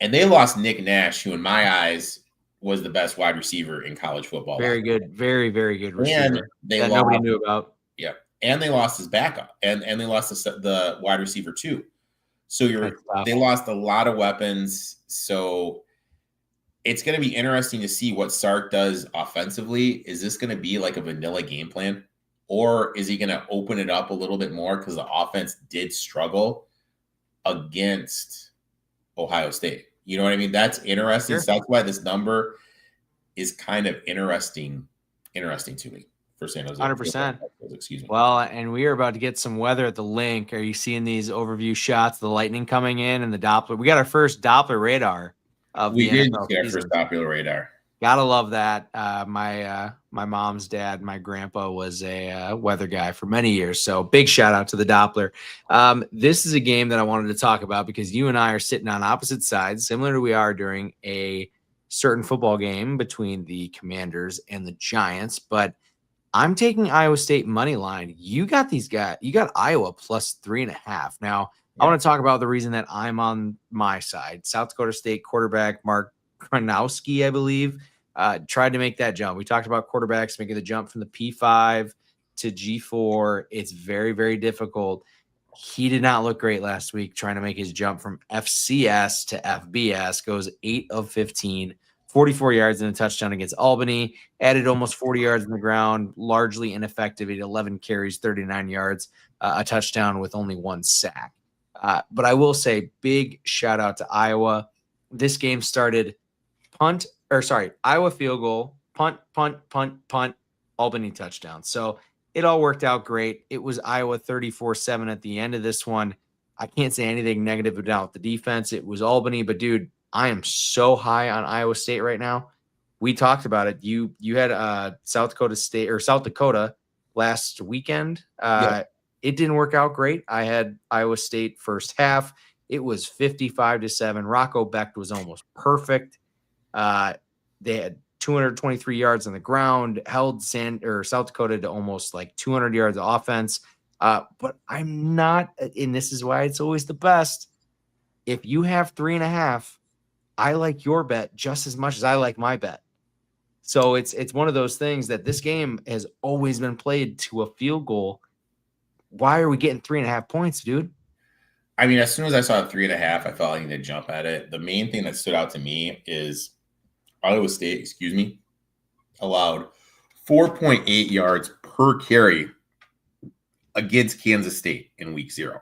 And they lost Nick Nash, who in my eyes was the best wide receiver in college football. Very good, very, very good receiver. And nobody knew about. Yeah. And they lost his backup and they lost the wide receiver too. So they lost a lot of weapons. So it's going to be interesting to see what Sark does offensively. Is this going to be like a vanilla game plan, or is he going to open it up a little bit more because the offense did struggle against Ohio State? You know what I mean? That's interesting. Sure. So that's why this number is kind of interesting to me for San Jose. 100%. Excuse me. Well, and we are about to get some weather at the link. Are you seeing these overview shots? The lightning coming in and the Doppler. We got our first Doppler radar. We did get our first Doppler radar. Gotta love that. My mom's dad, my grandpa, was a weather guy for many years. So big shout out to the Doppler. This is a game that I wanted to talk about because you and I are sitting on opposite sides, similar to we are during a certain football game between the Commanders and the Giants. But I'm taking Iowa State money line. You got these guys. You got Iowa plus 3.5. Now, I want to talk about the reason that I'm on my side. South Dakota State quarterback Mark Kronowski, I believe, tried to make that jump. We talked about quarterbacks making the jump from the P5 to G4. It's very, very difficult. He did not look great last week trying to make his jump from FCS to FBS. Goes 8 of 15, 44 yards and a touchdown against Albany. Added almost 40 yards on the ground, largely ineffective. He had 11 carries, 39 yards, a touchdown with only 1 sack. But I will say, big shout out to Iowa. This game started Iowa field goal, punt, Albany touchdown. So it all worked out great. It was Iowa 34-7 at the end of this one. I can't say anything negative about the defense. It was Albany, but dude, I am so high on Iowa State right now. We talked about it. You had South Dakota last weekend. It didn't work out great. I had Iowa State first half. It was 55-7. Rocco Becht was almost perfect. They had 223 yards on the ground, held South Dakota to almost like 200 yards of offense. But I'm not, and this is why it's always the best. If you have 3.5, I like your bet just as much as I like my bet. So it's one of those things that this game has always been played to a field goal. Why are we getting 3.5 points, dude? I mean, as soon as I saw 3.5, I felt I needed to jump at it. The main thing that stood out to me is Iowa State, allowed 4.8 yards per carry against Kansas State in week 0.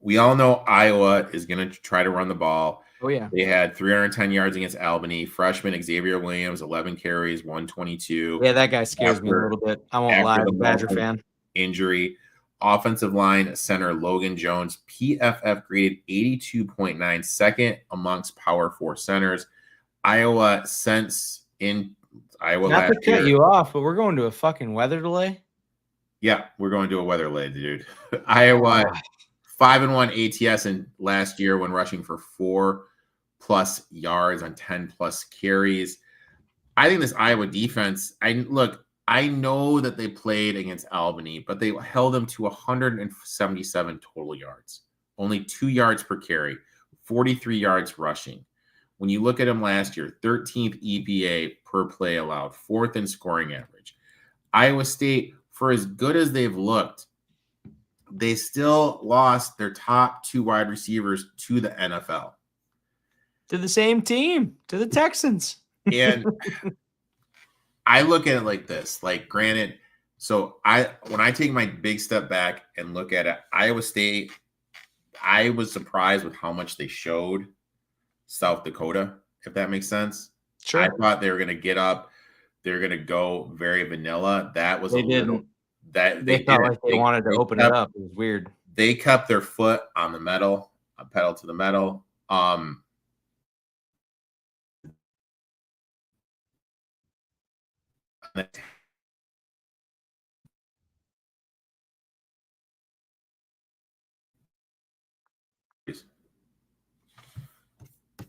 We all know Iowa is going to try to run the ball. Oh, yeah. They had 310 yards against Albany. Freshman Xavier Williams, 11 carries, 122. Yeah, that guy scares me a little bit. I won't lie, I'm a Badger fan. Injury. Offensive line center Logan Jones, PFF graded 82.9, second amongst Power 4 centers. Iowa since in Iowa Not last to cut year, you off, but we're going to a fucking weather delay. Yeah, we're going to a weather delay, dude. Iowa 5-1 ATS in last year when rushing for 4+ yards on 10+ carries. I think this Iowa defense, I know that they played against Albany, but they held them to 177 total yards, only 2 yards per carry, 43 yards rushing. When you look at them last year, 13th EPA per play allowed, 4th in scoring average. Iowa State, for as good as they've looked, they still lost their top 2 wide receivers to the NFL. To the same team, to the Texans. And I look at it like this, granted, when I take my big step back and look at it, Iowa State, I was surprised with how much they showed South Dakota, if that makes sense. Sure. I thought they were going to get up. They were going to go very vanilla. That was they felt like they wanted to open it up. It was weird. They kept their foot on the metal, pedal to the metal.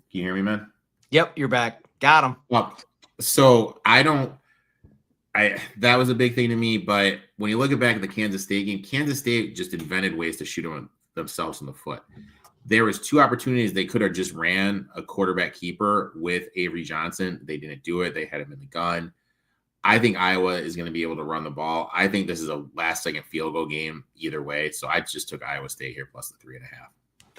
Can you hear me, man? Yep, you're back. Got him. So that was a big thing to me, but when you look back at the Kansas State game, Kansas State just invented ways to shoot themselves in the foot. There was 2 opportunities they could have just ran a quarterback keeper with Avery Johnson. They didn't do it. They had him in the gun. I think Iowa is going to be able to run the ball. I think this is a last-second field goal game either way, so I just took Iowa State here plus the 3.5.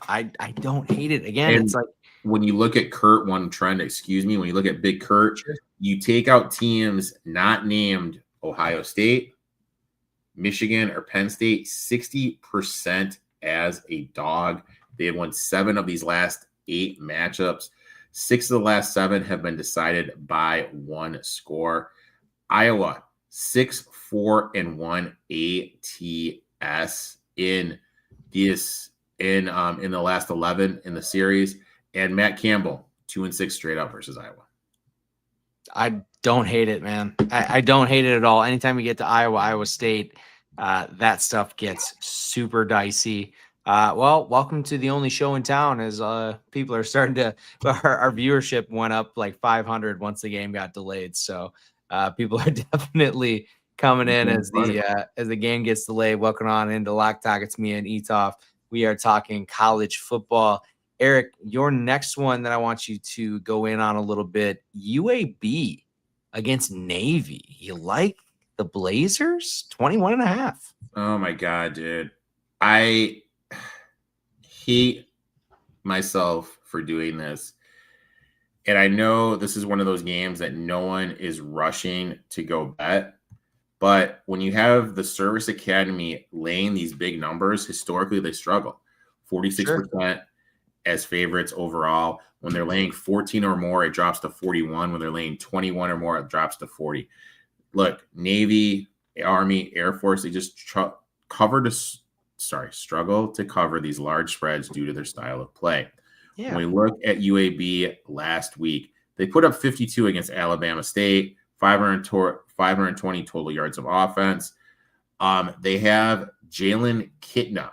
I don't hate it. Again, and it's like when you look at when you look at Big Kurt, you take out teams not named Ohio State, Michigan, or Penn State, 60% as a dog. They had won 7 of these last 8 matchups. 6 of the last 7 have been decided by 1 score. Iowa 6-4-1 ATS in the last 11 in the series, and Matt Campbell 2-6 straight up versus Iowa. I don't hate it, man. I don't hate it at all. Anytime we get to Iowa State, that stuff gets super dicey. Well, welcome to the only show in town as people are starting to our viewership went up like 500 once the game got delayed. So people are definitely coming in as the game gets delayed. Welcome on into Lock Talk. It's me and Etoft. We are talking college football. Eric, your next one that I want you to go in on a little bit, UAB against Navy. You like the Blazers? 21.5. Oh my God, dude. I hate myself for doing this. And I know this is one of those games that no one is rushing to go bet. But when you have the Service Academy laying these big numbers, historically they struggle. 46% as favorites overall. When they're laying 14 or more, it drops to 41. When they're laying 21 or more, it drops to 40. Look, Navy Army, Air Force, they just struggle to cover these large spreads due to their style of play. Yeah. When we look at UAB last week, they put up 52 against Alabama State, 520 total yards of offense. They have Jalen Kitna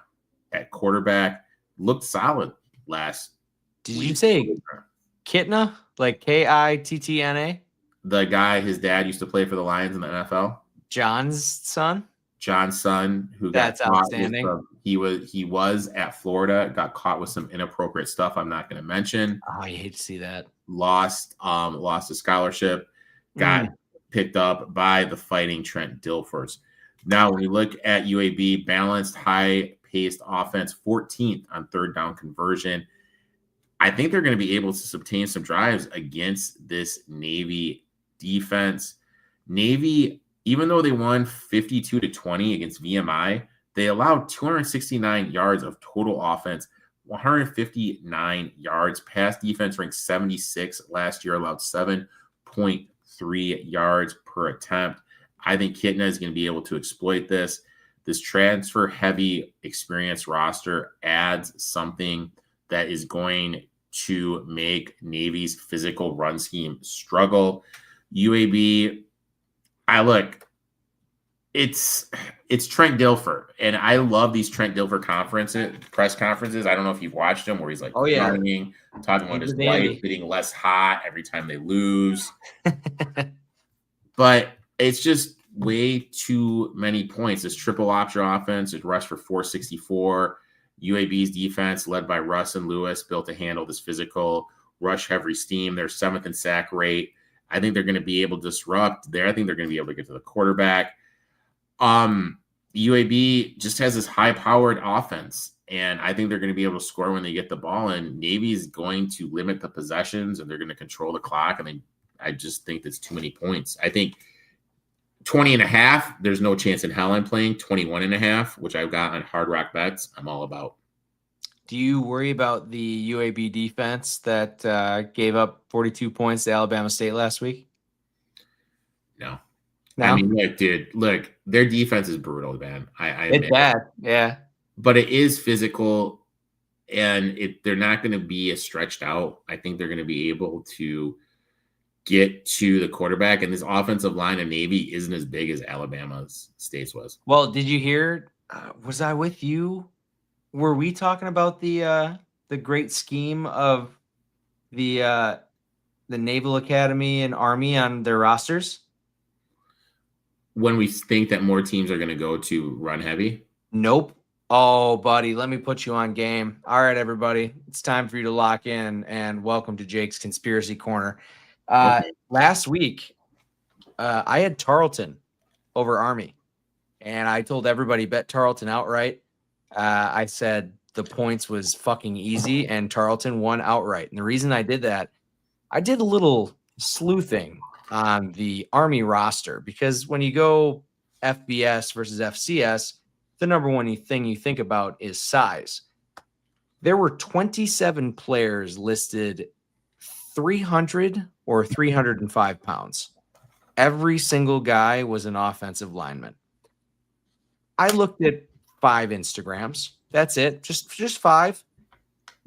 at quarterback. Looked solid last Did week. you say Kitna? Like Kittna? The guy, his dad used to play for the Lions in the NFL. John's son? John's son, who That's got caught outstanding. with he was at Florida, got caught with some inappropriate stuff I'm not going to mention. Oh, I hate to see that. Lost a scholarship, got picked up by the Fighting Trent Dilfers. Now, when you look at UAB, balanced, high-paced offense, 14th on third down conversion. I think they're going to be able to obtain some drives against this Navy defense. Navy, even though they won 52-20 against VMI, they allowed 269 yards of total offense, 159 yards. Pass defense ranked 76 last year, allowed 7.3 yards per attempt. I think Kitna is going to be able to exploit this. This transfer-heavy experience roster adds something that is going to make Navy's physical run scheme struggle. UAB, it's Trent Dilfer, and I love these Trent Dilfer press conferences. I don't know if you've watched them, where he's like, running, talking about his wife getting less hot every time they lose. But it's just way too many points. This triple option offense, it rushed for 464. UAB's defense, led by Russ and Lewis, built to handle this physical rush-heavy steam. They're 7th in sack rate. I think they're going to be able to disrupt there. I think they're going to be able to get to the quarterback. UAB just has this high-powered offense, and I think they're going to be able to score when they get the ball. And Navy is going to limit the possessions, and they're going to control the clock. And I just think that's too many points. I think 20.5, there's no chance in hell I'm playing. 21.5, which I've got on Hard Rock Bets, I'm all about. Do you worry about the UAB defense that gave up 42 points to Alabama State last week? No. I mean, look, their defense is brutal, man. I it's bad, yeah. But it is physical, and they're not going to be as stretched out. I think they're going to be able to get to the quarterback, and this offensive line of Navy isn't as big as Alabama State's was. Well, did you hear? Was I with you? Were we talking about the great scheme of the Naval Academy and Army on their rosters? When we think that more teams are going to go to run heavy? Nope. Oh, buddy, let me put you on game. All right, everybody, it's time for you to lock in, and welcome to Jake's Conspiracy Corner. Last week, I had Tarleton over Army, and I told everybody bet Tarleton outright. I said the points was fucking easy, and Tarleton won outright. And the reason I did that, I did a little sleuthing on the Army roster, because when you go FBS versus FCS, the number one thing you think about is size. There were 27 players listed 300 or 305 pounds. Every single guy was an offensive lineman. I looked at 5 Instagrams. That's it. Just 5.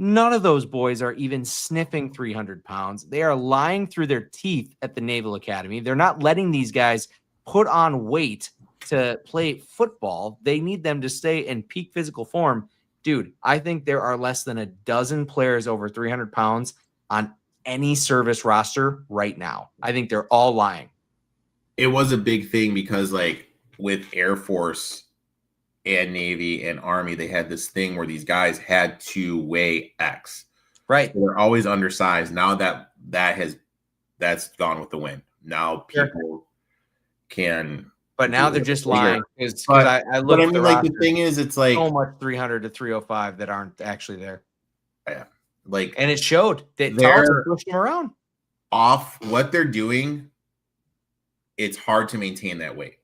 None of those boys are even sniffing 300 pounds. They are lying through their teeth at the Naval Academy. They're not letting these guys put on weight to play football. They need them to stay in peak physical form. Dude, I think there are less than a dozen players over 300 pounds on any service roster right now. I think they're all lying. It was a big thing because, like, with Air Force and Navy and Army, they had this thing where these guys had to weigh X. Right. So they're always undersized. Now that's gone with the wind. Now people can. But now they're just lying. Because I look at the roster, the thing is, it's like so much 300 to 305 that aren't actually there. Yeah. And it showed that they're pushing them around. Off what they're doing, it's hard to maintain that weight.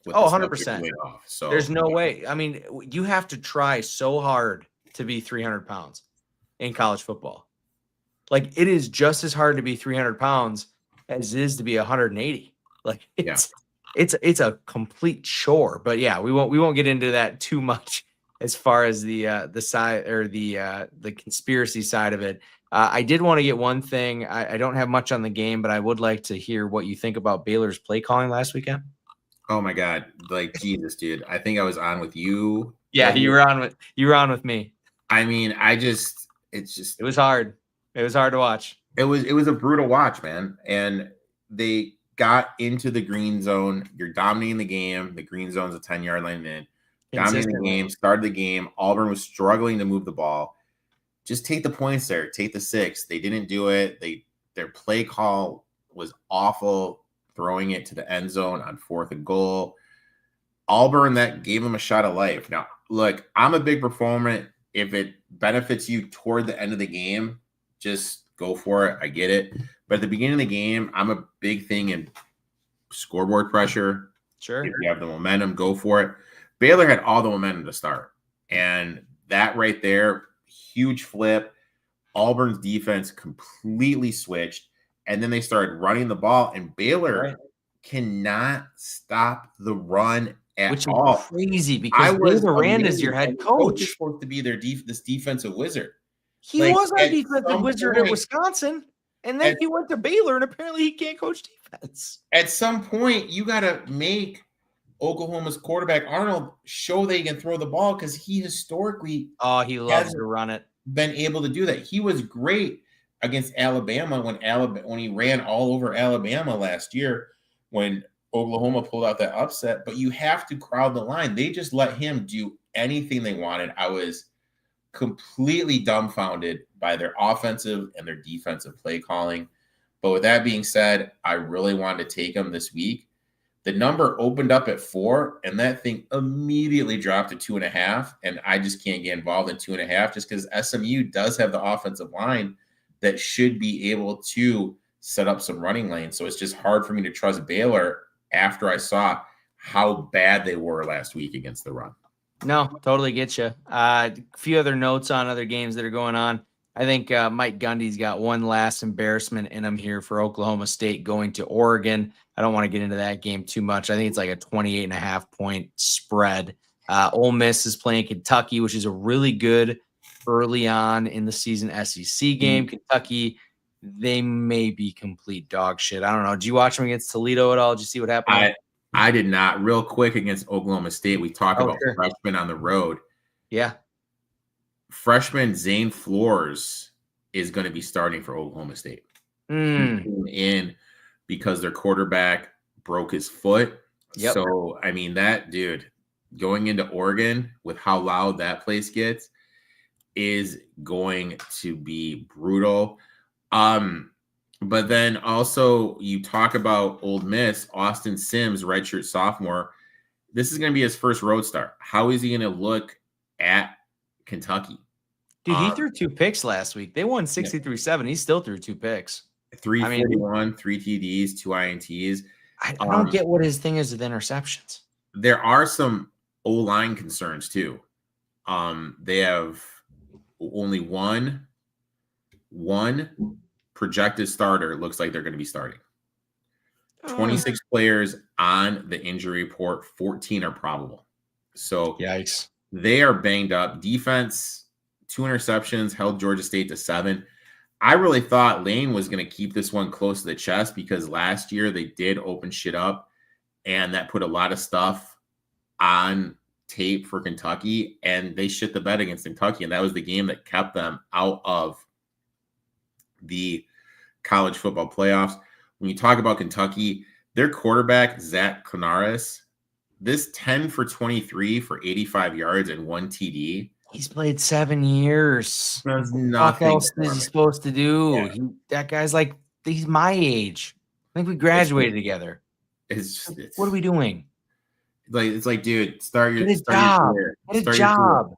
100%. So there's no way. I mean, you have to try so hard to be 300 pounds in college football. Like, it is just as hard to be 300 pounds as it is to be 180. Like, it's a complete chore. But yeah, we won't get into that too much as far as the side or the conspiracy side of it. I did want to get one thing. I don't have much on the game, but I would like to hear what you think about Baylor's play calling last weekend. Oh my God. Like Jesus, dude. I think I was on with you. Yeah, you were on with me. I mean, it was hard. It was hard to watch. It was a brutal watch, man. And they got into the green zone. You're dominating the game. The green zone's a 10-yard line in. Dominating the game, started the game. Auburn was struggling to move the ball. Just take the points there. Take the 6. They didn't do it. Their play call was awful, throwing it to the end zone on 4th and goal. Auburn, that gave them a shot of life. Now, look, I'm a big proponent. If it benefits you toward the end of the game, just go for it. I get it. But at the beginning of the game, I'm a big thing in scoreboard pressure. Sure. If you have the momentum, go for it. Baylor had all the momentum to start. And that right there, huge flip. Auburn's defense completely switched. And then they started running the ball. And Baylor cannot stop the run at all. Crazy because Dave Aranda's your head coach. He's supposed to be this defensive wizard. He was our defensive wizard at Wisconsin. And then he went to Baylor, and apparently he can't coach defense. At some point, you got to make Oklahoma's quarterback, Arnold, show they can throw the ball because he historically he loves to run it. Been able to do that. He was great against Alabama when he ran all over Alabama last year when Oklahoma pulled out that upset. But you have to crowd the line. They just let him do anything they wanted. I was completely dumbfounded by their offensive and their defensive play calling. But with that being said, I really wanted to take them this week. The number opened up at 4, and that thing immediately dropped to 2.5. And I just can't get involved in 2.5 just because SMU does have the offensive line that should be able to set up some running lanes. So it's just hard for me to trust Baylor after I saw how bad they were last week against the run. No, totally get you. A few other notes on other games that are going on. I think Mike Gundy's got one last embarrassment in him here for Oklahoma State going to Oregon. I don't want to get into that game too much. I think it's like a 28.5 point spread. Ole Miss is playing Kentucky, which is a really good early on in the season SEC game. Kentucky, they may be complete dog shit. I don't know. Did you watch them against Toledo at all? Did you see what happened? I did not. Real quick against Oklahoma State, we talk about freshmen on the road. Yeah. Freshman Zane Flores is going to be starting for Oklahoma State. In because their quarterback broke his foot. Yep. So, I mean, that dude going into Oregon with how loud that place gets is going to be brutal. But then also you talk about Ole Miss, Austin Sims, redshirt sophomore. This is going to be his first road start. How is he going to look at Kentucky? Dude, he threw 2 picks last week. They won 63-7. He still threw 2 picks. 341, 3 TDs, 2 INTs. I don't get what his thing is with interceptions. There are some O-line concerns too. They have only one projected starter looks like they're going to be starting. 26 players on the injury report, 14 are probable. So yikes. They are banged up. Defense, 2 interceptions, held Georgia State to 7. I really thought Lane was going to keep this one close to the chest because last year they did open shit up, and that put a lot of stuff on tape for Kentucky, and they shit the bed against Kentucky, and that was the game that kept them out of the college football playoffs. When you talk about Kentucky, their quarterback, Zach Canaris, this 10 for 23 for 85 yards and 1 TD. He's played 7 years. There's what else is he supposed to do? Yeah. That guy's like, he's my age. I think we graduated together. What are we doing? It's like, dude, start your job. Get a job.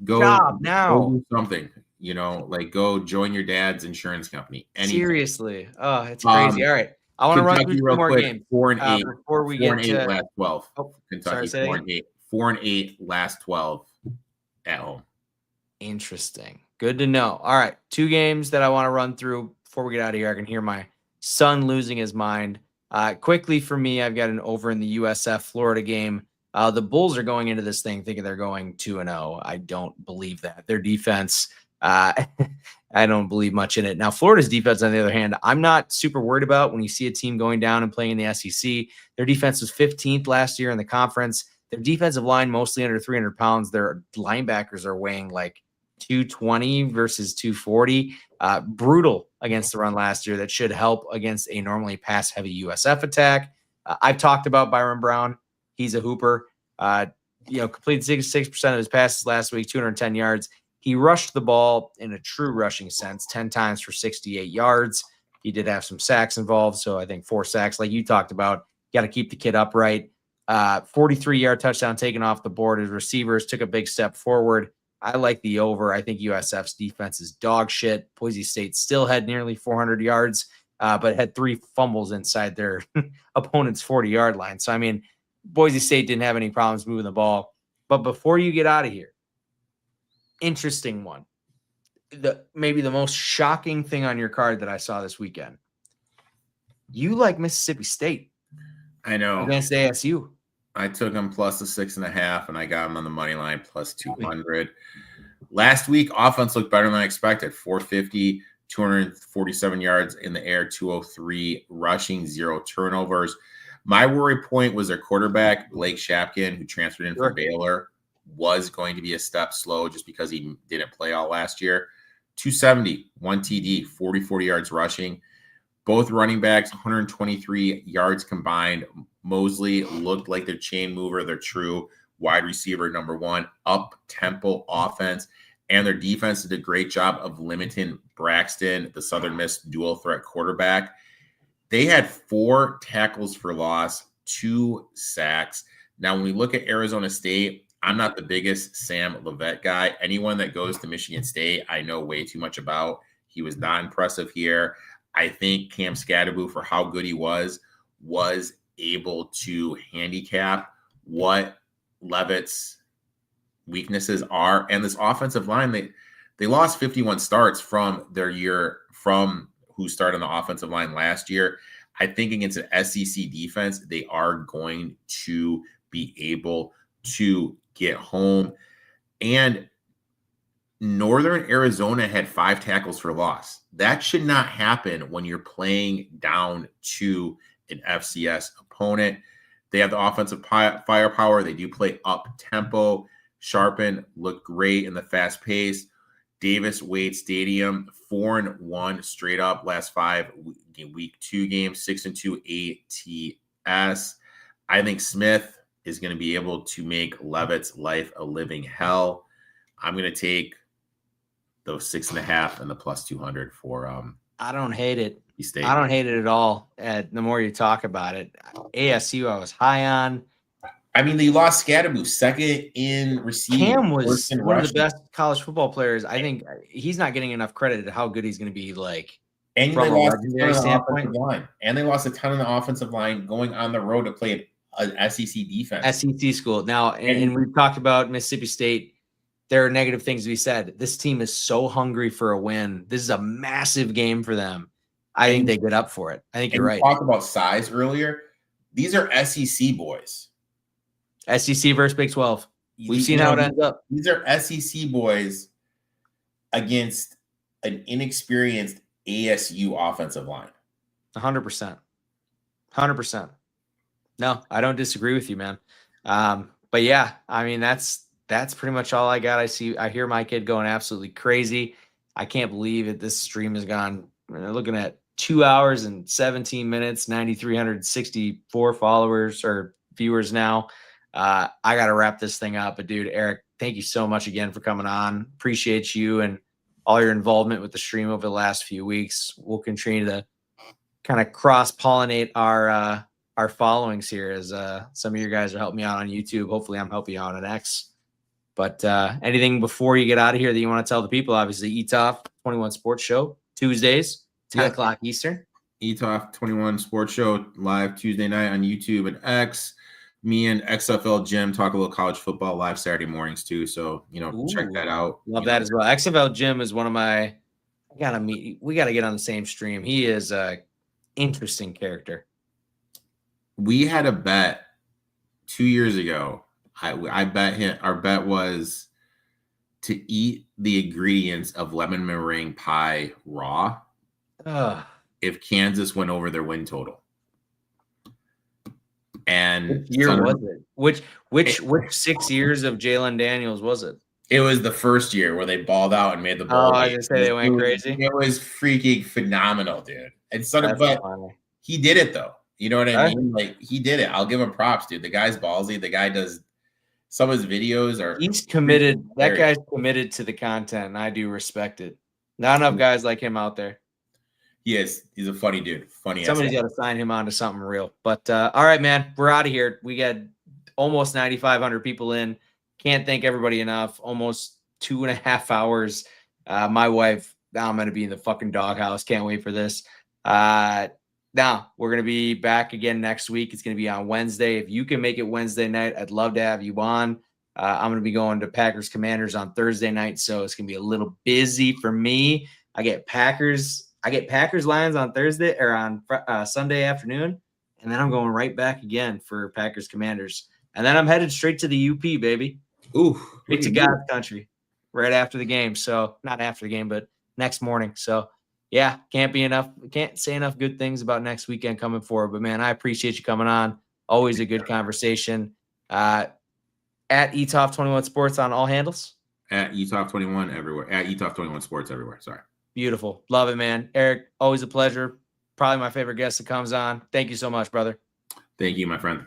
Go now. Go do something. Like go join your dad's insurance company. Anything. Seriously. Oh, it's crazy. All right. I want to run through 2 more games. 4-8 before we get to last 12. Kentucky 4-8. 4-8 last 12 at home. Interesting. Good to know. All right. 2 games that I want to run through before we get out of here. I can hear my son losing his mind. Quickly for me, I've got an over in the USF Florida game. The Bulls are going into this thing thinking they're going 2-0. I don't believe that. Their defense, I don't believe much in it. Now, Florida's defense, on the other hand, I'm not super worried about when you see a team going down and playing in the SEC. Their defense was 15th last year in the conference. Their defensive line, mostly under 300 pounds. Their linebackers are weighing like 220 versus 240. Brutal against the run last year. That should help against a normally pass-heavy USF attack. I've talked about Byron Brown. He's a hooper. Completed 66% of his passes last week, 210 yards. He rushed the ball in a true rushing sense, 10 times for 68 yards. He did have some sacks involved, so I think 4 sacks, like you talked about. Got to keep the kid upright. 43-yard touchdown taken off the board. His receivers took a big step forward. I like the over. I think USF's defense is dog shit. Boise State still had nearly 400 yards, but had 3 fumbles inside their opponent's 40-yard line. So, I mean, Boise State didn't have any problems moving the ball. But before you get out of here, interesting one. Maybe the most shocking thing on your card that I saw this weekend. You like Mississippi State. I know. Against ASU. I took them plus the 6.5, and I got them on the money line plus 200. Last week, offense looked better than I expected. 450, 247 yards in the air, 203 rushing, 0 turnovers. My worry point was their quarterback, Blake Shapkin, who transferred in from Baylor, was going to be a step slow just because he didn't play all last year. 270, 1 TD, 44 yards rushing. Both running backs, 123 yards combined. Mosley looked like their chain mover, their true wide receiver, number 1, up-tempo offense. And their defense did a great job of limiting Braxton, the Southern Miss dual-threat quarterback. They had 4 tackles for loss, 2 sacks. Now, when we look at Arizona State, I'm not the biggest Sam Levet guy. Anyone that goes to Michigan State, I know way too much about. He was not impressive here. I think Cam Scadaboo, for how good he was able to handicap what Levitt's weaknesses are. And this offensive line, they lost 51 starts from their year, from who started on the offensive line last year. I think against an SEC defense, they are going to be able to get home. And Northern Arizona had 5 tackles for loss. That should not happen when you're playing down to an FCS opponent. They have the offensive firepower. They do play up-tempo. Sharpen looked great in the fast pace. Davis Wade Stadium, 4-1 straight up last 5 week 2 games, 6-2 ATS. I think Smith is going to be able to make Levitt's life a living hell. I'm going to take those 6.5 and the plus 200 for I don't hate it. State. I don't hate it at all. The more you talk about it, ASU I was high on. I mean, they lost Scadaboo, second in receiving. Cam was one of the best college football players. I think he's not getting enough credit to how good he's going to be. Like, and they lost a ton on the offensive line. And they lost a ton on the offensive line going on the road to play an SEC defense. SEC school. Now, and we've talked about Mississippi State. There are negative things to be said. This team is so hungry for a win. This is a massive game for them. I think they get up for it. I think you're right. We talked about size earlier. These are SEC boys. SEC versus Big 12. We've seen how it ends up. These are SEC boys against an inexperienced ASU offensive line. 100%. 100%. No, I don't disagree with you, man. But yeah, I mean, that's pretty much all I got. I hear my kid going absolutely crazy. I can't believe it. This stream has gone, looking at 2 hours and 17 minutes, 9,364 followers or viewers now. I got to wrap this thing up. But dude, Eric, thank you so much again for coming on. Appreciate you and all your involvement with the stream over the last few weeks. We'll continue to kind of cross-pollinate our followings here as some of you guys are helping me out on YouTube. Hopefully I'm helping you out on X. But anything before you get out of here that you want to tell the people? Obviously, Etoft21 Sports Show, Tuesdays, 10 o'clock Eastern. Etoft21 Sports Show, live Tuesday night on YouTube and X. Me and XFL Jim talk a little college football live Saturday mornings too. So, check that out. Love that as well. XFL Jim is one of my, we got to get on the same stream. He is a interesting character. We had a bet 2 years ago. I bet him. Our bet was to eat the ingredients of lemon meringue pie raw. If Kansas went over their win total. And which year was it? Which 6 years of Jalen Daniels was it? It was the first year where they balled out and made the Oh, bowl. I just say they went crazy. It was freaking phenomenal, dude. And but he did it though. You know what I mean? Like he did it. I'll give him props, dude. The guy's ballsy. The guy does some of his videos are. He's committed. That guy's committed to the content, and I do respect it. Not enough guys like him out there. He is. He's a funny dude. Funny. Somebody's got to sign him on to something real. But all right, man, we're out of here. We got almost 9,500 people in. Can't thank everybody enough. Almost 2.5 hours. My wife, now I'm going to be in the fucking doghouse. Can't wait for this. Now we're going to be back again next week. It's going to be on Wednesday. If you can make it Wednesday night, I'd love to have you on. I'm going to be going to Packers Commanders on Thursday night. So it's going to be a little busy for me. I get Packers Lions on Thursday or on Sunday afternoon. And then I'm going right back again for Packers Commanders. And then I'm headed straight to the UP, baby. Ooh, straight to God's country right after the game. So not after the game, but next morning. So yeah, can't say enough good things about next weekend coming forward. But man, I appreciate you coming on. Always a good conversation. At Etoft21 Sports on all handles. At Etoft21 everywhere. At Etoft21 Sports everywhere. Sorry. Beautiful. Love it, man. Erick, always a pleasure. Probably my favorite guest that comes on. Thank you so much, brother. Thank you, my friend.